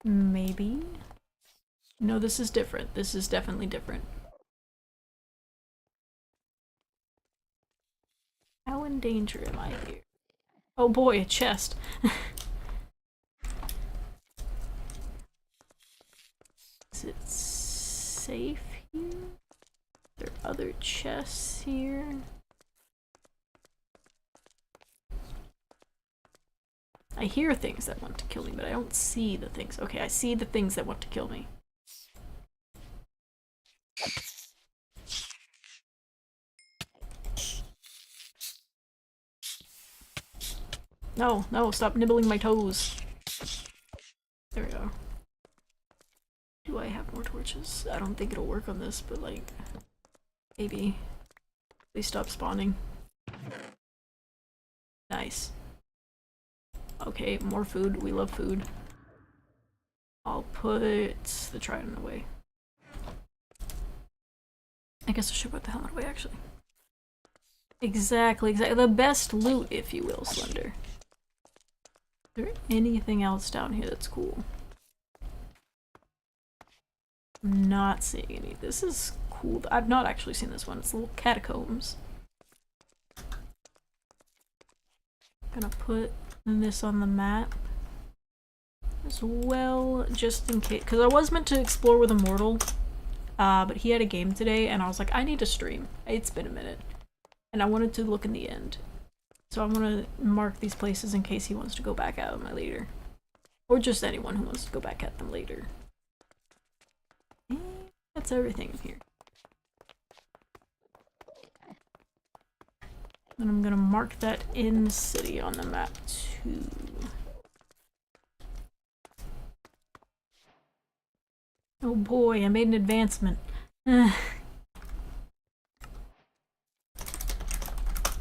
Maybe? No, this is different. This is definitely different. How in danger am I here? Oh boy, a chest. Is it safe here? Are there other chests here? I hear things that want to kill me, but I don't see the things. Okay, I see the things that want to kill me. No, no, stop nibbling my toes. There we go. Do I have more torches? I don't think it'll work on this, but like, maybe. Please stop spawning. Nice. Okay, more food. We love food. I'll put the trident away. I guess I should put the helmet away, actually. Exactly. The best loot, if you will, Slender. Is there anything else down here that's cool? I'm not seeing any. This is cool. I've not actually seen this one. It's little catacombs. Gonna put this on the map as well, just in case, because I was meant to explore with Immortal, but he had a game today and I was like, I need to stream. It's been a minute and I wanted to look in the end, so I want to mark these places in case he wants to go back at them later, or just anyone who wants to go back at them later. And that's everything in here. And I'm gonna mark that in city on the map too. Oh boy, I made an advancement.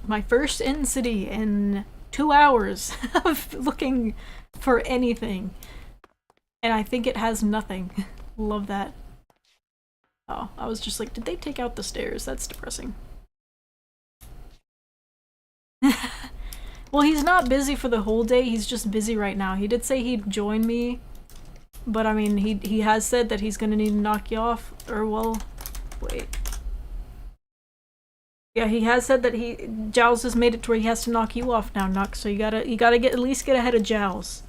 My first in city in 2 hours of looking for anything. And I think it has nothing. Love that. Oh, I was just like, did they take out the stairs? That's depressing. Well, he's not busy for the whole day, he's just busy right now. He did say he'd join me, but I mean, he has said that he's gonna need to knock you off, or well, wait. Yeah, he has said that Jowls has made it to where he has to knock you off now, Nuck, so you gotta at least get ahead of Jowls.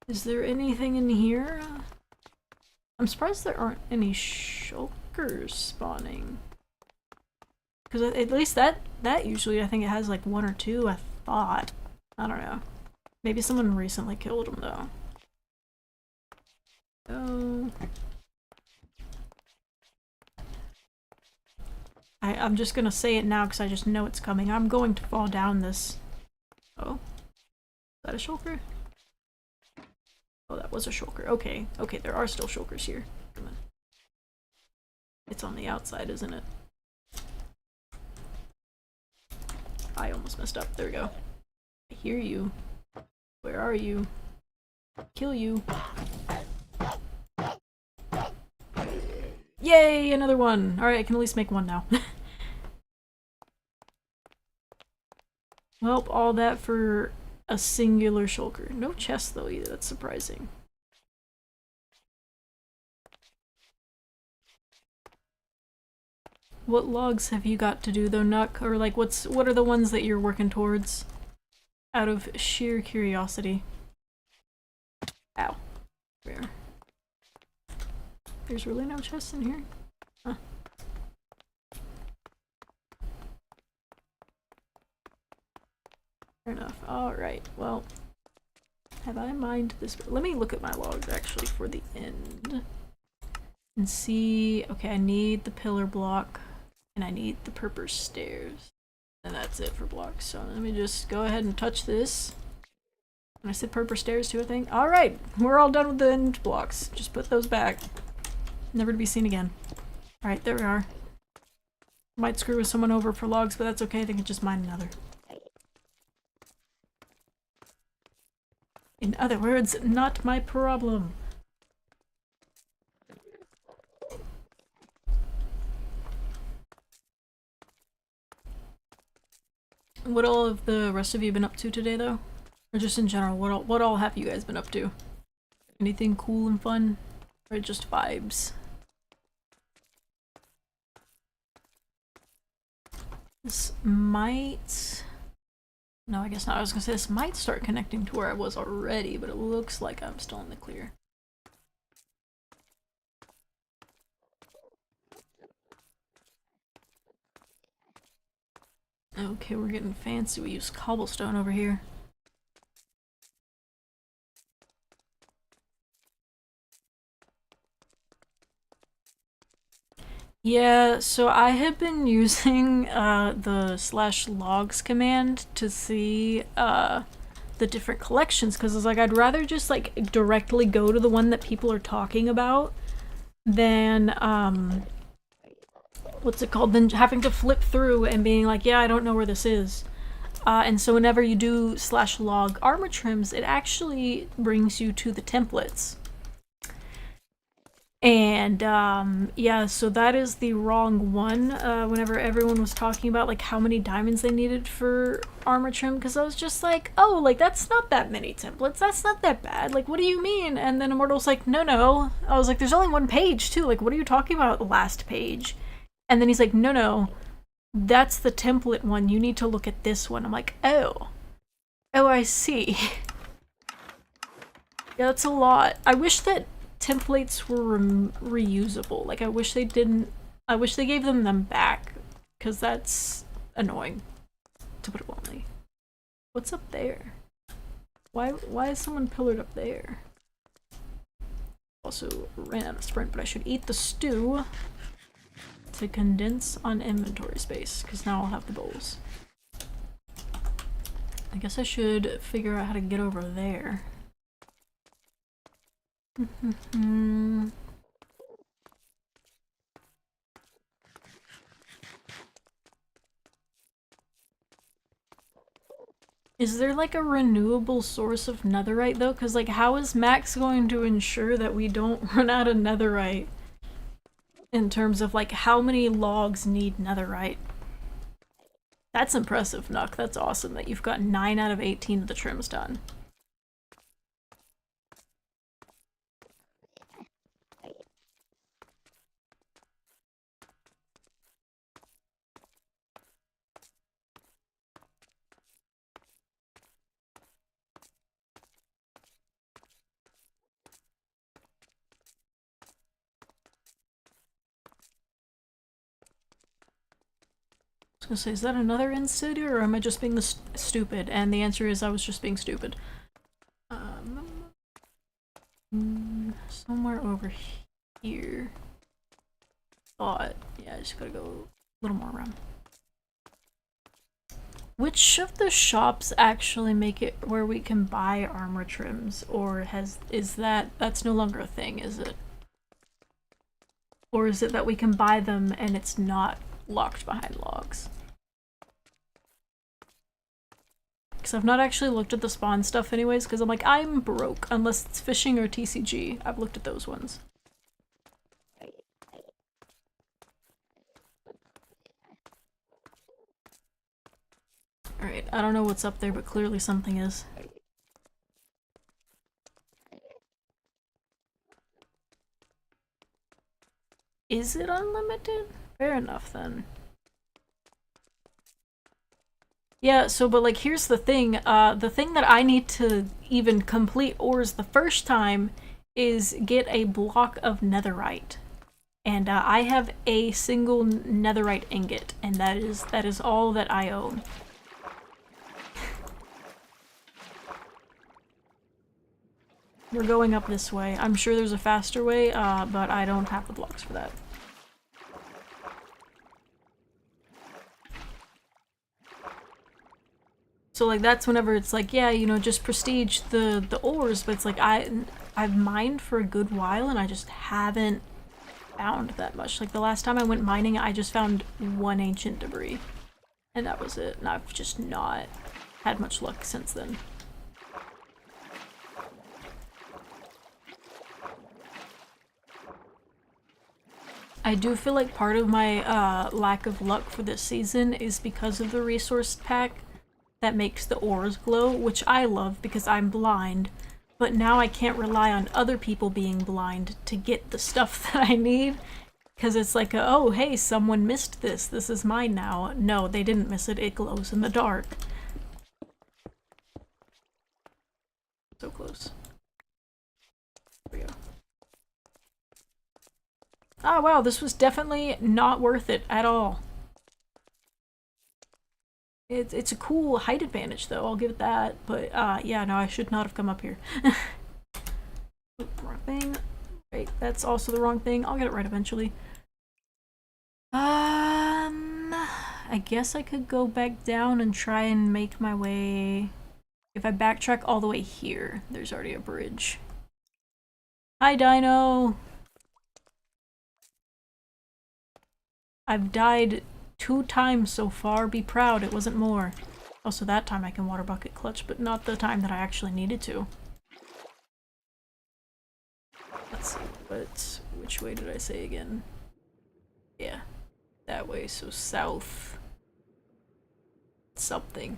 Is there anything in here? I'm surprised there aren't any shulkers spawning. Because at least that usually, I think it has like 1 or 2, I thought. I don't know. Maybe someone recently killed him though. Oh. I'm just gonna say it now because I just know it's coming. I'm going to fall down this. Oh. Is that a shulker? Oh, that was a shulker. Okay. Okay, there are still shulkers here. Come on. It's on the outside, isn't it? I almost messed up. There we go. I hear you. Where are you? Kill you. Yay, another one! Alright, I can at least make one now. Well, all that for a singular shulker. No chest though either, that's surprising. What logs have you got to do though, Nuck? Or like what are the ones that you're working towards? Out of sheer curiosity. Ow. Where? There's really no chests in here? Huh. Fair enough. Alright, well. Have I mined this? Let me look at my logs actually for the end. And see. Okay, I need the pillar block. And I need the purple stairs. And that's it for blocks. So let me just go ahead and touch this. And I said purple stairs too, I think. Alright, we're all done with the end blocks. Just put those back. Never to be seen again. Alright, there we are. Might screw someone over for logs, but that's okay. They can just mine another. In other words, not my problem. What all have the rest of you been up to today, though? Or just in general, what all have you guys been up to? Anything cool and fun? Or just vibes? This might... No, I guess not. I was gonna say this might start connecting to where I was already, but it looks like I'm still in the clear. Okay, we're getting fancy. We use cobblestone over here. Yeah, so I have been using the /logs command to see the different collections, because it's like I'd rather just like directly go to the one that people are talking about than what's it called, than having to flip through and being like, yeah, I don't know where this is. And so whenever you do /log armor trims, it actually brings you to the templates. And yeah, so that is the wrong one. Whenever everyone was talking about like how many diamonds they needed for armor trim, because I was just like, oh, like that's not that many templates, that's not that bad, like what do you mean? And then Immortal's like, no. I was like, there's only one page too, like what are you talking about, the last page? And then he's like, no, that's the template one, you need to look at this one. I'm like, oh I see. Yeah, that's a lot. I wish that templates were reusable. Like I wish they gave them back, because that's annoying, to put it bluntly. What's up there? Why is someone pillared up there? Also ran out of sprint, but I should eat the stew to condense on inventory space, because now I'll have the bowls. I guess I should figure out how to get over there. Is there like a renewable source of netherite though? Because like how is Max going to ensure that we don't run out of netherite? In terms of like how many logs need netherite? That's impressive, Nuck. That's awesome that you've got 9 out of 18 of the trims done. I was gonna say, is that another end city, or am I just being stupid? And the answer is I was just being stupid. Somewhere over here. Thought. Yeah, I just gotta go little more room. Which of the shops actually make it where we can buy armor trims, or that's no longer a thing, is it? Or is it that we can buy them and it's not locked behind logs? Because I've not actually looked at the spawn stuff anyways, because I'm like, I'm broke, unless it's fishing or TCG. I've looked at those ones. Alright, I don't know what's up there, but clearly something is. Is it unlimited? Fair enough then. Yeah, so but like here's the thing that I need to even complete ores the first time is get a block of netherite. And I have a single netherite ingot, and that is all that I own. We're going up this way. I'm sure there's a faster way, but I don't have the blocks for that. So like that's whenever it's like, yeah, you know, just prestige the ores, but it's like I've mined for a good while and I just haven't found that much. Like the last time I went mining, I just found one ancient debris. And that was it. And I've just not had much luck since then. I do feel like part of my lack of luck for this season is because of the resource pack that makes the ores glow, which I love because I'm blind, but now I can't rely on other people being blind to get the stuff that I need, because it's like, oh hey, someone missed this, this is mine now. No, they didn't miss it, it glows in the dark. So close. There we go. Oh wow, this was definitely not worth it at all. It's a cool height advantage though, I'll give it that, but yeah, no, I should not have come up here. Wrong thing. Wait, that's also the wrong thing. I'll get it right eventually. I guess I could go back down and try and make my way... If I backtrack all the way here, there's already a bridge. Hi, Dino! I've died 2 times so far, be proud, it wasn't more. Also, that time I can water bucket clutch, but not the time that I actually needed to. Let's see, but which way did I say again? Yeah, that way, so south. Something.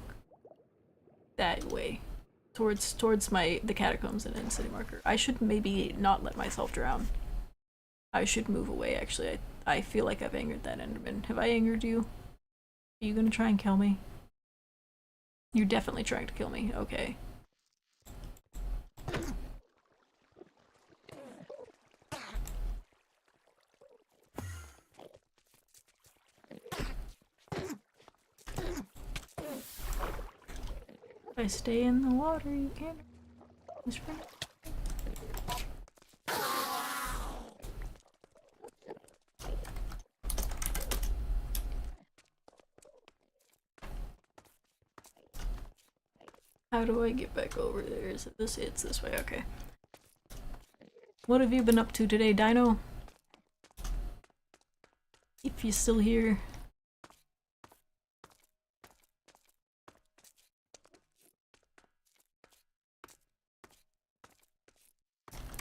That way. Towards the catacombs and in City Marker. I should maybe not let myself drown. I should move away, actually. I feel like I've angered that Enderman. Have I angered you? Are you gonna try and kill me? You're definitely trying to kill me. Okay. If I stay in the water, you can't. How do I get back over there? Is it this? It's this way, okay. What have you been up to today, Dino? If you're still here.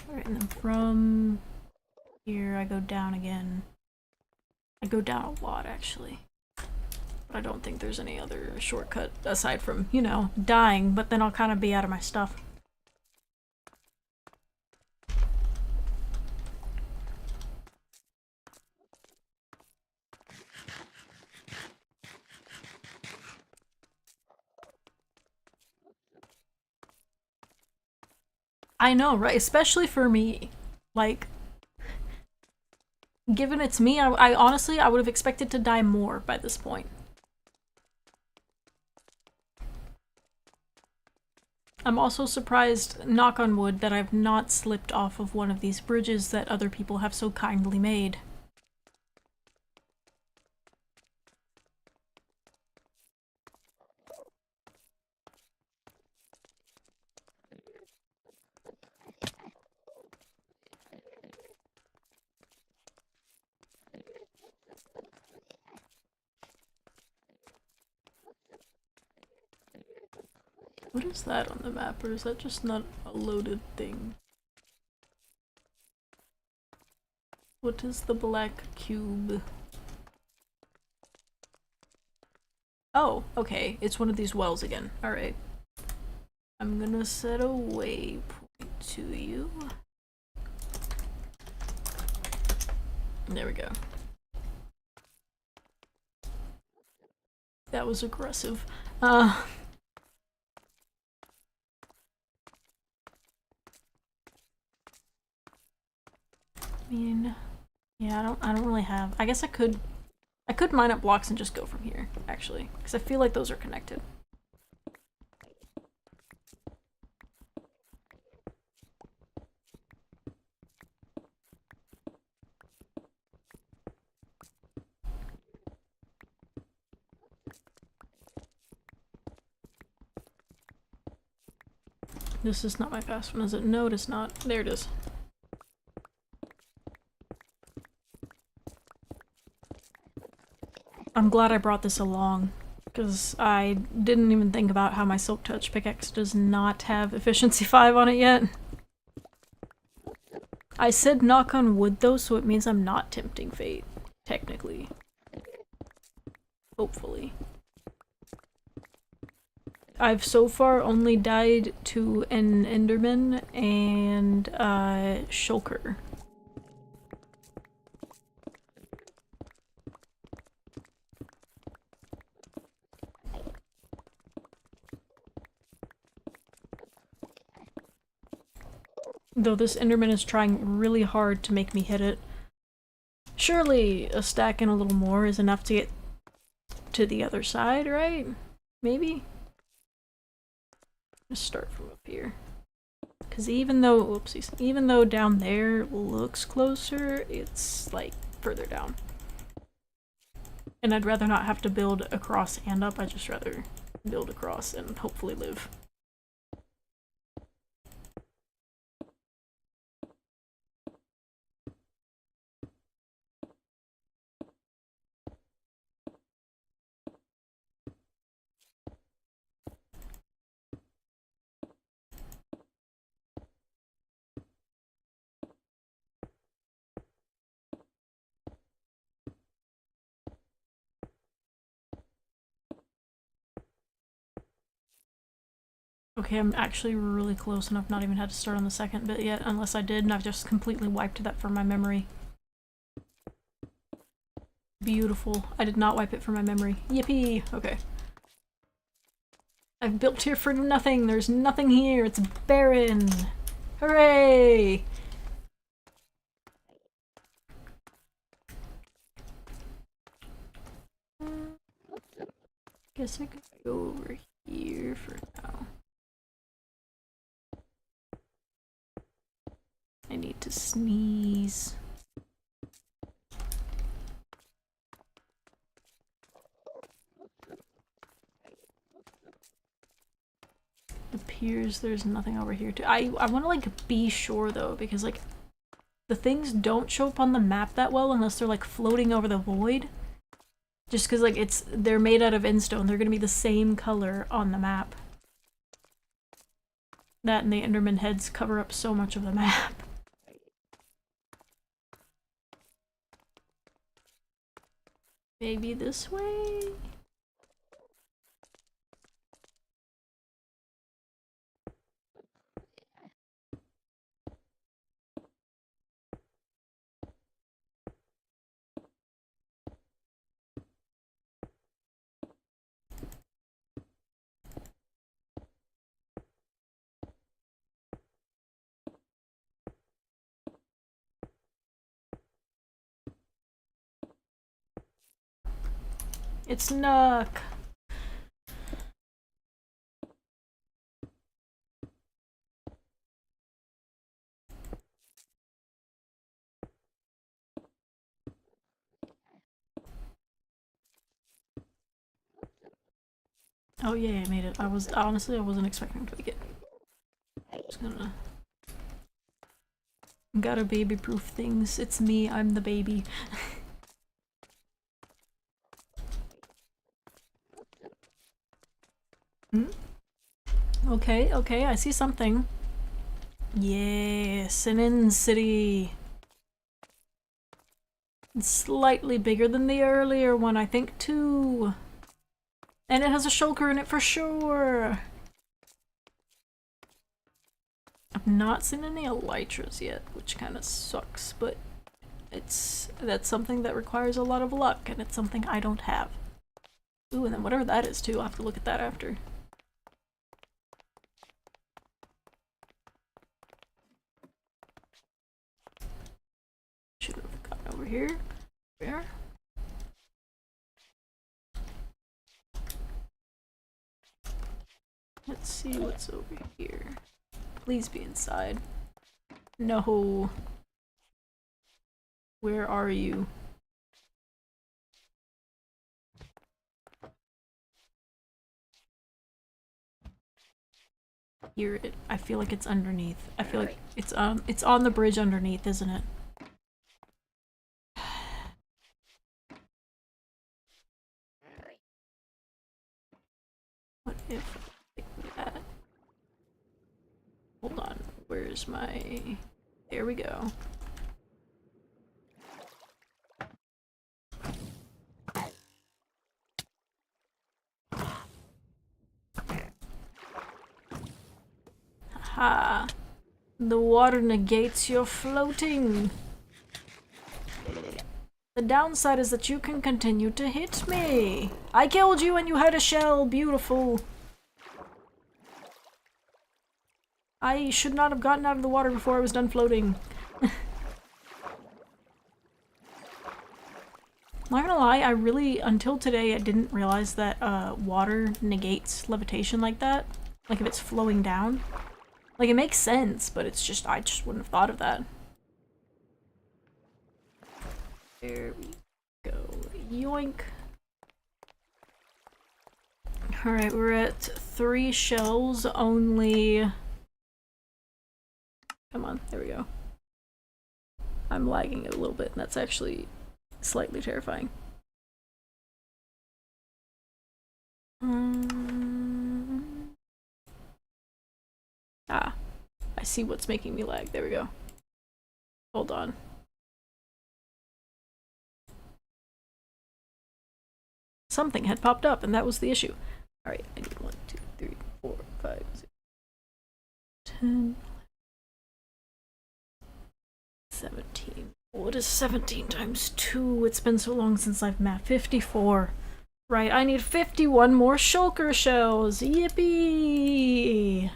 Alright, and then from here I go down again. I go down a lot, actually. I don't think there's any other shortcut aside from, you know, dying, but then I'll kind of be out of my stuff. I know, right? Especially for me. Like, given it's me, I honestly, I would have expected to die more by this point. I'm also surprised, knock on wood, that I've not slipped off of one of these bridges that other people have so kindly made. What is that on the map, or is that just not a loaded thing? What is the black cube? Oh, okay. It's one of these wells again. Alright. I'm gonna set a waypoint to you. There we go. That was aggressive. I mean, yeah, I don't really have. I guess I could mine up blocks and just go from here, actually, because I feel like those are connected. This is not my fast one, is it? No, it is not. There it is. I'm glad I brought this along, because I didn't even think about how my Silk Touch pickaxe does not have efficiency 5 on it yet. I said knock on wood though, so it means I'm not tempting fate, technically. Hopefully. I've so far only died to an Enderman and Shulker. Though this Enderman is trying really hard to make me hit it. Surely a stack and a little more is enough to get to the other side, right? Maybe? Just start from up here. Because even though, whoopsies, even though down there looks closer, it's like further down. And I'd rather not have to build across and up, I'd just rather build across and hopefully live. Okay, I'm actually really close and I've not even had to start on the second bit yet, unless I did and I've just completely wiped that from my memory. Beautiful. I did not wipe it from my memory. Yippee! Okay. I've built here for nothing. There's nothing here. It's barren. Hooray! Guess I could go over here for now. I need to sneeze. Appears there's nothing over here too. I want to like be sure though, because like the things don't show up on the map that well unless they're like floating over the void. Just because like they're made out of endstone, they're gonna be the same color on the map. That and the Enderman heads cover up so much of the map. Maybe this way? It's Nook! Oh yeah, I made it. Honestly, I wasn't expecting to make it. Just gonna... Gotta baby-proof things. It's me, I'm the baby. Hmm? Okay, okay, I see something. Yes, an Inn City. It's slightly bigger than the earlier one, I think, too. And it has a shulker in it for sure. I've not seen any elytras yet, which kind of sucks, but that's something that requires a lot of luck, and it's something I don't have. Ooh, and then whatever that is too, I'll have to look at that after. Should have gotten over here. Where? Let's see what's over here. Please be inside. No. Where are you? Hear it. I feel like it's underneath. I feel like it's on the bridge underneath, isn't it? What if I take that? Hold on. Where's my... There we go. Ha! The water negates your floating. The downside is that you can continue to hit me. I killed you and you had a shell. Beautiful. I should not have gotten out of the water before I was done floating. Not gonna lie, I really, until today, I didn't realize that water negates levitation like that. Like if it's flowing down. Like, it makes sense, but it's just, I just wouldn't have thought of that. There we go. Yoink. Alright, we're at 3 shells, only... Come on, there we go. I'm lagging a little bit, and that's actually slightly terrifying. Ah, I see what's making me lag. There we go. Hold on. Something had popped up, and that was the issue. Alright, I need 1, 2, 3, 4, 5, 6, 10, 17. What is 17 times 2? It's been so long since I've mapped. 54. Right, I need 51 more shulker shells. Yippee!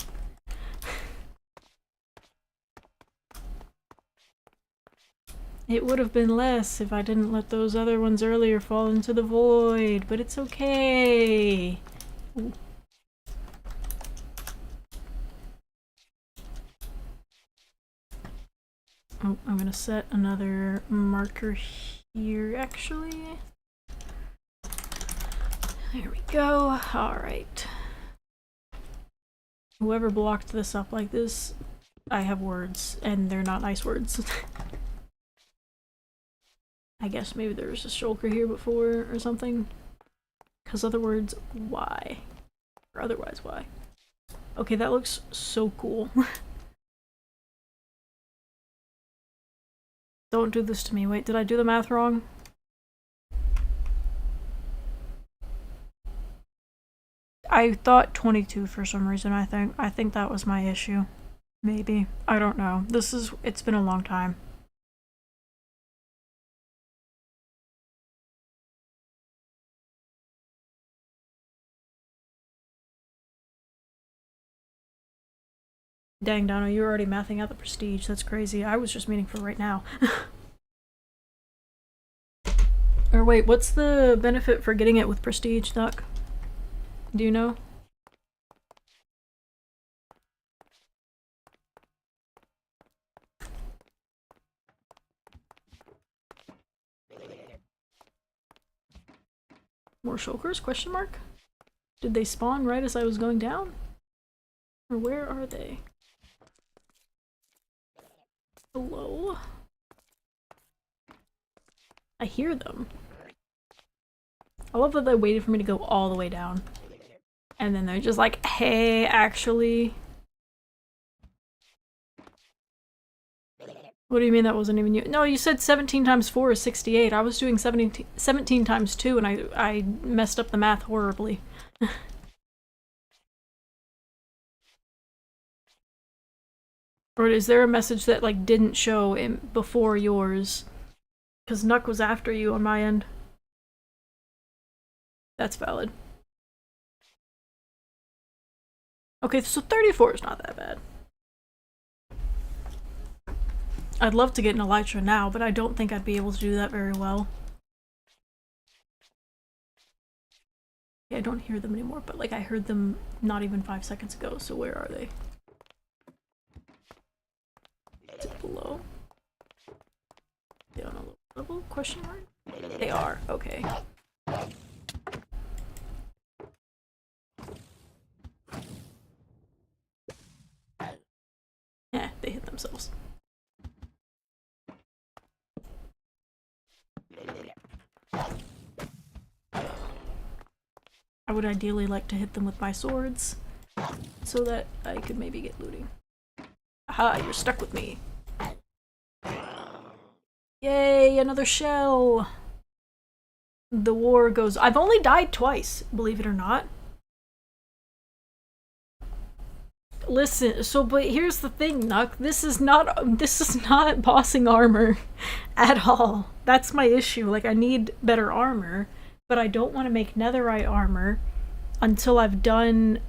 It would have been less if I didn't let those other ones earlier fall into the void, but it's okay. Ooh. Oh, I'm gonna set another marker here, actually. There we go. Alright. Whoever blocked this up like this, I have words, and they're not nice words. I guess maybe there was a shulker here before or something. Because other words, why? Or otherwise, why? Okay, that looks so cool. Don't do this to me. Wait, did I do the math wrong? I thought 22 for some reason, I think that was my issue. Maybe. I don't know. It's been a long time. Dang, Donna, you're already mathing out the prestige. That's crazy. I was just meaning for right now. Or wait, what's the benefit for getting it with prestige, Duck? Do you know? More shulkers? Question mark? Did they spawn right as I was going down? Or where are they? Hello? I hear them. I love that they waited for me to go all the way down. And then they're just like, hey, actually... What do you mean that wasn't even you? No, you said 17 times 4 is 68. I was doing 17 times 2 and I messed up the math horribly. Or is there a message that like didn't show before yours? Because Nuck was after you on my end. That's valid. Okay, so 34 is not that bad. I'd love to get an elytra now, but I don't think I'd be able to do that very well. Yeah, I don't hear them anymore, but like I heard them not even 5 seconds ago, so where are they? Is it below? They on a low level? Question mark? They are, okay. Yeah, they hit themselves. I would ideally like to hit them with my swords so that I could maybe get looting. Aha, you're stuck with me. Yay, another shell! The war goes- I've only died twice, believe it or not. Listen, but here's the thing, Nuck. This is not bossing armor at all. That's my issue. Like, I need better armor, but I don't want to make netherite armor until I've done,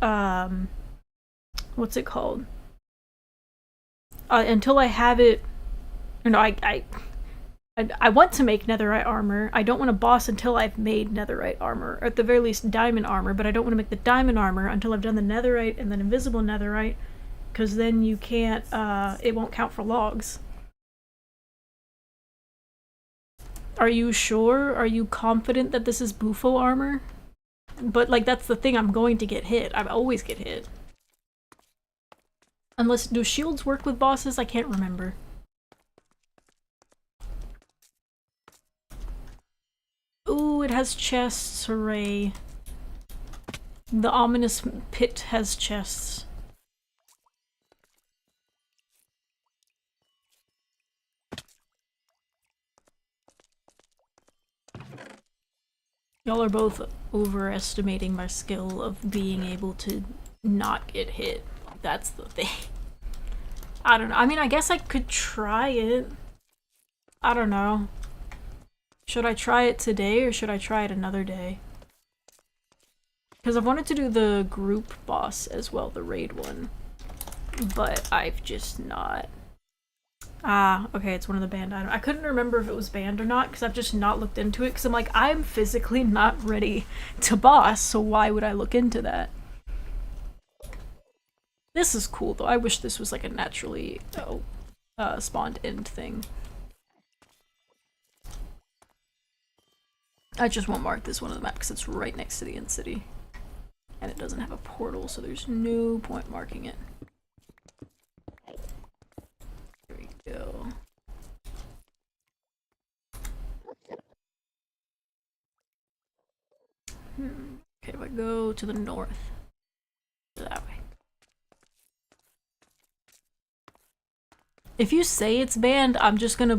what's it called? Until I have it, no, I want to make netherite armor. I don't want to boss until I've made netherite armor, or at the very least diamond armor, but I don't want to make the diamond armor until I've done the netherite and then invisible netherite, because then you can't, it won't count for logs. Are you sure? Are you confident that this is Bufo armor? But like, that's the thing, I'm going to get hit. I always get hit. Unless, do shields work with bosses? I can't remember. Ooh, it has chests, hooray. The ominous pit has chests. Y'all are both overestimating my skill of being able to not get hit. That's the thing. I don't know. I mean, I guess I could try it. I don't know. Should I try it today or should I try it another day? Because I've wanted to do the group boss as well, the raid one. But I've just not. Ah, okay, it's one of the banned items. I couldn't remember if it was banned or not because I've just not looked into it because I'm like, I'm physically not ready to boss, so why would I look into that? This is cool though. I wish this was like a naturally spawned end thing. I just won't mark this one on the map because it's right next to the end city. And it doesn't have a portal, so there's no point marking it. There we go. Okay, if I go to the north, that way. If you say it's banned, I'm just gonna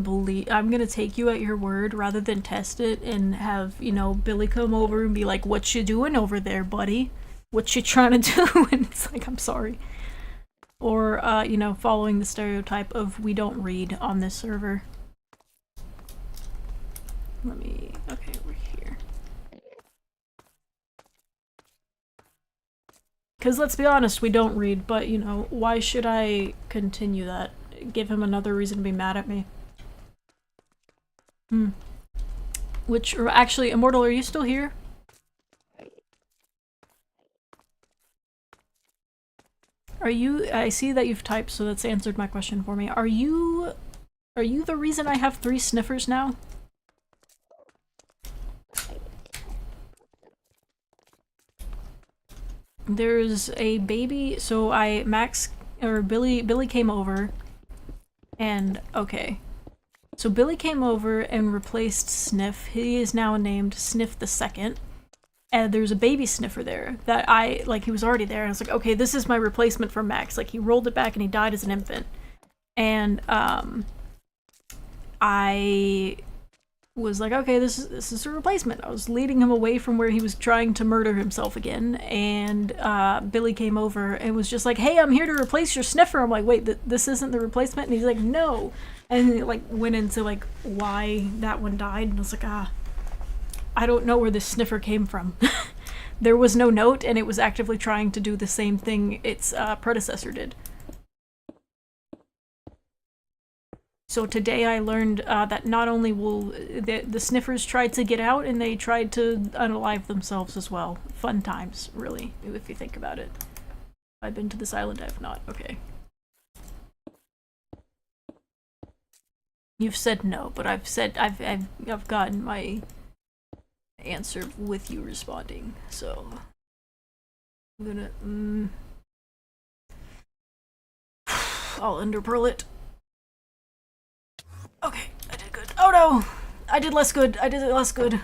I'm gonna take you at your word rather than test it and have, you know, Billy come over and be like, what you doing over there, buddy? What you trying to do? And it's like, I'm sorry. Or, you know, following the stereotype of we don't read on this server. Okay, we're here. Because let's be honest, we don't read, but, you know, why should I continue that? Give him another reason to be mad at me. Or actually, Immortal, are you still here? Are you- I see that you've typed, so that's answered my question for me. Are you the reason I have 3 sniffers now? There's a baby, so Billy came over, and okay. So Billy came over and replaced Sniff. He is now named Sniff the Second. And there's a baby sniffer there that he was already there. And I was like, okay, this is my replacement for Max. Like, he rolled it back and he died as an infant. And, I was like, okay, this is a replacement. I was leading him away from where he was trying to murder himself again. And, Billy came over and was just like, hey, I'm here to replace your sniffer. I'm like, wait, this isn't the replacement? And he's like, no. And he, like, went into, like, why that one died. And I was like, I don't know where this sniffer came from. There was no note, and it was actively trying to do the same thing its predecessor did. So today I learned that not only will the sniffers tried to get out, and they tried to unalive themselves as well. Fun times, really, if you think about it. I've been to this island, I have not. Okay. You've said no, but I've gotten my answer with you responding, so I'm gonna I'll underpearl it. Okay, I did good. Oh no! I did less good. I did it less good.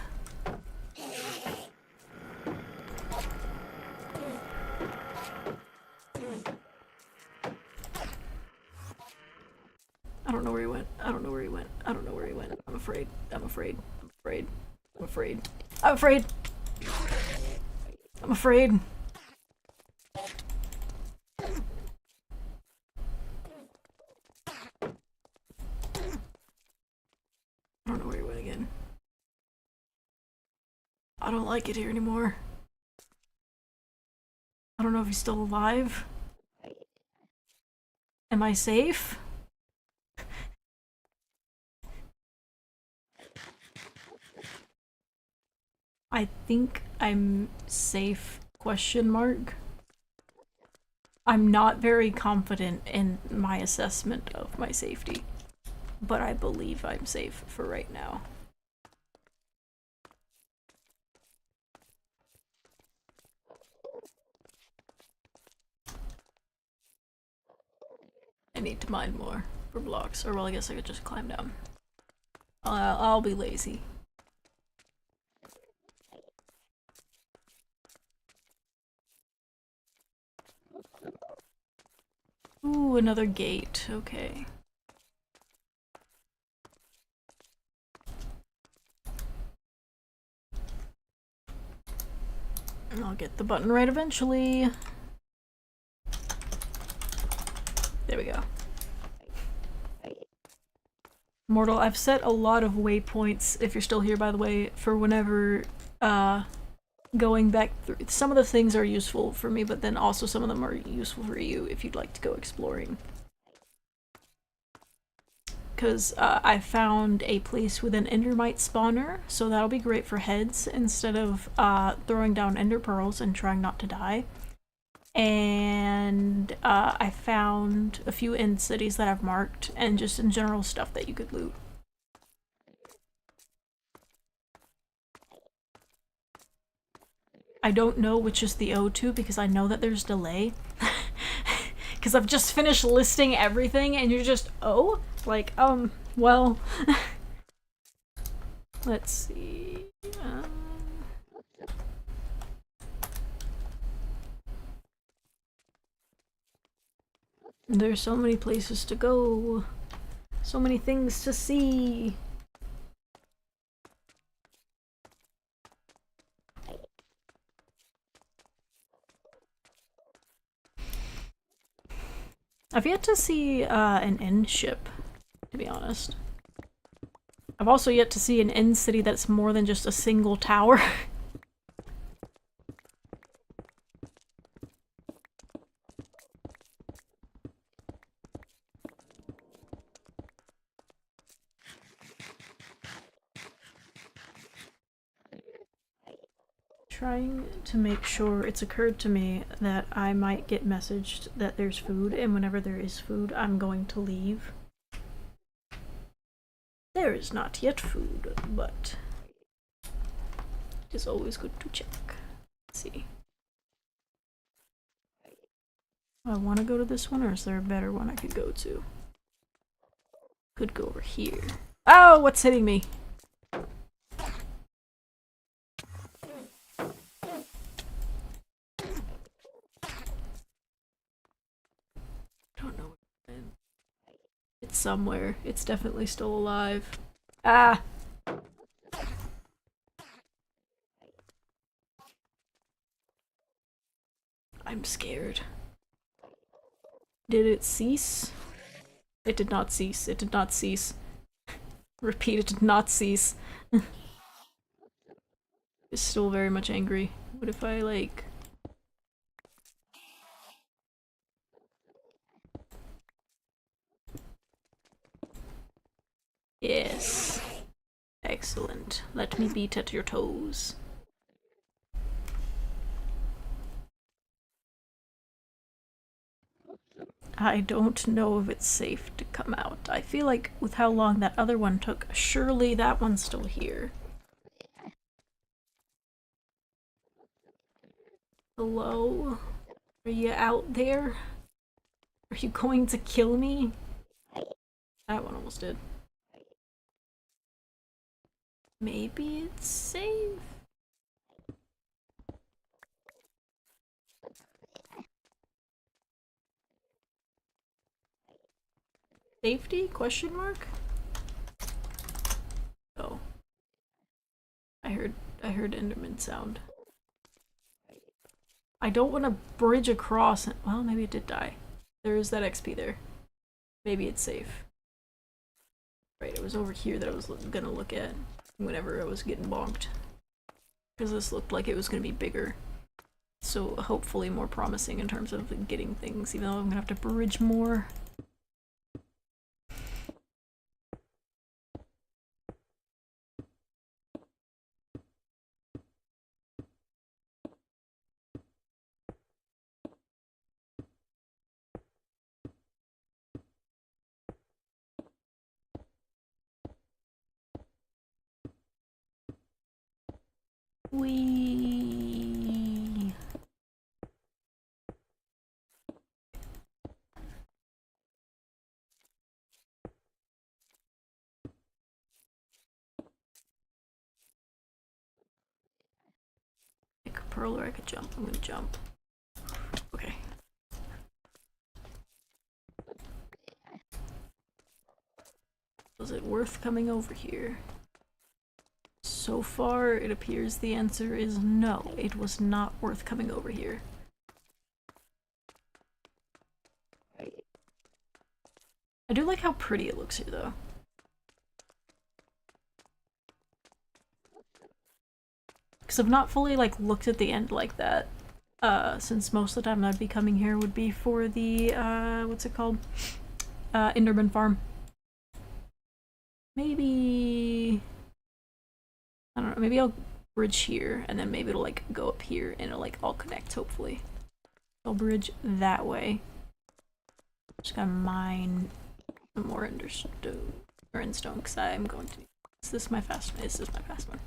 I don't know where he went. I don't know where he went. I don't know where he went. I'm afraid. I'm afraid. I'm afraid. I'm afraid. I'm afraid. I'm afraid. I don't know where he went again. I don't like it here anymore. I don't know if he's still alive. Am I safe? I think I'm safe, question mark. I'm not very confident in my assessment of my safety, but I believe I'm safe for right now. I need to mine more for blocks, or well, I guess I could just climb down. I'll be lazy. Ooh, another gate. Okay. I'll get the button right eventually. There we go. Mortal, I've set a lot of waypoints, if you're still here by the way, for whenever going back through. Some of the things are useful for me, but then also some of them are useful for you if you'd like to go exploring. Because I found a place with an endermite spawner, so that'll be great for heads instead of throwing down ender pearls and trying not to die. And I found a few end cities that I've marked, and just in general stuff that you could loot. I don't know which is the O2 because I know that there's delay. Because I've just finished listing everything and you're just, oh? Like, well... Let's see... There's so many places to go. So many things to see. I've yet to see an end ship, to be honest. I've also yet to see an end city that's more than just a single tower. Trying to make sure, it's occurred to me that I might get messaged that there's food, and whenever there is food, I'm going to leave. There is not yet food, but it is always good to check. Let's see. I want to go to this one, or is there a better one I could go to? Could go over here. Oh, what's hitting me? somewhere. It's definitely still alive. Ah! I'm scared. Did it cease? It did not cease. It did not cease. Repeat, it did not cease. It's still very much angry. What if I, like... Yes. Excellent. Let me beat at your toes. I don't know if it's safe to come out. I feel like with how long that other one took, surely that one's still here. Hello? Are you out there? Are you going to kill me? That one almost did. Maybe it's safe? Safety? Question mark? Oh. I heard Enderman sound. I don't want to bridge across and, well, maybe it did die. There is that XP there. Maybe it's safe. Right, it was over here that I was gonna look at whenever I was getting bonked. Because this looked like it was gonna be bigger. So hopefully more promising in terms of getting things, even though I'm gonna have to bridge more. Wee. I could pearl or I could jump. I'm gonna jump. Okay. Was it worth coming over here? So far, it appears the answer is no. It was not worth coming over here. I do like how pretty it looks here, though. Because I've not fully, like, looked at the end like that. Since most of the time I'd be coming here would be for the, what's it called? Enderman farm. Maybe... I don't know, maybe I'll bridge here, and then maybe it'll, like, go up here, and it'll, like, all connect, hopefully. I'll bridge that way. Just gotta mine some more endstone, because I'm going to... Is this my fast one? This is my fast one.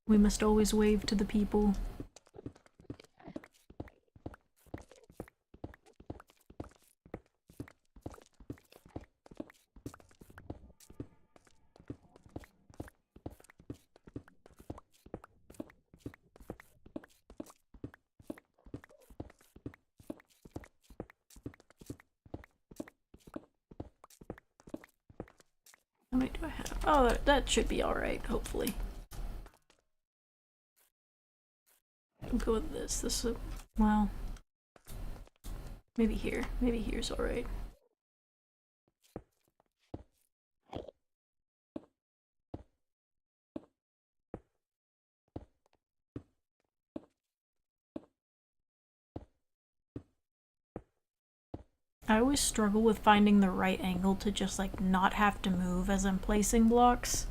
We must always wave to the people. How many do I have? Oh, that should be alright, hopefully. I'll go with this. This is, well, maybe here. Maybe here's alright. I always struggle with finding the right angle to just like not have to move as I'm placing blocks.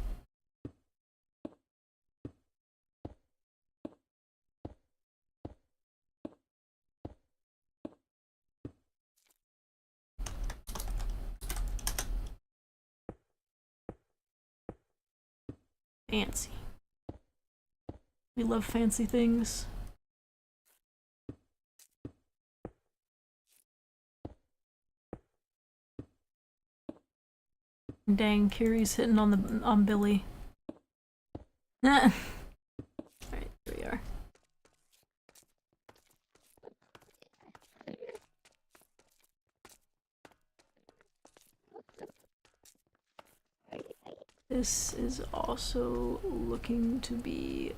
Fancy. We love fancy things. Dang, Kiri's hitting on Billy. Alright, here we are. This is also looking to be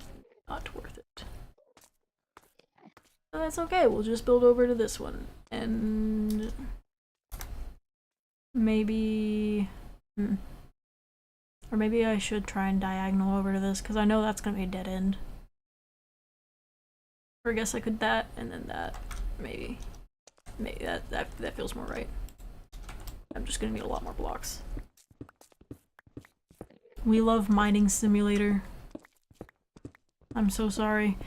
not worth it. But that's okay, we'll just build over to this one. And maybe... Or maybe I should try and diagonal over to this, because I know that's going to be a dead end. Or I guess I could that, and then that. Maybe. Maybe that feels more right. I'm just going to need a lot more blocks. We love Mining Simulator. I'm so sorry.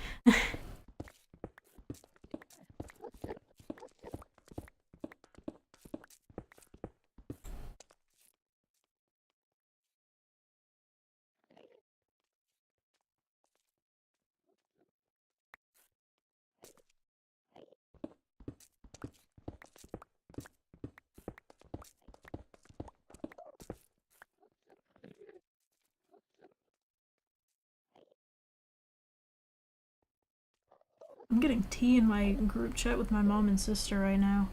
I'm getting tea in my group chat with my mom and sister right now.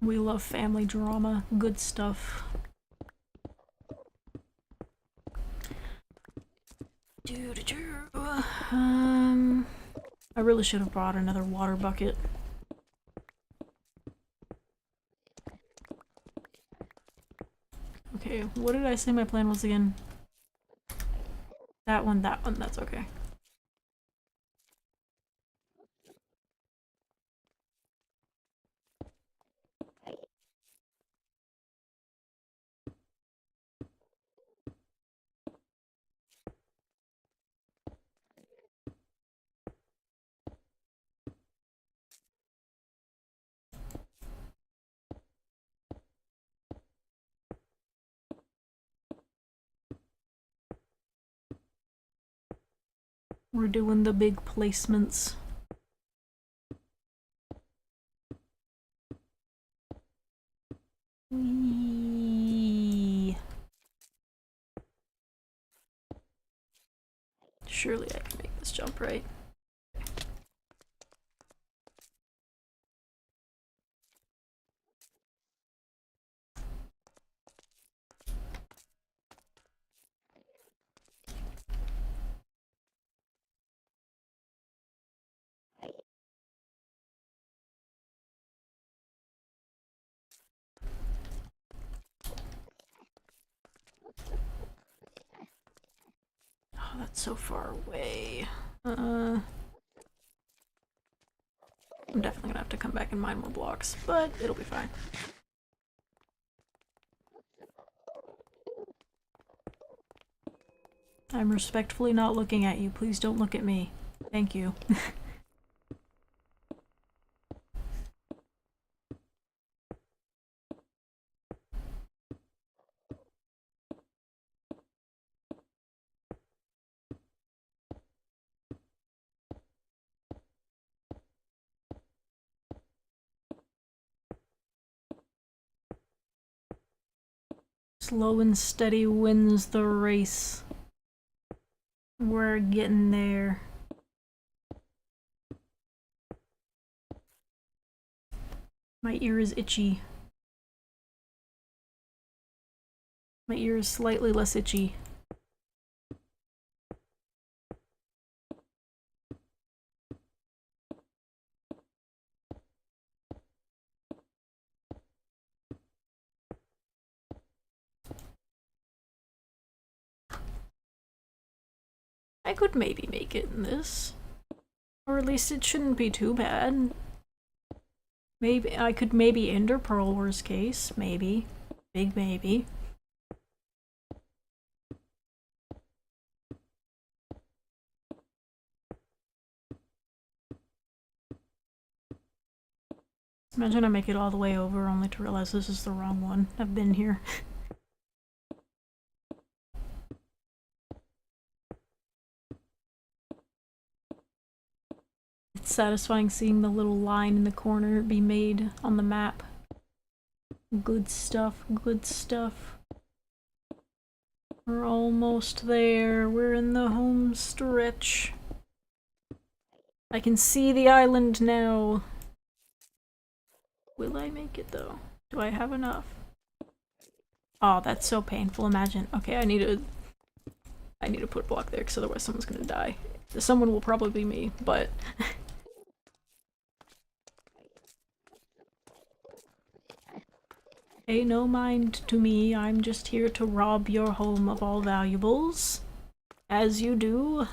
We love family drama. Good stuff. I really should have brought another water bucket. Okay, what did I say my plan was again? That one, that's okay. We're doing the big placements. Whee. Surely I can make this jump right. Oh, that's so far away. I'm definitely gonna have to come back and mine more blocks, but it'll be fine. I'm respectfully not looking at you. Please don't look at me. Thank you. Slow and steady wins the race. We're getting there. My ear is itchy. My ear is slightly less itchy. I could maybe make it in this. Or at least it shouldn't be too bad. Maybe I could maybe Ender Pearl, worst case. Maybe. Big maybe. Imagine I make it all the way over only to realize this is the wrong one. I've been here. It's satisfying seeing the little line in the corner be made on the map. Good stuff, good stuff. We're almost there. We're in the home stretch. I can see the island now. Will I make it though? Do I have enough? Oh, that's so painful. Imagine. Okay, I need to put a block there because otherwise someone's gonna die. Someone will probably be me, but pay no mind to me. I'm just here to rob your home of all valuables. As you do.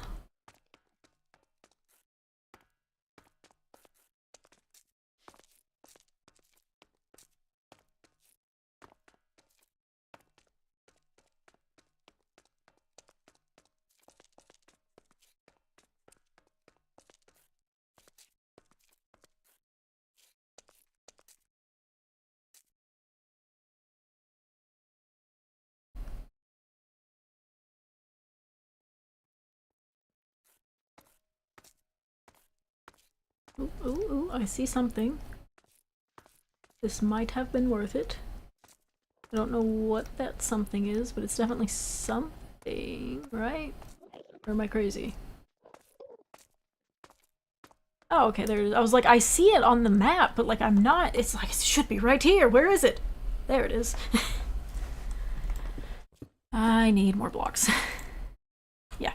Ooh, ooh, ooh, I see something. This might have been worth it. I don't know what that something is, but it's definitely something, right? Or am I crazy? Oh, okay, there it is. I was like, I see it on the map, but like I'm not. It's like, it should be right here. Where is it? There it is. I need more blocks. Yeah.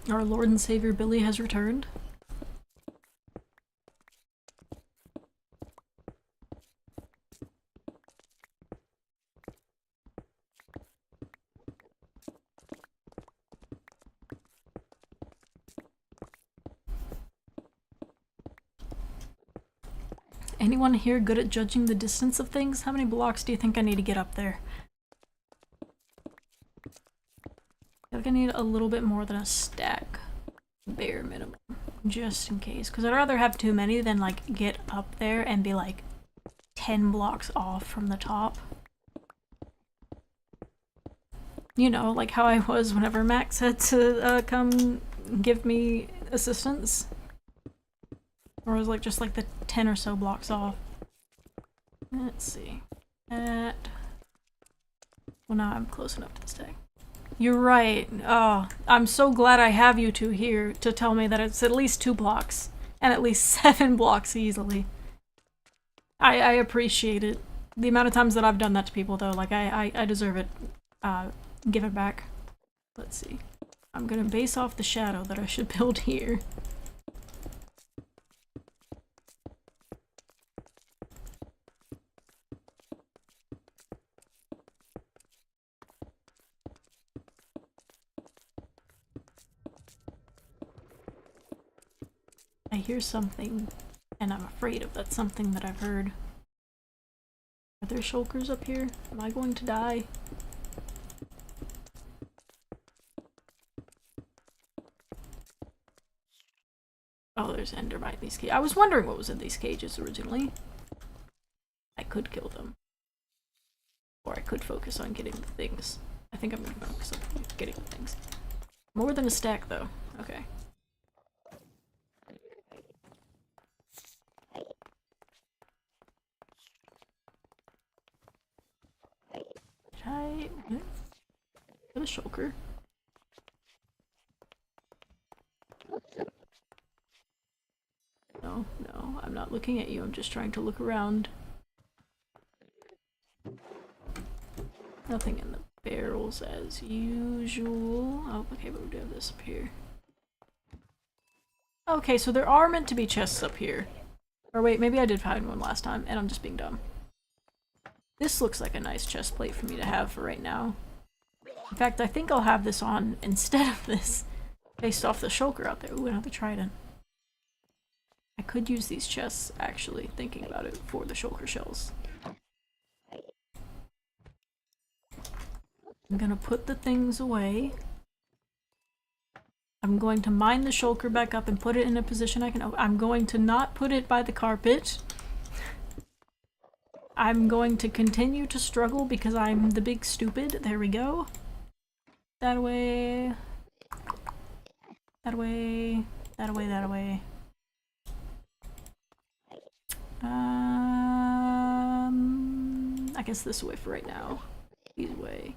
Our Lord and Savior Billy has returned. Anyone here good at judging the distance of things? How many blocks do you think I need to get up there? I feel like I need a little bit more than a stack. Bare minimum. Just in case. Because I'd rather have too many than like get up there and be like 10 blocks off from the top. You know, like how I was whenever Max had to come give me assistance. Or it was like just like the 10 or so blocks off. Let's see. Well, now I'm close enough to the stack. You're right. Oh, I'm so glad I have you two here to tell me that it's at least 2 blocks. And at least 7 blocks easily. I appreciate it. The amount of times that I've done that to people though, like I deserve it. Give it back. Let's see. I'm gonna base off the shadow that I should build here. I hear something, and I'm afraid of that something that I've heard. Are there shulkers up here? Am I going to die? Oh, there's endermite in these cages. I was wondering what was in these cages originally. I could kill them. Or I could focus on getting the things. I think I'm gonna focus on getting the things. More than a stack, though. Okay. a shulker. No, no, I'm not looking at you. I'm just trying to look around. Nothing in the barrels as usual. Oh, okay, but we do have this up here. Okay, so there are meant to be chests up here. Or wait, maybe I did find one last time, and I'm just being dumb. This looks like a nice chest plate for me to have for right now. In fact, I think I'll have this on instead of this, based off the shulker out there. Ooh, another trident. I could use these chests, actually, thinking about it, for the shulker shells. I'm gonna put the things away. I'm going to mine the shulker back up and put it in a position I can open. I'm going to not put it by the carpet. I'm going to continue to struggle because I'm the big stupid. There we go. That way. That way. That way, that way. I guess this way for right now. Either way.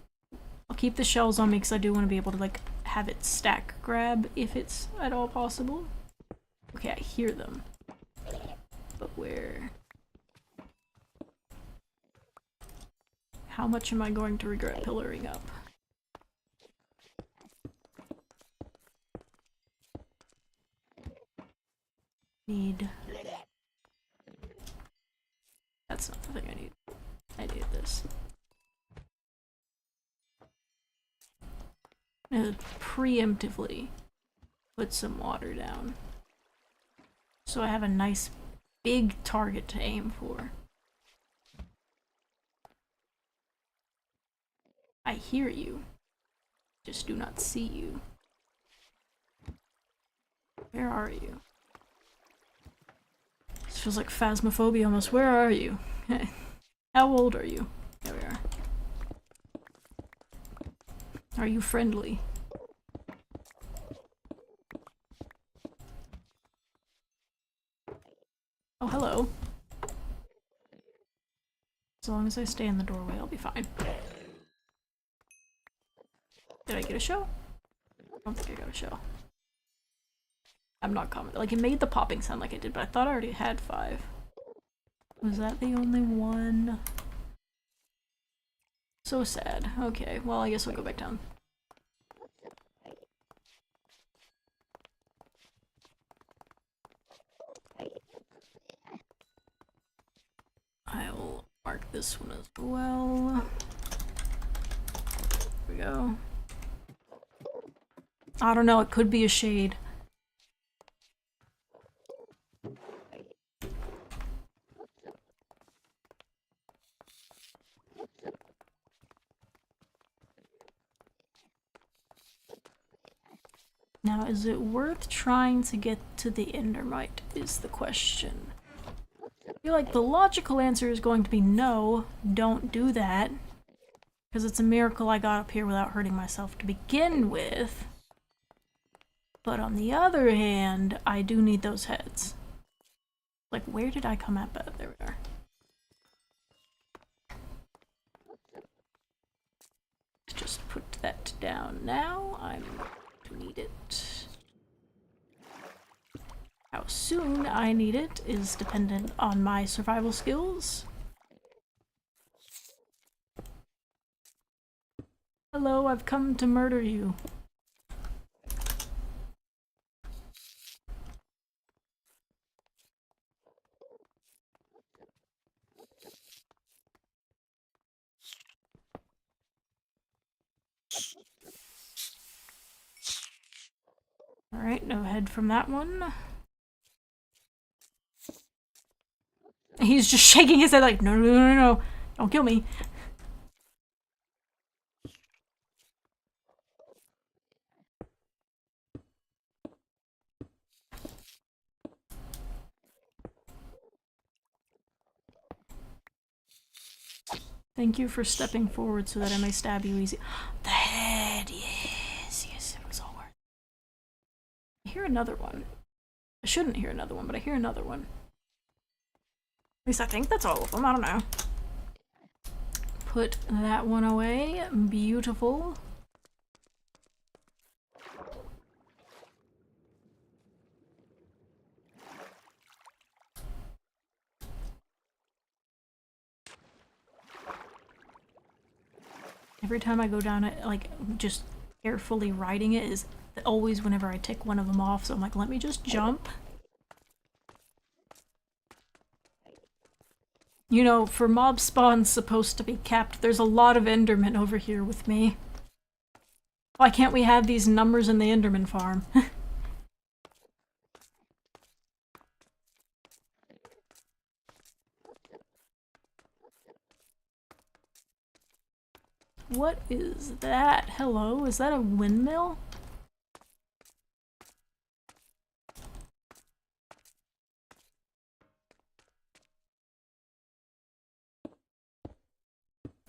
I'll keep the shells on me because I do want to be able to, like, have it stack grab if it's at all possible. Okay, I hear them. But where? How much am I going to regret pillaring up? Need... That's not the thing I need. I need this. I'm gonna preemptively put some water down. So I have a nice big target to aim for. I hear you. Just do not see you. Where are you? This feels like phasmophobia almost. Where are you? How old are you? There we are. Are you friendly? Oh, hello. As long as I stay in the doorway, I'll be fine. Did I get a shell? I don't think I got a shell. I'm not commenting. Like, it made the popping sound like it did, but I thought I already had 5. Was that the only one? So sad. Okay, well, I guess we'll go back down. I'll mark this one as well. There we go. I don't know, it could be a shade. Now, is it worth trying to get to the Endermite is the question. I feel like the logical answer is going to be no, don't do that. Because it's a miracle I got up here without hurting myself to begin with. But on the other hand, I do need those heads. Like, where did I come up at? There we are. Let's just put that down now. I'm going to need it. How soon I need it is dependent on my survival skills. Hello, I've come to murder you. Alright, no head from that one. He's just shaking his head like, no, no, no, no, no, don't kill me. Thank you for stepping forward so that I may stab you easy. The head, yes, yes, it was all worth it. I hear another one. I shouldn't hear another one, but I hear another one. At least I think that's all of them, I don't know. Put that one away. Beautiful. every time I go down it, like, just carefully riding it is always whenever I tick one of them off, so I'm like, let me just jump. You know, for mob spawns supposed to be capped, there's a lot of Endermen over here with me. Why can't we have these numbers in the Enderman farm? What is that? Hello? Is that a windmill?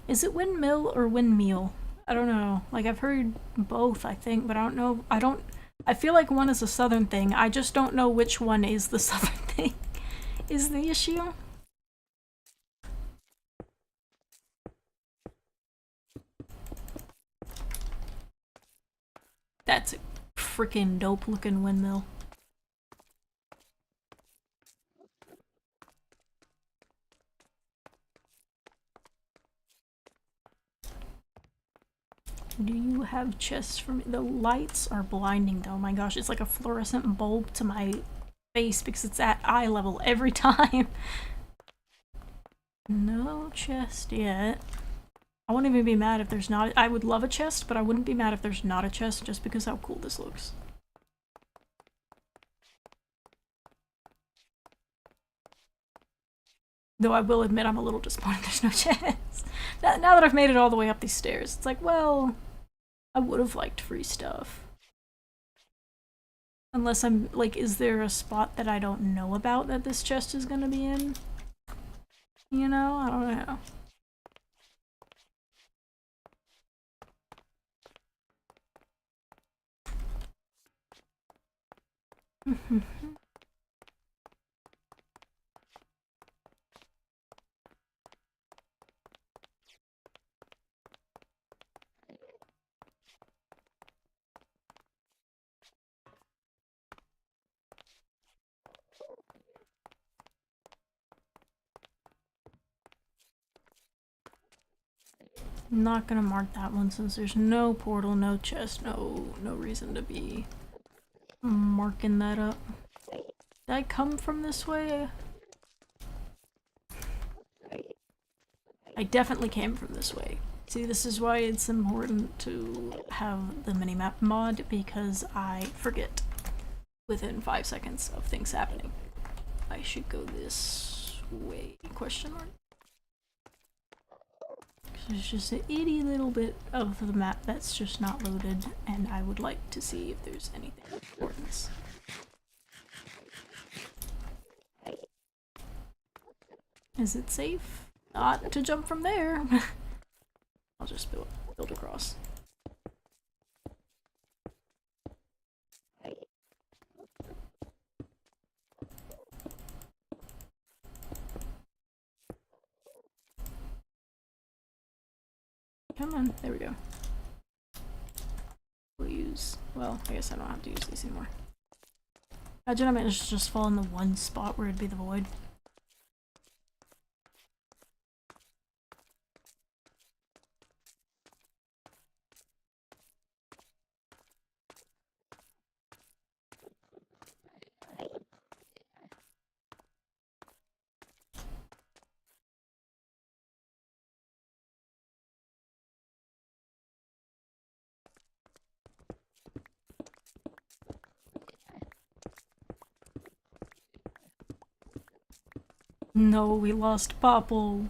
Is it windmill or windmeal? I don't know. Like, I've heard both, I think, but I don't know. I feel like one is a southern thing. I just don't know which one is the southern thing, is the issue. That's a freaking dope looking windmill. Do you have chests for me? The lights are blinding though, my gosh, it's like a fluorescent bulb to my face because it's at eye level every time. No chest yet. I wouldn't even be mad if there's not. I would love a chest, but I wouldn't be mad if there's not a chest just because how cool this looks. Though I will admit I'm a little disappointed there's no chest. Now that I've made it all the way up these stairs, it's like, well, I would have liked free stuff. Unless I'm, like, is there a spot that I don't know about that this chest is gonna be in? You know? I don't know. I'm not gonna mark that one since there's no portal, no chest, no reason to be marking that up. Did I come from this way? I definitely came from this way. See, this is why it's important to have the minimap mod, because I forget within 5 seconds of things happening. I should go this way, question mark. There's just an itty little bit of the map that's just not loaded, and I would like to see if there's anything of importance. Is it safe not to jump from there? I'll just build across. Come on, there we go. We'll use, well, I guess I don't have to use these anymore. Imagine I managed to just fall in the one spot where it'd be the void. No, we lost Popple.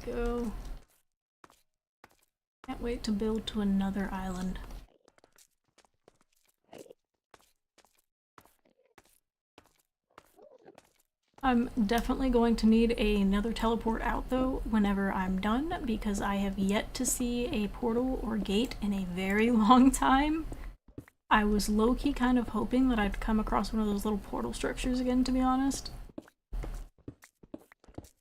we go. Can't wait to build to another island. I'm definitely going to need another teleport out though whenever I'm done, because I have yet to see a portal or gate in a very long time. I was low-key kind of hoping that I'd come across one of those little portal structures again, to be honest.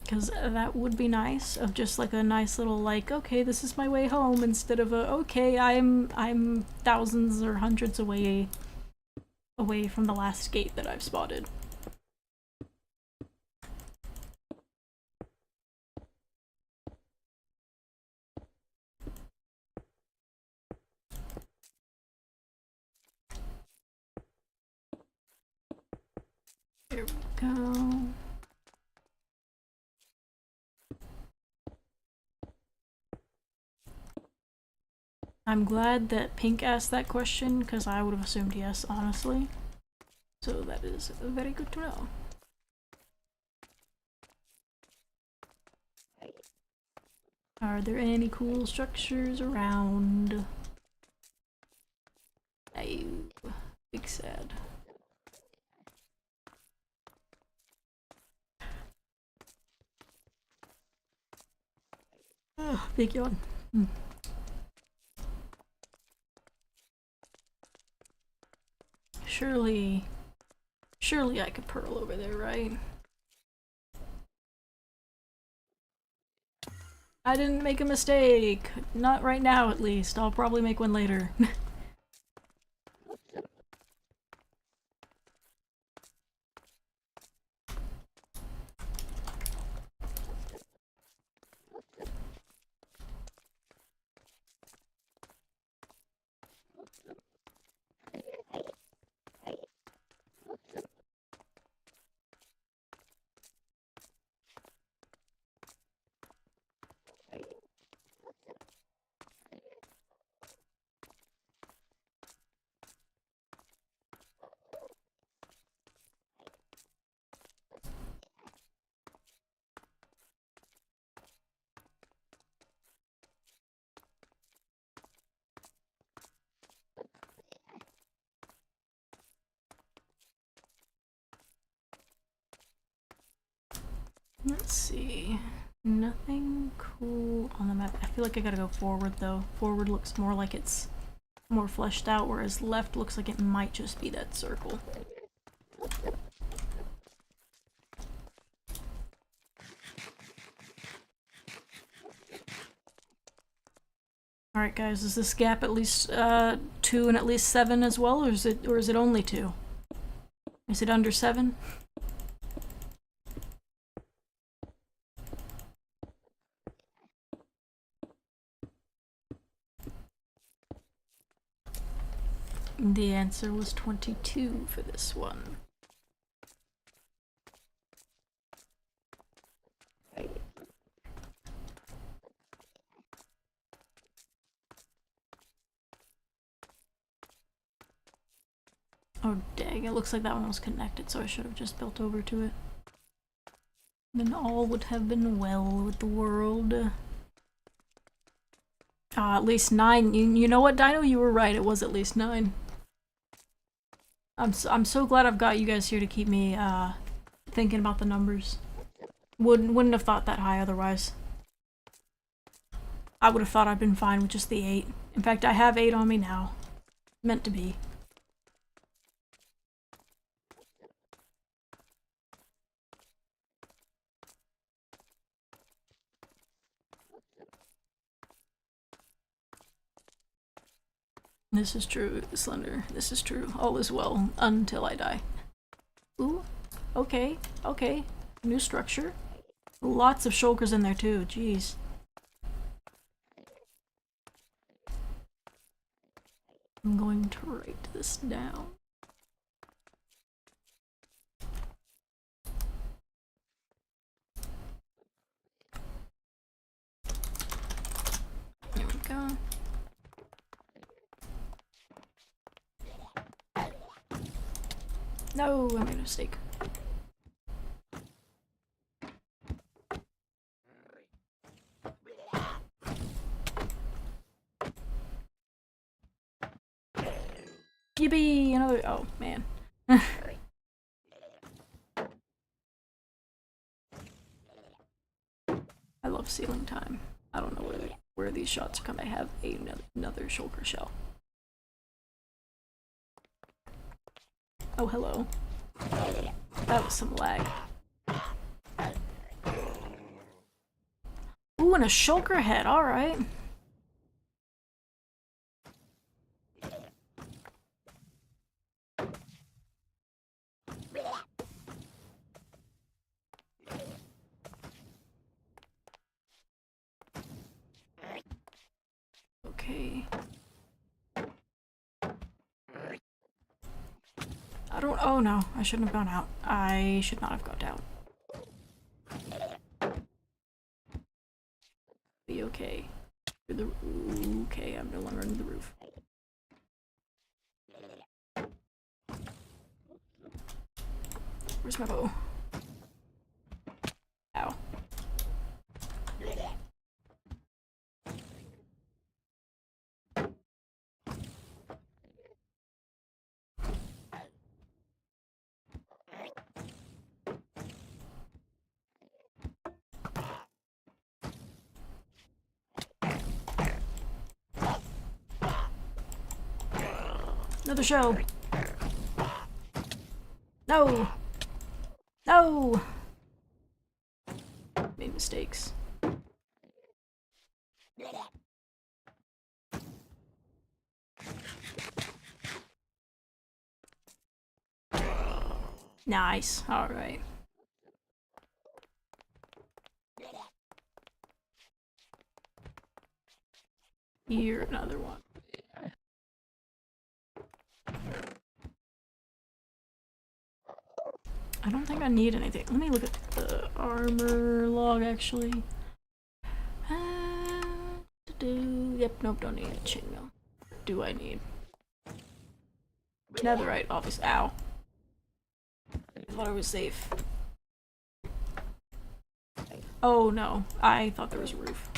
Because that would be nice, of just like a nice little like, okay, this is my way home, instead of a, okay, I'm thousands or hundreds away from the last gate that I've spotted. There we go. I'm glad that Pink asked that question, because I would have assumed yes, honestly. So that is very good to know. Are there any cool structures around? No. Big sad. Oh, big yawn. Surely I could pearl over there, right? I didn't make a mistake. Not right now, at least. I'll probably make one later. Let's see. Nothing cool on the map. I feel like I gotta go forward though. Forward looks more like it's more fleshed out, whereas left looks like it might just be that circle. Alright guys, is this gap at least 2 and at least 7 as well, or is it only 2? Is it under 7? The answer was 22 for this one. Oh dang, it looks like that one was connected, so I should have just built over to it. Then all would have been well with the world. At least 9. You know what, Dino? You were right, it was at least 9. I'm so glad I've got you guys here to keep me thinking about the numbers. Wouldn't have thought that high otherwise. I would have thought I'd been fine with just the 8. In fact, I have 8 on me now. Meant to be. This is true, Slender. This is true. All is well until I die. Ooh. Okay. Okay. New structure. Lots of shulkers in there too. Jeez. I'm going to write this down. There we go. No, I made a mistake. Yippee! Another. Oh man. I love ceiling time. I don't know where these shots come. I have another shulker shell. Oh, hello. That was some lag. Ooh, and a shulker head. All right. Okay. I don't. Oh no, I shouldn't have gone out. I should not have gone down. Be okay. Okay, I'm no longer under the roof. Where's my bow? Ow. Another shell. No. No. Made mistakes. Nice. All right. Here, another one. I don't think I need anything. Let me look at the armor log, actually. Yep, nope, don't need a chainmail. Do I need? Netherite, obviously. Ow. I thought I was safe. Oh no, I thought there was a roof.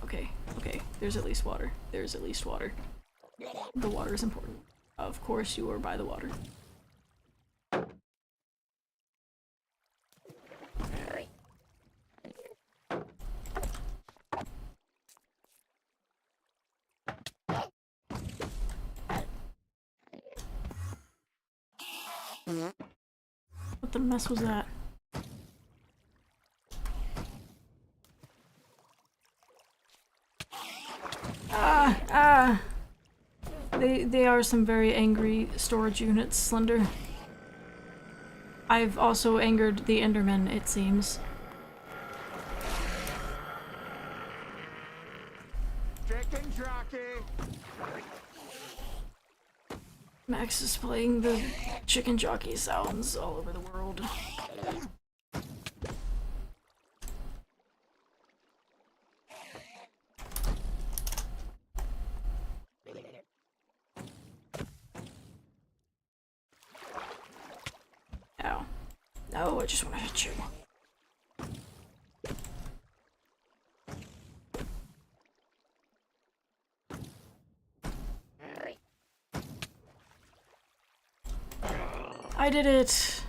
Okay, okay, there's at least water. There's at least water. The water is important. Of course you are by the water. What the mess was that? They are some very angry storage units, Slender. I've also angered the Endermen, it seems. Max is playing the chicken jockey sounds all over the world. Ow. No, I just want to hit you. I did it!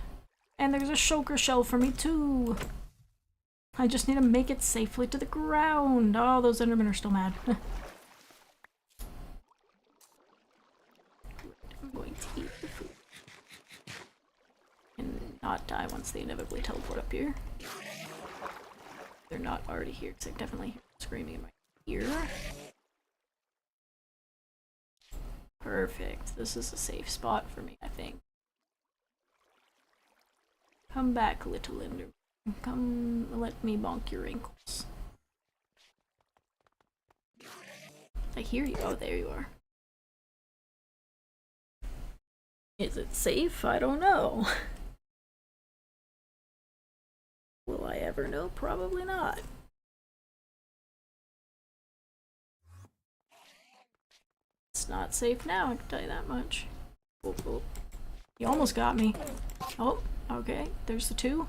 And there's a shulker shell for me too! I just need to make it safely to the ground! Oh, those Endermen are still mad. I'm going to eat the food. And not die once they inevitably teleport up here. They're not already here, because I definitely hear screaming in my ear. Perfect. This is a safe spot for me, I think. Come back, little Enderman. Come, let me bonk your ankles. I hear you. Oh, there you are. Is it safe? I don't know. Will I ever know? Probably not. It's not safe now, I can tell you that much. Whoop, whoop. You almost got me. Oh, okay. There's the two.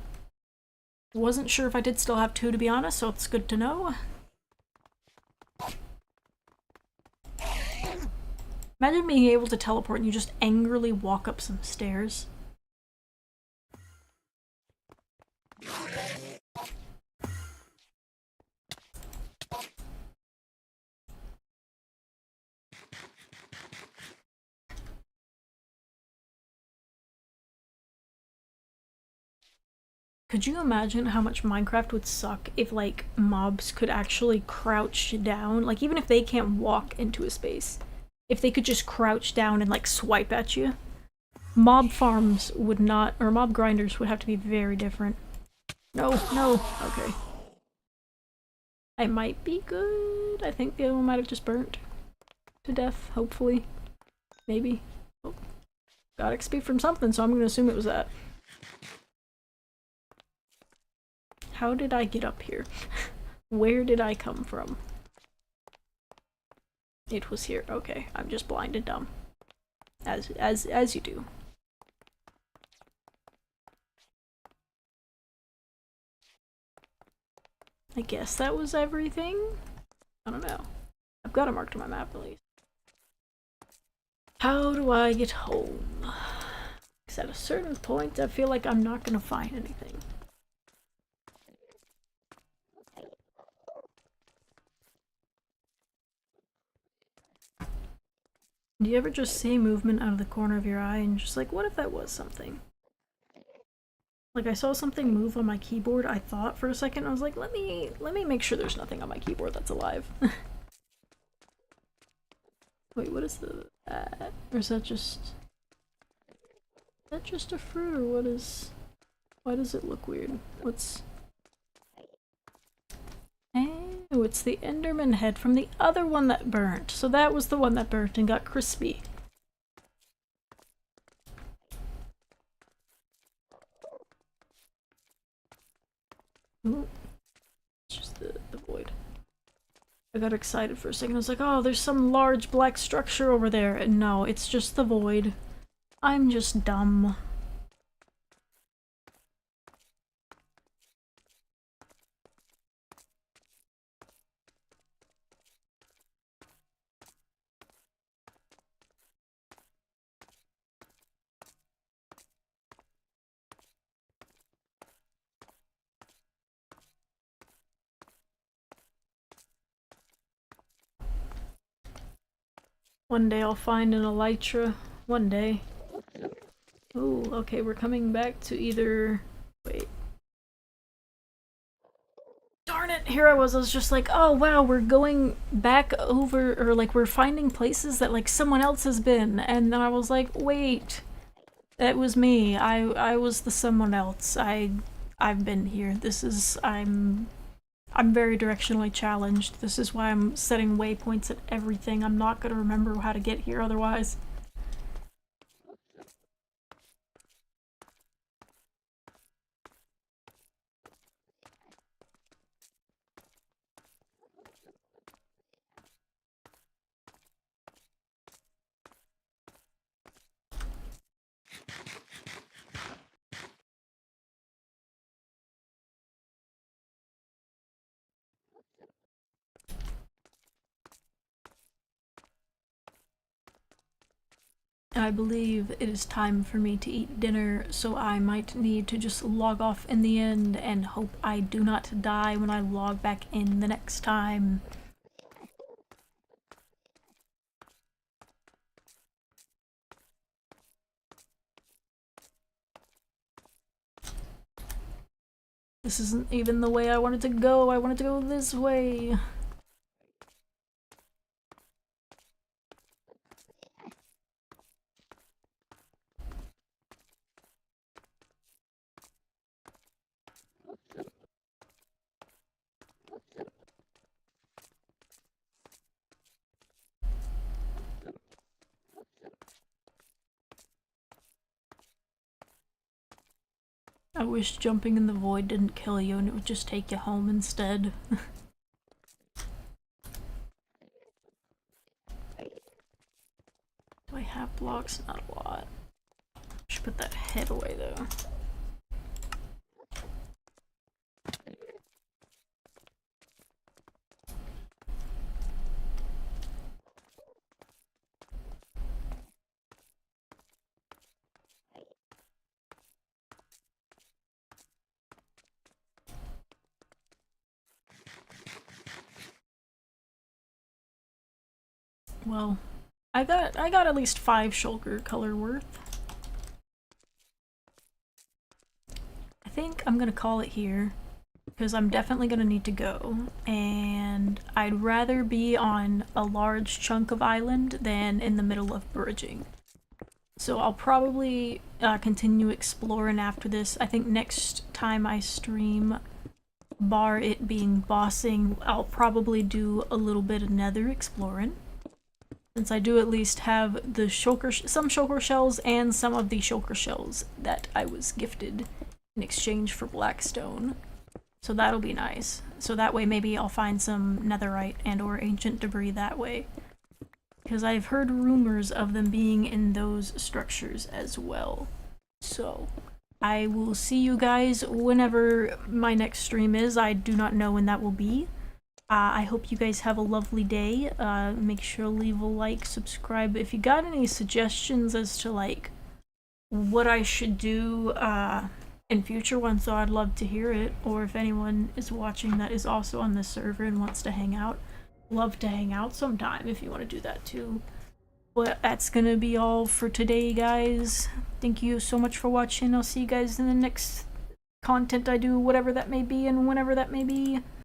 Wasn't sure if I did still have two, to be honest, so it's good to know. Imagine being able to teleport and you just angrily walk up some stairs. Could you imagine how much Minecraft would suck if, like, mobs could actually crouch down? Like, even if they can't walk into a space, if they could just crouch down and, like, swipe at you? Mob farms would not, or mob grinders would have to be very different. No, no, okay. I might be good. I think the other one might have just burnt to death, hopefully. Maybe. Oh. Got XP from something, so I'm gonna assume it was that. How did I get up here? Where did I come from? It was here. Okay, I'm just blind and dumb. As you do. I guess that was everything? I don't know. I've got it marked on my map at least. How do I get home? Because at a certain point I feel like I'm not gonna find anything. Do you ever just see movement out of the corner of your eye and just like, what if that was something? Like, I saw something move on my keyboard, I thought for a second, I was like, let me make sure there's nothing on my keyboard that's alive. Wait, what is that? Or is that just... Is that just a fruit, or what is... Why does it look weird? What's... Oh, it's the Enderman head from the other one that burnt. So that was the one that burnt and got crispy. Ooh. It's just the void. I got excited for a second. I was like, oh, there's some large black structure over there. And no, it's just the void. I'm just dumb. One day I'll find an elytra. One day. Ooh, okay, we're coming back to either... Wait. Darn it! Here I was just like, oh wow, we're going back over, or like we're finding places that like someone else has been, and then I was like, wait. That was me. I was the someone else. I've been here. This is... I'm very directionally challenged. This is why I'm setting waypoints at everything. I'm not gonna remember how to get here otherwise. I believe it is time for me to eat dinner, so I might need to just log off in the end and hope I do not die when I log back in the next time. This isn't even the way I wanted to go. I wanted to go this way. I wish jumping in the void didn't kill you and it would just take you home instead. Do I have blocks? Not a lot. Should put that head away though. well, I got at least 5 shulker color worth. I think I'm gonna call it here, because I'm definitely gonna need to go, and I'd rather be on a large chunk of island than in the middle of bridging. So I'll probably continue exploring after this. I think next time I stream, bar it being bossing, I'll probably do a little bit of nether exploring. Since I do at least have the some shulker shells and some of the shulker shells that I was gifted in exchange for blackstone. So that'll be nice. So that way maybe I'll find some netherite and or ancient debris that way. Because I've heard rumors of them being in those structures as well. So, I will see you guys whenever my next stream is. I do not know when that will be. I hope you guys have a lovely day. Make sure to leave a like, subscribe. If you got any suggestions as to like what I should do in future ones, so I'd love to hear it. Or if anyone is watching that is also on this server and wants to hang out, love to hang out sometime if you want to do that too. But that's gonna be all for today, guys. Thank you so much for watching. I'll see you guys in the next content I do, whatever that may be and whenever that may be.